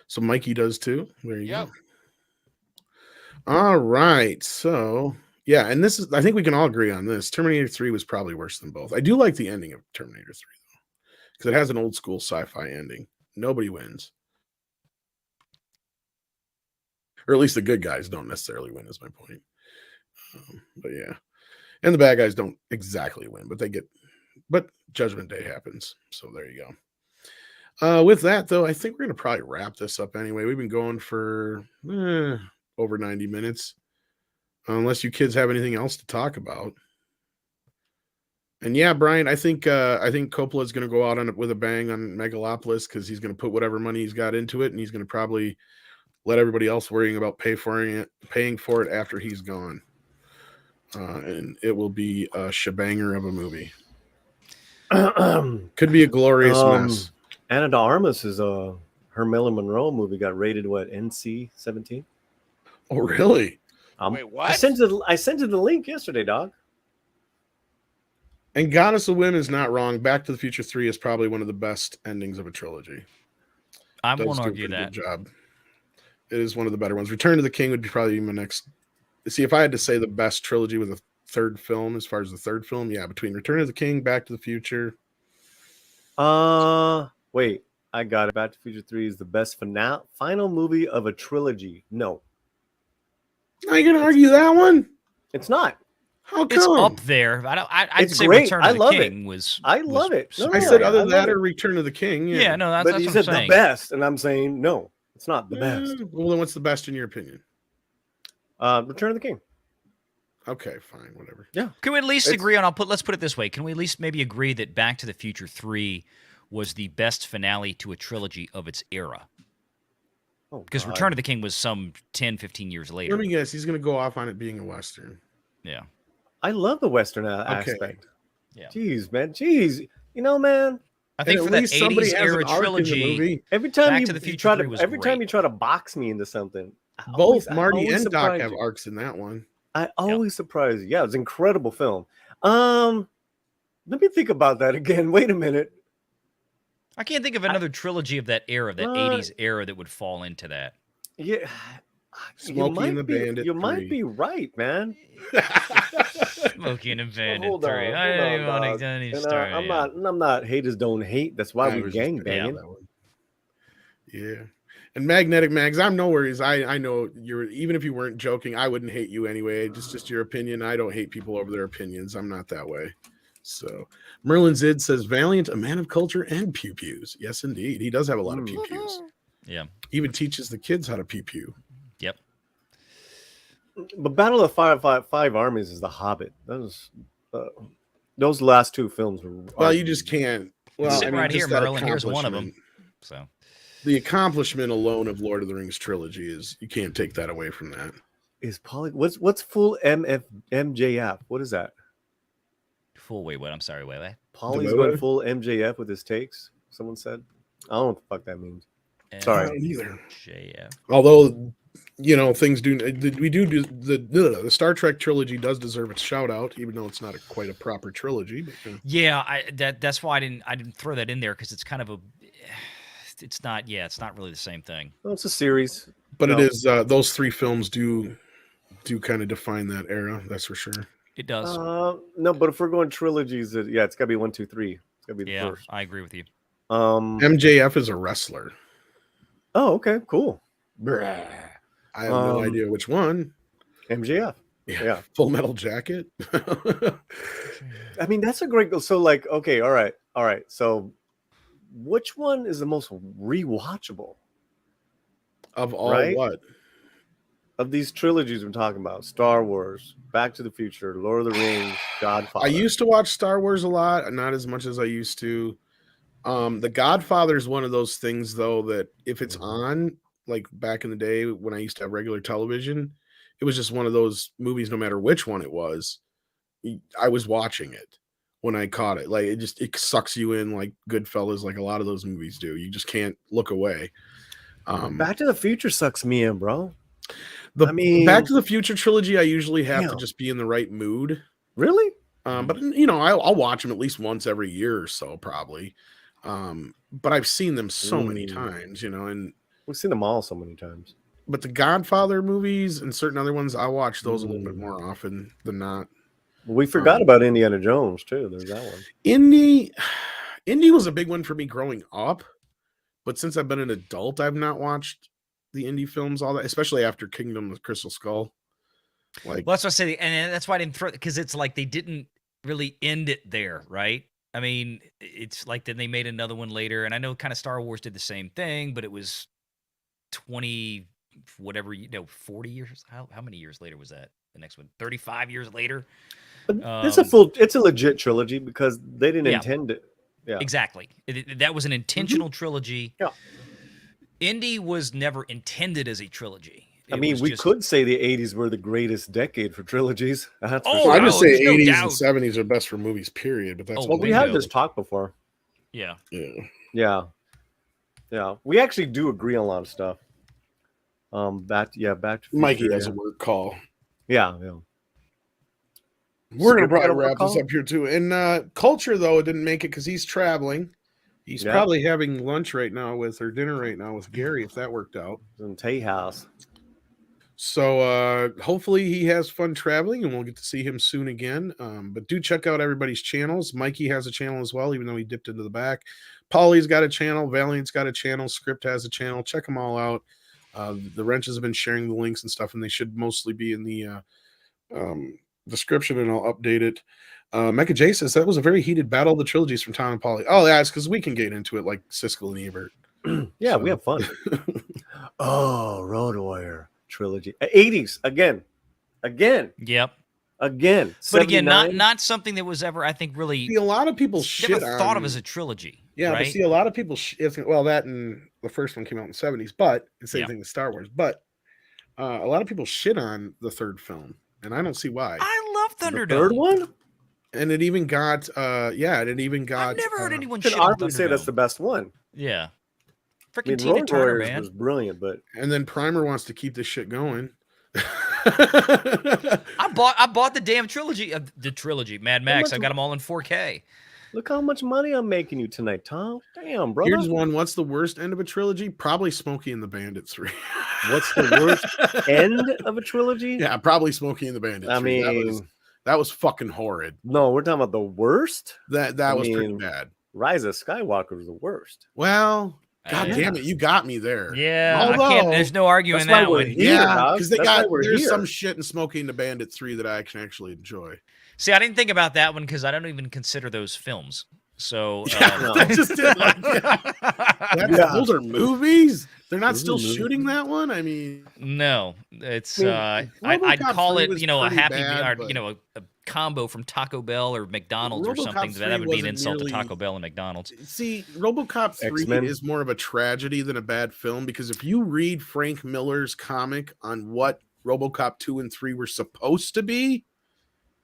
S1: So Mikey does too. There you
S2: Yep.
S1: go. All right. So yeah, and this is, I think we can all agree on this. Terminator 3 was probably worse than both. I do like the ending of Terminator 3 though, because it has an old school sci-fi ending. Nobody wins. Or at least the good guys don't necessarily win, is my point. But yeah. And the bad guys don't exactly win, but Judgment Day happens. So there you go. With that, though, I think we're going to probably wrap this up anyway. We've been going for over 90 minutes. Unless you kids have anything else to talk about. And yeah, Brian, I think Coppola is going to go out with a bang on Megalopolis, because he's going to put whatever money he's got into it, and he's going to probably let everybody else worrying about paying for it after he's gone. And it will be a shebanger of a movie. Could be a glorious mess.
S6: Ana de Armas is her Marilyn Monroe movie got rated NC-17.
S1: Oh, really?
S2: Wait, what?
S6: I sent you the link yesterday, dog.
S1: And Goddess of Whim is not wrong. Back to the Future 3 is probably one of the best endings of a trilogy.
S8: I
S1: Does
S8: won't
S1: do a
S8: argue
S1: pretty
S8: that.
S1: good job. It is one of the better ones. Return of the King would be probably my next. See, if I had to say the best trilogy with a third film, as far as the third film, yeah, between Return of the King, Back to the Future.
S6: Wait, I got it. Back to the Future 3 is the best final movie of a trilogy. No,
S1: Are you gonna argue that one?
S6: it's not.
S1: How come?
S8: It's up there. I'd
S6: It's
S8: say
S6: great.
S8: Return
S6: I
S8: of the
S6: love
S8: King was.
S6: I love it. No,
S1: I
S6: no,
S1: said
S6: I
S1: other
S6: love
S1: that
S6: it.
S1: or Return of the King.
S8: Yeah, no, that's
S6: But
S8: what
S6: you
S8: I'm
S6: said
S8: saying.
S6: the best, and I'm saying no, it's not the best.
S1: Well, then what's the best in your opinion?
S6: Return of the King.
S1: Okay, fine, whatever.
S6: Yeah.
S8: Can we at least agree on? Let's put it this way. Can we at least maybe agree that Back to the Future 3 was the best finale to a trilogy of its era? Because Return of the King was some 10, 15 years later.
S1: Let me guess. He's going to go off on it being a Western.
S8: Yeah.
S6: I love the Western aspect.
S8: Yeah.
S6: Jeez, man. Jeez. You know, man.
S8: I think
S1: And
S8: for
S1: at
S8: that
S1: least somebody
S8: 80s
S1: has
S8: era
S1: an arc in the
S8: trilogy,
S1: movie.
S6: Every time
S8: Back
S6: you,
S8: to the Future
S6: try
S8: 3
S6: to,
S8: was
S6: every time
S8: great.
S6: you try to box me into something,
S1: Both
S6: I
S1: Marty
S6: always
S1: and Doc
S6: surprise
S1: have
S6: you.
S1: arcs in that one.
S6: I always surprise you. Yeah, it's an incredible film. Let me think about that again. Wait a minute.
S8: I can't think of another trilogy of that era, that 80s era, that would fall into that.
S6: Yeah.
S1: Smokey and the Bandit.
S6: You might be right, man.
S8: Smokey and the Bandit
S6: Hold
S8: 3.
S6: on,
S8: I
S6: hold
S8: don't even
S6: on,
S8: want
S6: dog.
S8: to
S6: And,
S8: start.
S6: I'm not haters don't hate. That's why
S1: I
S6: we
S1: was just
S6: gang
S1: gonna
S6: banging.
S1: that one. Yeah. And Magnetic Mags, I'm no worries. I know you're, even if you weren't joking, I wouldn't hate you anyway. Just your opinion. I don't hate people over their opinions. I'm not that way. So Merlin Zid says Valiant, a man of culture and pew pews. Yes, indeed. He does have a lot of pew pews.
S8: Yeah.
S1: He even teaches the kids how to pew pew.
S8: Yep.
S6: But Battle of Five Armies is The Hobbit. Those last two films were.
S1: Well, you just can't. Well,
S8: Sit right here,
S1: just that
S8: Merlin. Here's one of them.
S1: accomplishment.
S8: So
S1: The accomplishment alone of Lord of the Rings trilogy is, you can't take that away from that.
S6: Is what's full MJF? What is that?
S8: full wait. What? I'm sorry. Wait.
S6: Pauly's going full MJF with his takes. Someone said. I don't know what the fuck that means. Sorry.
S1: I don't either.
S8: JF.
S1: Although, you know, things do. We do the Star Trek trilogy does deserve its shout out, even though it's not quite a proper trilogy. But,
S8: Yeah, that's why I didn't throw that in there, because it's kind of a. It's not. Yeah, it's not really the same thing.
S6: Well, it's a series,
S1: but it is. Those three films do kind of define that era. That's for sure.
S8: It does.
S6: No, but if we're going trilogies, it's got to be 1, 2, 3. It's got to be the first.
S8: I agree with you.
S1: MJF is a wrestler.
S6: Oh, okay, cool.
S1: I have no idea which one.
S6: MJF. Yeah.
S1: Full Metal Jacket.
S6: I mean, that's a great. So, like, okay, all right. So, which one is the most rewatchable
S1: of all?
S6: Right?
S1: What
S6: of these trilogies we're talking about? Star Wars, Back to the Future, Lord of the Rings, Godfather.
S1: I used to watch Star Wars a lot, not as much as I used to. The Godfather is one of those things, though, that if it's on, like back in the day when I used to have regular television, it was just one of those movies, no matter which one it was, I was watching it when I caught it. Like, it sucks you in like Goodfellas, like a lot of those movies do. You just can't look away.
S6: Back to the Future sucks me in, bro.
S1: The Back to the Future trilogy, I usually have to just be in the right mood.
S6: Really?
S1: But you know, I'll watch them at least once every year or so, probably. But I've seen them so many times, you know, and
S6: we've seen them all so many times. But
S1: the Godfather movies and certain other ones, I watch those a little bit more often than not.
S6: We forgot about Indiana Jones too. There's that one.
S1: Indy was a big one for me growing up, but since I've been an adult, I've not watched the Indy films all that, especially after Kingdom of Crystal Skull. Like,
S8: well, that's what I say, and that's why I didn't throw it, because it's like they didn't really end it there, right? I mean, it's like then they made another one later, and I know kind of Star Wars did the same thing, but it was 20, whatever, 40 years. How many years later was that? The next one, 35 years later.
S6: But it's a legit trilogy because they didn't intend it. Yeah,
S8: exactly. That was an intentional trilogy.
S6: Yeah,
S8: Indy was never intended as a trilogy.
S6: I mean, we could say the 80s were the greatest decade for trilogies. That's
S1: I just say 80s and 70s are best for movies, period. But that's
S6: we had this talk before.
S8: Yeah.
S6: We actually do agree on a lot of stuff. Back to
S1: Mikey has a work call.
S6: Yeah.
S1: We're gonna probably wrap this up here too. And culture, though, it didn't make it because he's traveling. He's
S6: Yeah.
S1: probably having lunch right now or dinner right now with Gary, if that worked out.
S6: In Tate House.
S1: So hopefully he has fun traveling and we'll get to see him soon again. But do check out everybody's channels. Mikey has a channel as well, even though he dipped into the back. Paulie's got a channel. Valiant's got a channel. Script has a channel. Check them all out. The Wrenches have been sharing the links and stuff, and they should mostly be in the description, and I'll update it. Mecha J says that was a very heated battle of the trilogies from Tom and Paulie. Oh, yeah, it's because we can get into it like Siskel and Ebert.
S6: Yeah, we have fun. Oh, Road Warrior trilogy. 80s again.
S8: Yep.
S6: Again.
S8: But again,
S6: 79.
S8: not something that was ever, I think, really
S1: See, a lot of people
S8: never
S1: shit
S8: thought
S1: on
S8: of as a trilogy.
S1: Yeah,
S8: right?
S1: but see, a lot of people, well, that and the first one came out in the 70s, but the same
S8: Yeah.
S1: thing with Star Wars. But a lot of people shit on the third film, and I don't see why.
S8: I love Thunderdome.
S6: The third one?
S1: And it even got, I've
S8: never heard anyone
S6: I could
S8: shit on
S6: arguably say that's
S8: Thunderdome.
S6: the best one.
S8: Yeah.
S6: I
S8: Freaking
S6: mean,
S8: Tina
S6: Road
S8: Turner,
S6: Warriors
S8: man.
S6: was brilliant, but
S1: And then Primer wants to keep this shit going.
S8: I bought the damn trilogy. The trilogy, Mad Max.
S6: much-
S8: I got them all in 4K.
S6: look how much money I'm making you tonight, Tom. Damn, brother.
S1: Here's one. What's the worst end of a trilogy? Probably Smokey and the Bandit 3.
S6: What's the worst end of a trilogy?
S1: Yeah, probably Smokey and the Bandit 3.
S6: I mean,
S1: that was fucking horrid.
S6: no, we're talking about the worst.
S1: That
S6: I
S1: was pretty
S6: mean,
S1: bad.
S6: Rise of Skywalker was the worst.
S1: Well, God
S8: Yeah.
S1: damn it, you got me there.
S8: Yeah, I
S1: Although-
S8: can't. There's no arguing
S6: That's why
S8: that
S6: we're
S8: one.
S6: here.
S1: Yeah,
S6: dog.
S1: because they
S6: That's why
S1: got
S6: we're
S1: there's
S6: here.
S1: some shit in Smokey and the Bandit 3 that I can actually enjoy.
S8: See, I didn't think about that one because I don't even consider those films. So
S6: no.
S1: I just did like
S6: Yeah.
S1: those are movies. They're not
S6: Those are
S1: still
S6: movies.
S1: shooting that one. I mean,
S8: no, it's
S1: I mean,
S8: I'd
S1: RoboCop
S8: call
S1: 3
S8: it
S1: was
S8: a
S1: pretty
S8: happy
S1: bad,
S8: or
S1: but-
S8: a combo from Taco Bell or McDonald's or
S1: RoboCop
S8: something.
S1: 3
S8: That would be an
S1: wasn't
S8: insult to
S1: nearly-
S8: Taco Bell and McDonald's.
S1: see, RoboCop 3
S6: X-Men.
S1: is more of a tragedy than a bad film because if you read Frank Miller's comic on what RoboCop 2 and 3 were supposed to be,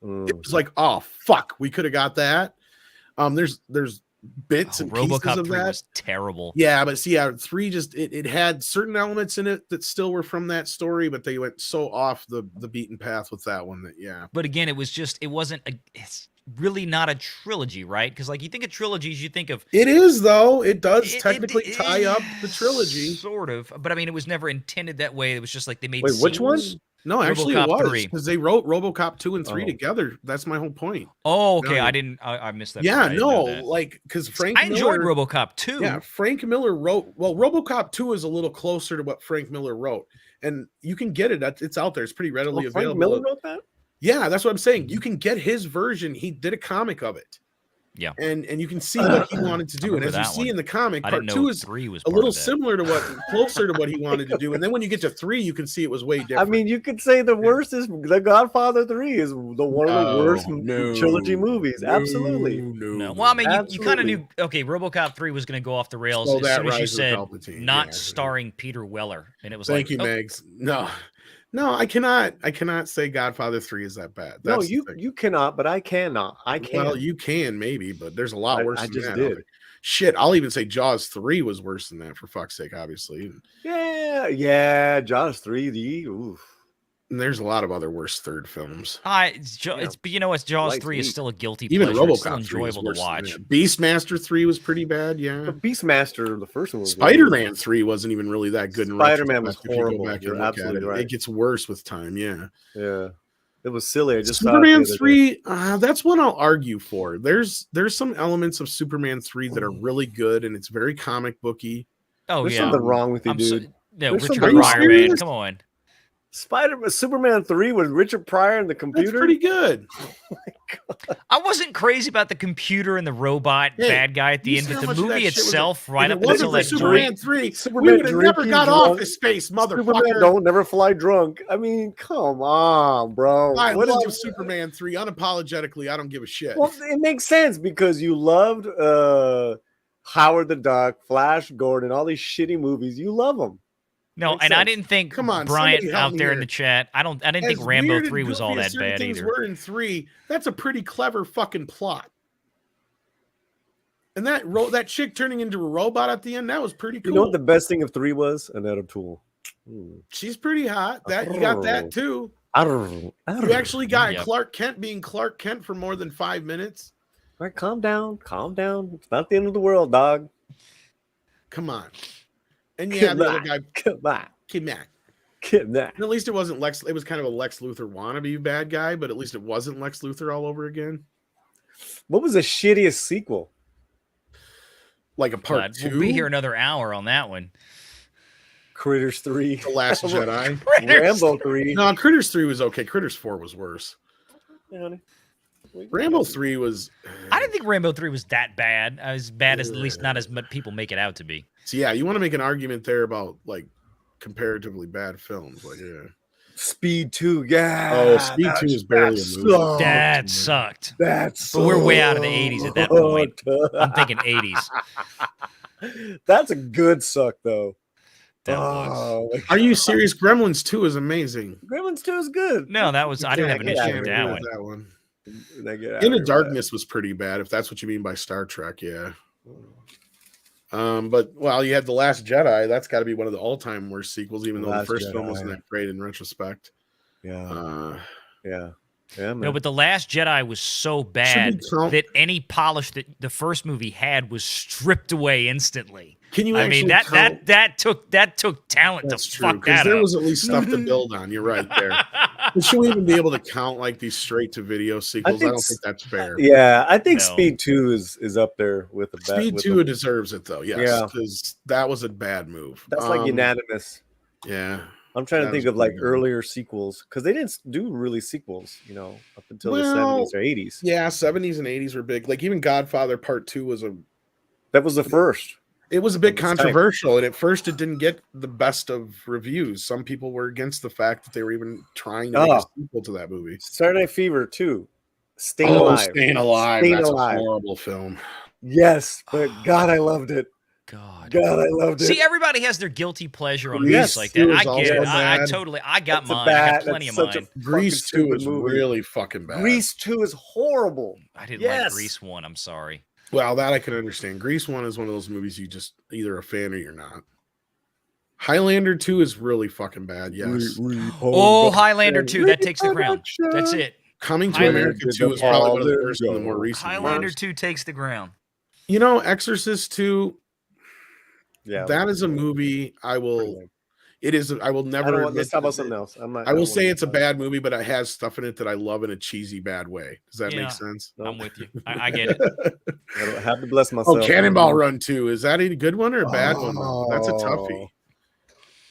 S6: Mm.
S1: it was like, oh fuck, we could have got that. There's bits
S8: Oh,
S1: and pieces
S8: RoboCop
S1: of
S8: 3
S1: that.
S8: was terrible.
S1: Yeah, but see, 3 just it had certain elements in it that still were from that story, but they went so off the beaten path with that one that
S8: But again, it's really not a trilogy, right? Because like you think of trilogies, you think of
S1: it is though. It does
S8: It-
S1: technically
S8: it-
S1: tie up the trilogy.
S8: sort of. But I mean, it was never intended that way. It was just like they made.
S6: Wait, which one?
S8: sequels.
S1: No, actually
S8: RoboCop
S1: it was
S8: 3.
S1: because they wrote RoboCop 2 and 3
S6: Oh.
S1: together. That's my whole point.
S8: Oh, okay.
S1: No.
S8: I missed that.
S1: Yeah,
S8: part. I didn't know
S1: no,
S8: that.
S1: like because Frank
S8: I enjoyed
S1: Miller,
S8: RoboCop 2.
S1: Yeah, Frank Miller wrote. Well, RoboCop 2 is a little closer to what Frank Miller wrote, and you can get it. It's out there. It's pretty readily
S6: Oh, Frank
S1: available.
S6: Miller wrote that?
S1: Yeah, that's what I'm saying. You can get his version. He did a comic of it.
S8: Yeah.
S1: And you can see what he wanted to do. And as
S8: remember
S1: you
S8: that
S1: see
S8: one.
S1: in the comic,
S8: I
S1: part
S8: didn't
S1: 2
S8: know
S1: is
S8: 3 was
S1: a
S8: part
S1: little
S8: of that.
S1: similar to closer to what he wanted to do. And then when you get to 3, you can see it was way different.
S6: I mean, you could say the worst is The Godfather 3 is one of the worst trilogy movies. Absolutely.
S8: No. Well, I mean, you kind of
S6: Absolutely.
S8: knew. Okay, RoboCop 3 was going to go off the rails
S1: So
S8: as
S1: that
S8: soon as you
S1: Rise of
S8: said
S1: Palpatine,
S8: not
S1: yeah.
S8: starring Peter Weller, and it was
S1: Thank
S8: like,
S1: you,
S8: oh,
S1: Megs. No, I cannot say Godfather 3 is that bad.
S6: No,
S1: That's the thing.
S6: you cannot, but I cannot. I can.
S1: Well, you can maybe, but there's a lot worse
S6: I
S1: than
S6: just
S1: that.
S6: did.
S1: Shit, I'll even say Jaws 3 was worse than that, for fuck's sake, obviously.
S6: Yeah, Jaws 3D. Oof.
S1: And there's a lot of other worse third films.
S8: but you know what? Jaws
S6: Lights
S8: 3 is
S6: meat.
S8: still a guilty
S1: Even
S8: pleasure. It's still
S1: RoboCop 3 is
S8: enjoyable
S1: worse
S8: to
S1: than
S8: watch.
S1: that. Beastmaster 3 was pretty bad, yeah.
S6: But Beastmaster, the first one was
S1: Spider-Man 3 wasn't even really that good. in
S6: Spider-Man was
S1: retrospect if you go
S6: horrible.
S1: back and
S6: You're
S1: look at
S6: absolutely
S1: it.
S6: right.
S1: It gets worse with time, yeah.
S6: Yeah, it was silly. I just
S1: Superman
S6: saw it the other day.
S1: 3, that's what I'll argue for. There's some elements of Superman 3 that are really good, and it's very comic booky.
S8: Oh,
S6: There's
S8: yeah.
S6: something wrong with you,
S8: I'm so-
S6: dude.
S8: no,
S6: There's
S8: Richard
S6: something wrong.
S8: Pryor, man.
S1: serious?
S8: Come on.
S6: Superman 3 with Richard Pryor and the
S1: That's
S6: computer.
S1: pretty good.
S8: I wasn't crazy about the computer and the robot
S1: Hey,
S8: bad guy at the
S1: you
S8: end,
S1: see
S8: but
S1: how
S8: the
S1: much of that
S8: movie
S1: shit was
S8: itself,
S1: in-
S8: right
S1: if
S8: up
S1: it wasn't
S8: until
S1: for
S8: that
S1: Superman
S8: joint.
S1: 3,
S6: Superman
S1: we would have never
S6: drinking
S1: got off
S6: drunk.
S1: this space,
S6: Superman
S1: motherfucker.
S6: don't never fly drunk. I mean, come on, bro.
S1: I
S6: What
S1: love
S6: is-
S1: Superman 3 unapologetically. I don't give a shit.
S6: Well, it makes sense because you loved Howard the Duck, Flash Gordon, all these shitty movies. You love them.
S8: No,
S6: Makes
S8: and I
S6: sense.
S8: didn't think
S1: Come on,
S8: Bryant
S1: somebody help
S8: out
S1: me
S8: there in
S1: here.
S8: the chat. I didn't think
S1: As
S8: Rambo
S1: weird and
S8: 3 was all
S1: goofy as
S8: that
S1: certain
S8: bad
S1: things
S8: either.
S1: were in 3, that's a pretty clever fucking plot. And that chick turning into a robot at the end, that was pretty cool.
S6: You know what the best thing of 3 was? Another tool.
S1: She's pretty hot. That you got that too.
S6: You
S1: You actually got
S8: Yep.
S1: Clark Kent being Clark Kent for more than 5 minutes.
S6: right, calm down. Calm down. It's not the end of the world, dog.
S1: Come on. And yeah, the other guy.
S6: Come on.
S1: Come on.
S6: Come on.
S1: And at least it wasn't Lex. It was kind of a Lex Luthor wannabe bad guy, but at least it wasn't Lex Luthor all over again.
S6: What was the shittiest sequel?
S1: Like a part 2?
S8: We'll be here another hour on that one.
S6: Critters 3.
S1: The Last Jedi.
S6: Rambo 3.
S1: No, Critters 3 was okay. Critters 4 was worse.
S6: Yeah, honey.
S1: Rambo 3 was...
S8: I didn't think Rambo 3 was that bad. As bad as, at least not as much people make it out to be.
S1: So yeah, you want to make an argument there about like comparatively bad films. Like, yeah.
S6: Speed 2, yeah.
S1: Oh, Speed 2 is barely a movie.
S8: That sucked.
S6: That's
S8: But we're way out of the 80s at that point. I'm thinking 80s.
S6: That's a good suck, though.
S8: That was.
S1: Are you serious? Gremlins 2 is amazing.
S6: Gremlins 2 is good.
S8: No, that was. I didn't have an issue with that one.
S1: Into Darkness was pretty bad, if that's what you mean by Star Trek, yeah. But well, you had The Last Jedi. That's got to be one of the all-time worst sequels, even though the first film wasn't that great in retrospect.
S6: Yeah. Yeah, man.
S8: No, but The Last Jedi was so bad that any polish that the first movie had was stripped away instantly.
S1: Can you?
S8: I mean, that took talent
S1: That's
S8: to
S1: true,
S8: fuck that
S1: there
S8: up.
S1: was at least stuff to build on. You're right there. But should we even be able to count like these straight-to-video sequels? I don't think that's fair.
S6: Yeah, I think Speed 2 is up there with the best.
S1: Speed 2 deserves it though. Yes, because that was a bad move.
S6: That's like unanimous.
S1: Yeah.
S6: I'm trying to think of like earlier sequels because they didn't do really sequels, up until the 70s or 80s.
S1: Yeah, 70s and 80s were big. Like even Godfather Part 2 was
S6: that was the first.
S1: It was a bit controversial, and at first it didn't get the best of reviews. Some people were against the fact that they were even trying to make a sequel to that movie.
S6: Saturday Night Fever 2. Staying Alive.
S1: Staying Alive. That's a horrible film.
S6: Yes, but God, I loved it.
S8: God,
S6: I loved it.
S8: See, everybody has their guilty pleasure on movies like that. I get it. I got mine. I got plenty of mine.
S1: Grease 2 is really fucking bad.
S6: Grease 2 is horrible.
S8: I didn't like Grease 1. I'm sorry.
S1: Well, that I can understand. Grease 1 is one of those movies you just either a fan or you're not. Highlander 2 is really fucking bad. Yes.
S8: Highlander 2. That takes the ground. That's it.
S1: Coming to America 2 is probably one of the first and the more recent.
S8: Highlander 2 takes the ground.
S1: Exorcist 2. Yeah, that is a movie I will. It is. I will never.
S6: Let's talk about something else.
S1: I will say it's a bad movie, but it has stuff in it that I love in a cheesy bad way. Does that make sense?
S8: I'm with you. I get it.
S6: I have to bless myself.
S1: Oh, Cannonball Run 2. Is that a good one or a bad one? Though? That's a toughie.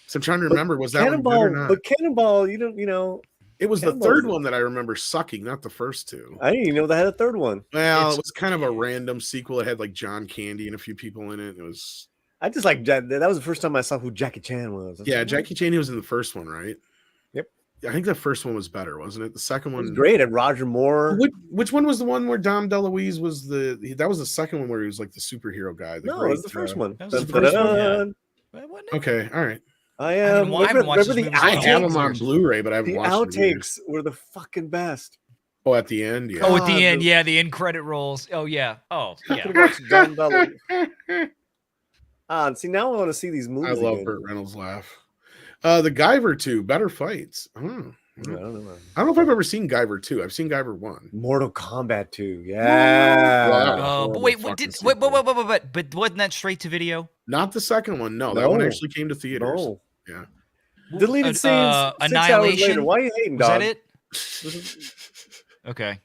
S1: So I'm trying to remember. Was that one good or not?
S6: But Cannonball,
S1: it was the third one that I remember sucking, not the first two.
S6: I didn't even know they had a third one.
S1: Well, it was kind of a random sequel. It had like John Candy and a few people in it. It was.
S6: I just like that was the first time I saw who Jackie Chan was.
S1: Jackie Chan, he was in the first one, right?
S6: Yep.
S1: I think the first one was better, wasn't it? The second one
S6: was great. And Roger Moore.
S1: Which one was the one where Dom DeLuise was that was the second one where he was like the superhero guy?
S6: No, it was the first one.
S8: That was the first one. Yeah.
S1: Okay, all right.
S6: I have
S1: them on Blu-ray, but I haven't watched them.
S6: The outtakes were the fucking best.
S1: Oh, at the end, yeah.
S8: Oh, at the end, the end credit rolls. Oh, yeah. Oh, yeah.
S6: See, now I want to see these movies.
S1: I love Burt Reynolds' laugh. The Guyver 2, Better Fights. I don't know if I've ever seen Guyver 2. I've seen Guyver 1.
S6: Mortal Kombat 2. Yeah.
S8: But wait, but wasn't that straight to video?
S1: Not the second one. No, that one actually came to theaters.
S6: No.
S1: Yeah.
S6: Deleted scenes.
S8: Annihilation.
S6: Why are you hating, dog?
S8: Is that it? Okay.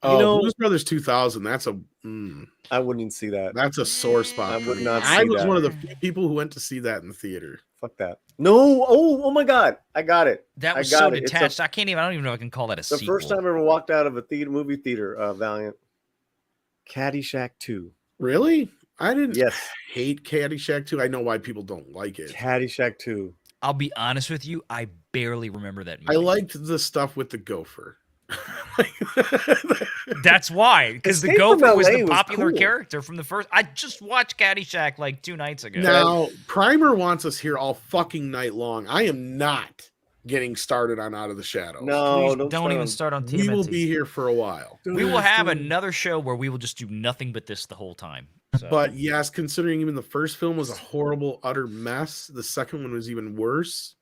S1: Blues Brothers 2000. That's a.
S6: I wouldn't even see that.
S1: That's a sore spot.
S6: I would not.
S1: I was one of the few people who went to see that in the theater.
S6: Fuck that. No. Oh my God. I got it.
S8: That was so detached. I don't even know if I can call that a sequel.
S6: The first time I ever walked out of a movie theater, Valiant. Caddyshack 2.
S1: Really? I didn't hate Caddyshack 2. I know why people don't like it.
S6: Caddyshack 2.
S8: I'll be honest with you. I barely remember that movie.
S1: I liked the stuff with the gopher.
S8: That's why, because the gopher was the popular character from the first. I just watched Caddyshack like 2 nights ago.
S1: Now, Primer wants us here all fucking night long. I am not getting started on Out of the Shadows.
S6: No,
S8: don't even start on TMNT.
S1: We will be here for a while.
S8: We will have another show where we will just do nothing but this the whole time. So.
S1: But yes, considering even the first film was a horrible, utter mess, the second one was even worse.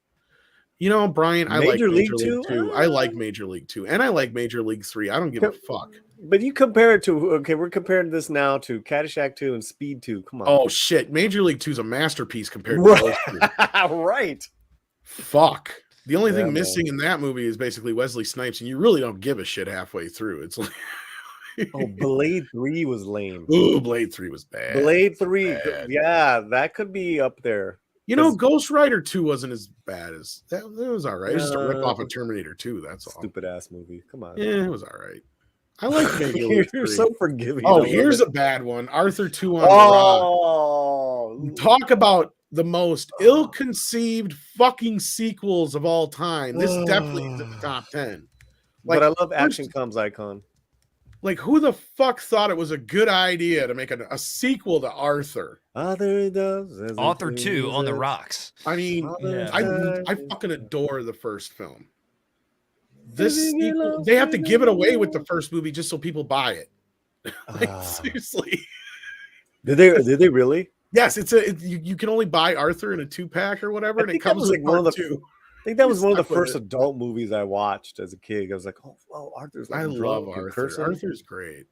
S1: You know, Brian, I like
S6: Major League
S1: Major League
S6: 2?
S1: 2. I like Major League 2. And I like Major League 3. I don't give a fuck.
S6: But you compare it to, okay, we're comparing this now to Caddyshack 2 and Speed 2. Come on.
S1: Oh, shit. Major League 2 is a masterpiece compared to
S6: Right.
S1: those two.
S6: Right.
S1: Fuck. The only thing
S6: man.
S1: missing in that movie is basically Wesley Snipes, and you really don't give a shit halfway through. It's like...
S6: Oh, Blade 3 was lame.
S1: Ooh, Blade 3 was bad.
S6: Blade 3,
S1: Bad.
S6: yeah, that could be up there.
S1: You know, Ghost Rider 2 wasn't as bad as that. It was all right. It was just a rip off of Terminator 2. That's all.
S6: Stupid ass movie. Come on.
S1: Yeah, it was all right. I like Major
S6: You're
S1: League 3.
S6: so forgiving.
S1: Oh, here's a bad one. Arthur 2 on the Rock. Talk about the most ill-conceived fucking sequels of all time. This definitely is in the top 10. Like,
S6: but I love Action Comes Icon.
S1: Like, who the fuck thought it was a good idea to make a sequel to Arthur?
S6: Author
S8: 2 on the rocks.
S1: I mean,
S8: Yeah.
S1: I fucking adore the first film. This sequel, they have to give it away with the first movie just so people buy it. Like, seriously.
S6: Did they really?
S1: Yes, you can only buy Arthur in a 2-pack or whatever, and it comes with
S6: one of the
S1: two.
S6: I think that was one of the
S1: Stuck with
S6: first adult movies I watched as a kid. I was like, oh, well, Arthur's like
S1: I love
S6: drunk and
S1: Arthur.
S6: cursing.
S1: Arthur's great.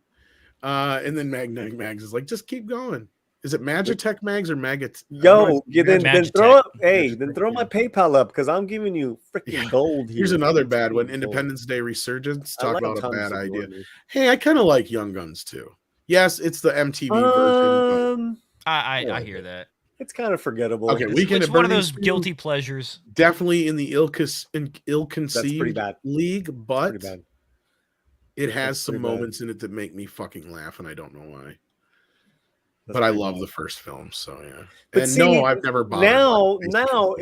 S1: And then Magnetic Mags is like, just keep going. Is it Magitech Mags or Maggot?
S6: Yo, then
S8: Magitech.
S6: throw up. Hey, then throw my PayPal up because I'm giving you freaking gold here.
S1: Here's another bad one. Independence Day Resurgence.
S6: I
S1: Talk
S6: like
S1: about a
S6: Thomas
S1: bad
S6: Edison
S1: idea.
S6: Gordon.
S1: Hey, I kind of like Young Guns too. Yes, it's the MTV version.
S8: I hear that.
S6: It's kind of forgettable.
S1: But... Okay, Weekend
S8: It's
S1: at
S8: one of
S1: Bernie's
S8: those
S1: 2,
S8: guilty pleasures.
S1: definitely in the
S6: That's pretty
S1: ill-conceived
S6: bad.
S1: league, but
S6: Pretty bad.
S1: it has
S6: That's
S1: some
S6: pretty bad.
S1: moments in it that make me fucking laugh, and I don't know why.
S6: That's
S1: But I
S6: pretty
S1: love
S6: bad.
S1: the first film, so yeah.
S6: But
S1: And
S6: see,
S1: no, I've never bothered.
S6: Now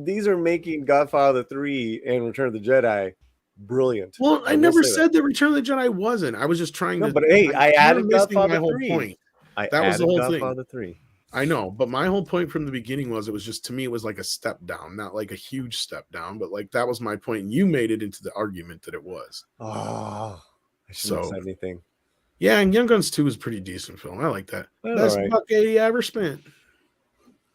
S6: these are making Godfather 3 and Return of the Jedi brilliant.
S1: Well, I
S6: will
S1: never
S6: say that.
S1: said that Return of the Jedi wasn't. I was just trying
S6: No,
S1: to.
S6: but hey, I
S1: you're
S6: added
S1: missing
S6: Godfather
S1: my whole
S6: 3.
S1: point.
S6: I
S1: That was the
S6: added
S1: whole
S6: Godfather
S1: thing.
S6: 3.
S1: I know, but my whole point from the beginning was it was just, to me, it was like a step down, not like a huge step down, but like that was my point. And you made it into the argument that it was.
S6: Oh, I shouldn't have said anything.
S1: Yeah, and Young Guns 2 is a pretty decent film. I like that.
S6: Well,
S1: Best
S6: all right.
S1: $1.80 I ever spent.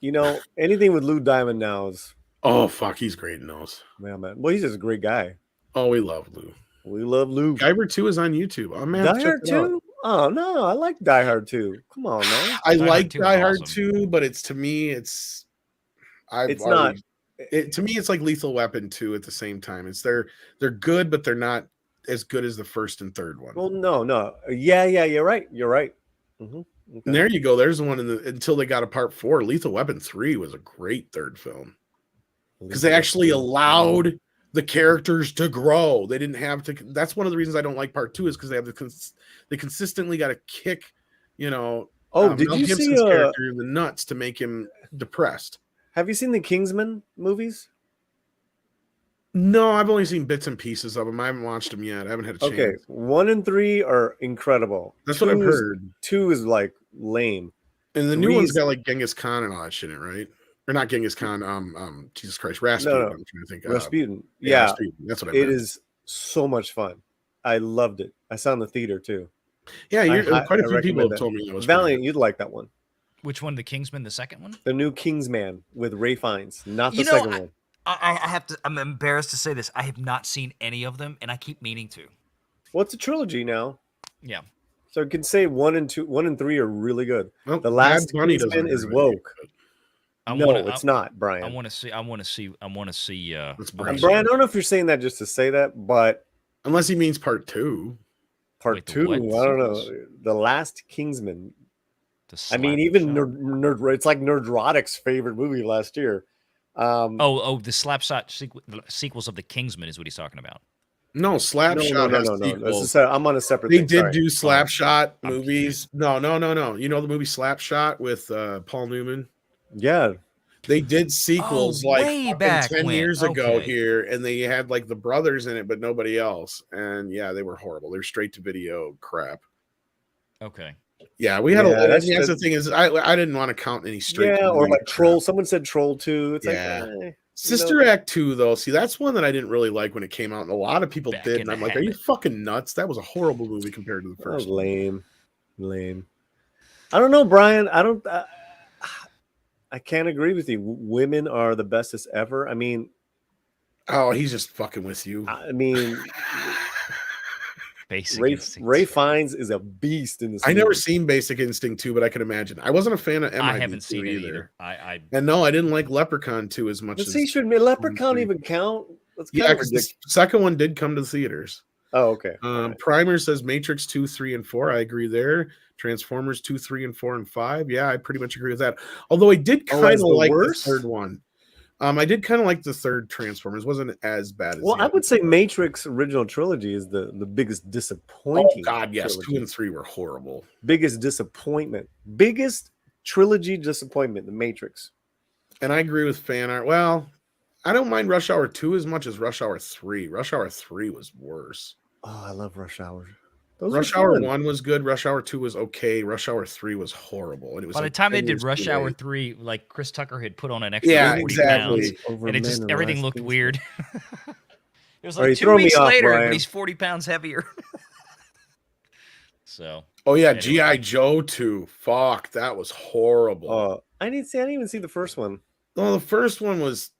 S6: You know, anything with Lou Diamond now is,
S1: Oh, fuck, he's great in those.
S6: man. Well, he's just a great guy.
S1: Oh, we love Lou.
S6: We love Lou.
S1: Guyver 2 is on YouTube. I'm gonna have to
S6: Die
S1: check
S6: Hard
S1: it out.
S6: 2? Oh no, I like Die Hard 2. Come on, man.
S1: I
S8: Die Hard
S1: like
S8: 2 is
S1: Die Hard
S8: awesome.
S1: 2, but it's, to me, it's
S6: It's not.
S1: to me, it's like Lethal Weapon 2 at the same time. It's they're good, but they're not as good as the first and third one.
S6: Well, no. Yeah, you're right. You're right. Mm-hmm. Okay.
S1: And there you go. There's the one until they got a part 4. Lethal Weapon 3 was a great third film because they actually allowed the characters to grow. They didn't have to. That's one of the reasons I don't like part 2 is because they have they consistently got to kick,
S6: Oh, did
S1: Mel
S6: you
S1: Gibson's
S6: see
S1: character in the nuts to make him depressed.
S6: Have you seen the Kingsman movies?
S1: No, I've only seen bits and pieces of them. I haven't watched them yet. I haven't had a chance.
S6: Okay, 1 and 3 are incredible.
S1: That's what I've
S6: 2 is-
S1: heard.
S6: 2 is like lame.
S1: And the new
S6: 3
S1: one's
S6: is-
S1: got like Genghis Khan and all that shit in it, right? Or not Genghis Khan, Jesus Christ, Rasputin.
S6: No.
S1: I'm trying to think.
S6: Rasputin. Yeah,
S1: Rasputin. That's what I
S6: it
S1: meant.
S6: is so much fun. I loved it. I saw it in the theater too.
S1: Yeah, quite a
S6: I
S1: few people
S6: recommend
S1: have
S6: that.
S1: told me that was pretty
S6: Valiant,
S1: good.
S6: you'd like that one.
S8: Which one? The Kingsman, the second one?
S6: The new Kingsman with Ray Fiennes, not the
S8: You know,
S6: second one.
S8: I have to. I'm embarrassed to say this. I have not seen any of them, and I keep meaning to.
S6: Well, it's a trilogy now.
S8: Yeah.
S6: So I can say 1 and 3 are really good.
S1: Well,
S6: The last
S1: Bad Bunny doesn't
S6: Kingsman is
S1: have
S6: woke.
S1: any,
S6: No, it's not, Brian.
S8: I want to see. I want to see.
S1: That's
S6: Brian, I don't know if you're saying that just to say that, but
S1: unless he means part 2.
S6: part
S8: Wait, the
S6: 2,
S8: what?
S6: I don't know. The Last Kingsman.
S8: The
S6: I mean,
S8: slap
S6: even
S8: shot.
S6: nerd. It's like Nerdrotic's favorite movie last year.
S8: the Slapshot sequels of the Kingsman is what he's talking about.
S1: No, Slapshot has
S6: No.
S1: sequels.
S6: I'm on a separate
S1: They
S6: thing.
S1: did
S6: Sorry.
S1: do Slapshot
S8: I'm
S1: movies. No. You know the movie Slapshot with Paul Newman?
S6: Yeah.
S1: They did sequels
S8: Oh,
S1: like
S8: way
S1: fucking
S8: back
S1: 10
S8: when.
S1: years ago
S8: Okay.
S1: here, and they had like the brothers in it, but nobody else. And yeah, they were horrible. They're straight to video crap.
S8: Okay.
S1: Yeah, we had
S6: Yeah,
S1: a.
S6: that's
S1: That's the
S6: just-
S1: thing is, I didn't want to count any straight.
S6: Yeah,
S1: to
S6: or
S1: video
S6: like
S1: crap.
S6: Troll. Someone said Troll 2. It's
S1: Yeah.
S6: like
S1: Sister Act 2, though. See, that's one that I didn't really like when it came out, and a lot of people
S8: Back
S1: did.
S8: in
S1: And
S8: the
S1: I'm like, are you
S8: habit.
S1: fucking nuts? That was a horrible movie compared to the
S6: that was
S1: first. one.
S6: lame. I don't know, Brian. I can't agree with you. Women are the bestest ever. I mean,
S1: Oh, he's just fucking with you.
S6: I mean,
S8: Basic
S6: Ray
S8: Instinct.
S6: Fiennes is a beast in this.
S1: I never
S6: movie.
S1: seen Basic Instinct 2, but I can imagine. I wasn't a fan of MIB
S8: I haven't
S1: 2
S8: seen it either.
S1: And no, I didn't like Leprechaun 2 as much
S6: But
S1: as.
S6: see, should Leprechaun even count? That's kind
S1: Yeah,
S6: of
S1: because the
S6: ridiculous.
S1: second one did come to the theaters.
S6: Oh, okay. All right.
S1: Primer says Matrix 2, 3, and 4. I agree there. Transformers 2, 3, and 4, and 5. Yeah, I pretty much agree with that. Although I did kind of like
S6: worst?
S1: the third one. I did kind of like the third Transformers. Wasn't as bad as.
S6: Well, I would say Matrix original trilogy is the biggest disappointing.
S1: Oh God, yes,
S6: trilogy.
S1: 2 and 3 were horrible.
S6: Biggest disappointment. Biggest trilogy disappointment. The Matrix.
S1: And I agree with fan art. Well, I don't mind Rush Hour 2 as much as Rush Hour 3. Rush Hour 3 was worse.
S6: Oh, I love Rush Hour.
S1: Rush Hour 1 was good. Rush Hour 2 was okay. Rush Hour 3 was horrible. And it was
S8: By the
S1: like
S8: time they
S1: 10
S8: did
S1: years
S8: Rush
S1: too
S8: Hour
S1: late.
S8: 3, like Chris Tucker had put on an extra 40
S1: exactly.
S8: pounds, and it just everything looked weird. It was
S6: Are you
S8: like 2
S6: throwing me
S8: weeks
S6: off,
S8: later,
S6: Brian?
S8: but he's 40 pounds heavier. So.
S1: Oh yeah,
S8: anyway.
S1: G.I. Joe 2. Fuck, that was horrible.
S6: I didn't even see the first one.
S1: Well, the first one was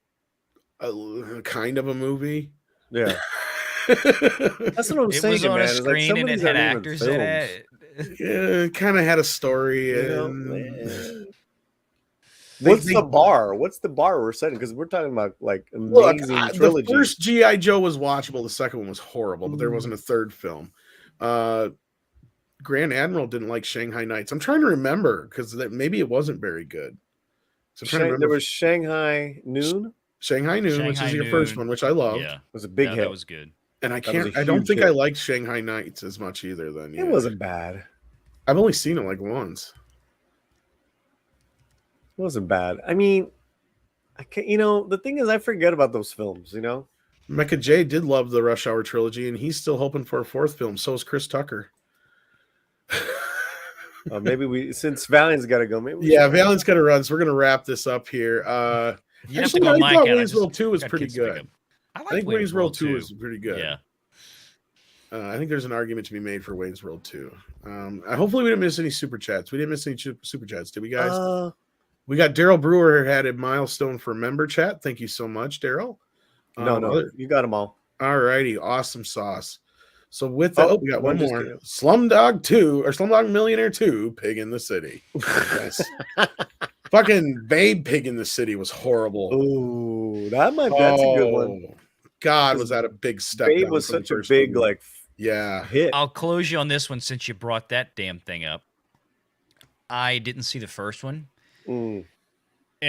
S1: kind of a movie.
S6: Yeah. That's what I'm saying,
S8: was on
S6: man.
S8: a
S6: It's like
S8: screen
S6: some
S8: and
S6: of
S8: it
S6: these
S8: had
S6: aren't even
S8: actors in
S6: films.
S8: it.
S1: Yeah, it kind of had a story.
S6: You know,
S1: And
S6: What's the bar? What's the bar we're setting? Because we're talking about like
S1: look,
S6: amazing trilogy.
S1: the first G.I. Joe was watchable. The second one was horrible, but there wasn't a third film. Grand Admiral didn't like Shanghai Nights. I'm trying to remember because maybe it wasn't very good. So I'm trying to remember.
S6: There was Shanghai Noon.
S1: Shanghai Noon, which is your first one, which I loved.
S8: Yeah,
S6: It was a big hit.
S8: That was good.
S1: And I
S6: That was
S1: can't.
S6: a
S1: I don't
S6: huge
S1: think
S6: hit.
S1: I liked Shanghai Nights as much either. Then
S6: It wasn't bad.
S1: I've only seen it like once.
S6: It wasn't bad. I mean, I can't. You know, the thing is, I forget about those films. You know,
S1: Mecca J did love the Rush Hour trilogy, and he's still hoping for a fourth film. So is Chris Tucker.
S6: maybe since Valiant's got to go. Maybe
S1: Valiant's got to run, so we're gonna wrap this up here.
S8: You have to
S1: Actually,
S8: go,
S1: I
S8: Mike.
S1: thought
S8: out.
S1: Wayne's World 2 was
S8: got
S1: pretty
S8: kids to pick
S1: good.
S8: up.
S1: I think Wayne's World 2
S8: 2
S1: was pretty good.
S8: Yeah.
S1: I think there's an argument to be made for Wayne's World 2. Hopefully we didn't miss any super chats. We didn't miss any super chats, did we, guys? We got Daryl Brewer had a milestone for member chat. Thank you so much, Daryl.
S6: No, you got them all.
S1: All righty, awesome sauce. So with that, we got one
S6: just
S1: more.
S6: kidding.
S1: Slumdog 2 or Slumdog Millionaire 2, Pig in the City. Yes. Fucking Babe Pig in the City was horrible.
S6: Oh, that's a good one.
S1: God, was that a big step?
S6: Babe was such a big
S1: movie. Hit.
S8: I'll close you on this one since you brought that damn thing up. I didn't see the first one, and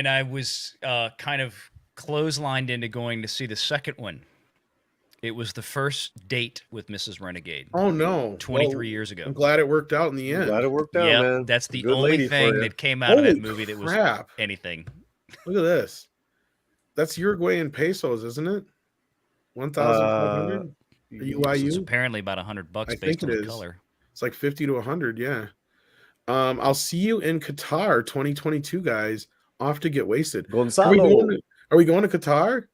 S8: I was kind of clotheslined into going to see the second one. It was the first date with Mrs. Renegade.
S1: Oh no,
S8: 23 years ago.
S1: I'm glad it worked out in the end.
S6: Glad it worked out,
S8: Yeah,
S6: man.
S8: that's the
S6: Good
S8: only
S6: lady for
S8: thing
S6: you.
S8: that came out of
S1: Holy
S8: that movie that was
S1: crap.
S8: anything.
S1: Look at this. That's Uruguayan pesos, isn't it? 1,500.
S8: So it's
S1: UIU.
S8: apparently about $100
S1: I
S8: based
S1: think
S8: on
S1: it
S8: the
S1: is.
S8: color.
S1: It's like 50 to 100. Yeah. I'll see you in Qatar 2022, guys. Off to get wasted.
S6: Gonzalo.
S1: Are we going to Qatar?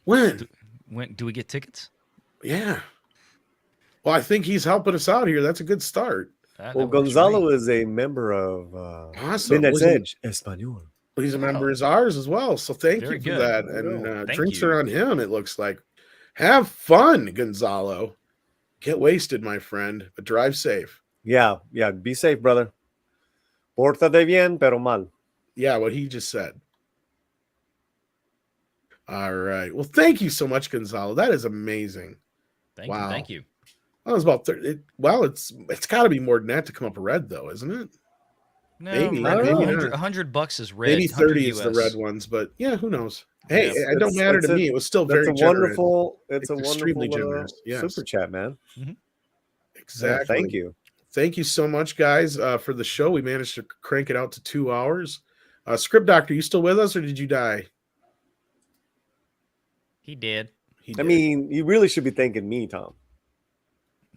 S1: When?
S8: When do we get tickets?
S1: Yeah. Well, I think he's helping us out here. That's a good start.
S6: Well, Gonzalo is a member of
S1: Awesome.
S6: Midnight's
S1: Was he-
S6: Edge Espanol.
S1: He's a member of ours as well. So thank
S8: Very
S1: you for
S8: good.
S1: that.
S6: There you
S1: And
S6: go.
S8: Thank
S1: drinks
S8: you.
S1: are on him, it looks like. Have fun, Gonzalo. Get wasted, my friend, but drive safe.
S6: Yeah. Be safe, brother. Pórtate bien, pero mal.
S1: Yeah, what he just said. All right. Well, thank you so much, Gonzalo. That is amazing.
S8: Thank you.
S1: That was about 30. It's got to be more than that to come up red, though, isn't it?
S8: No,
S1: Maybe,
S8: red,
S1: maybe
S8: $100,
S1: not.
S8: $100 is red.
S1: Maybe 30 is
S8: US.
S1: the red ones, but yeah, who knows? Hey,
S8: Yeah.
S1: it don't matter to me. It was still very
S6: That's a
S1: generous.
S6: wonderful. It's a
S1: extremely
S6: wonderful
S1: generous. Yes.
S6: super chat, man.
S1: Exactly.
S6: Yeah, thank you.
S1: Thank you so much, guys, for the show. We managed to crank it out to 2 hours. Script Doctor, you still with us, or did you die?
S8: He did.
S1: He
S6: I
S1: did.
S6: mean, you really should be thanking me, Tom.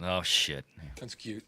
S8: Oh shit.
S10: That's cute.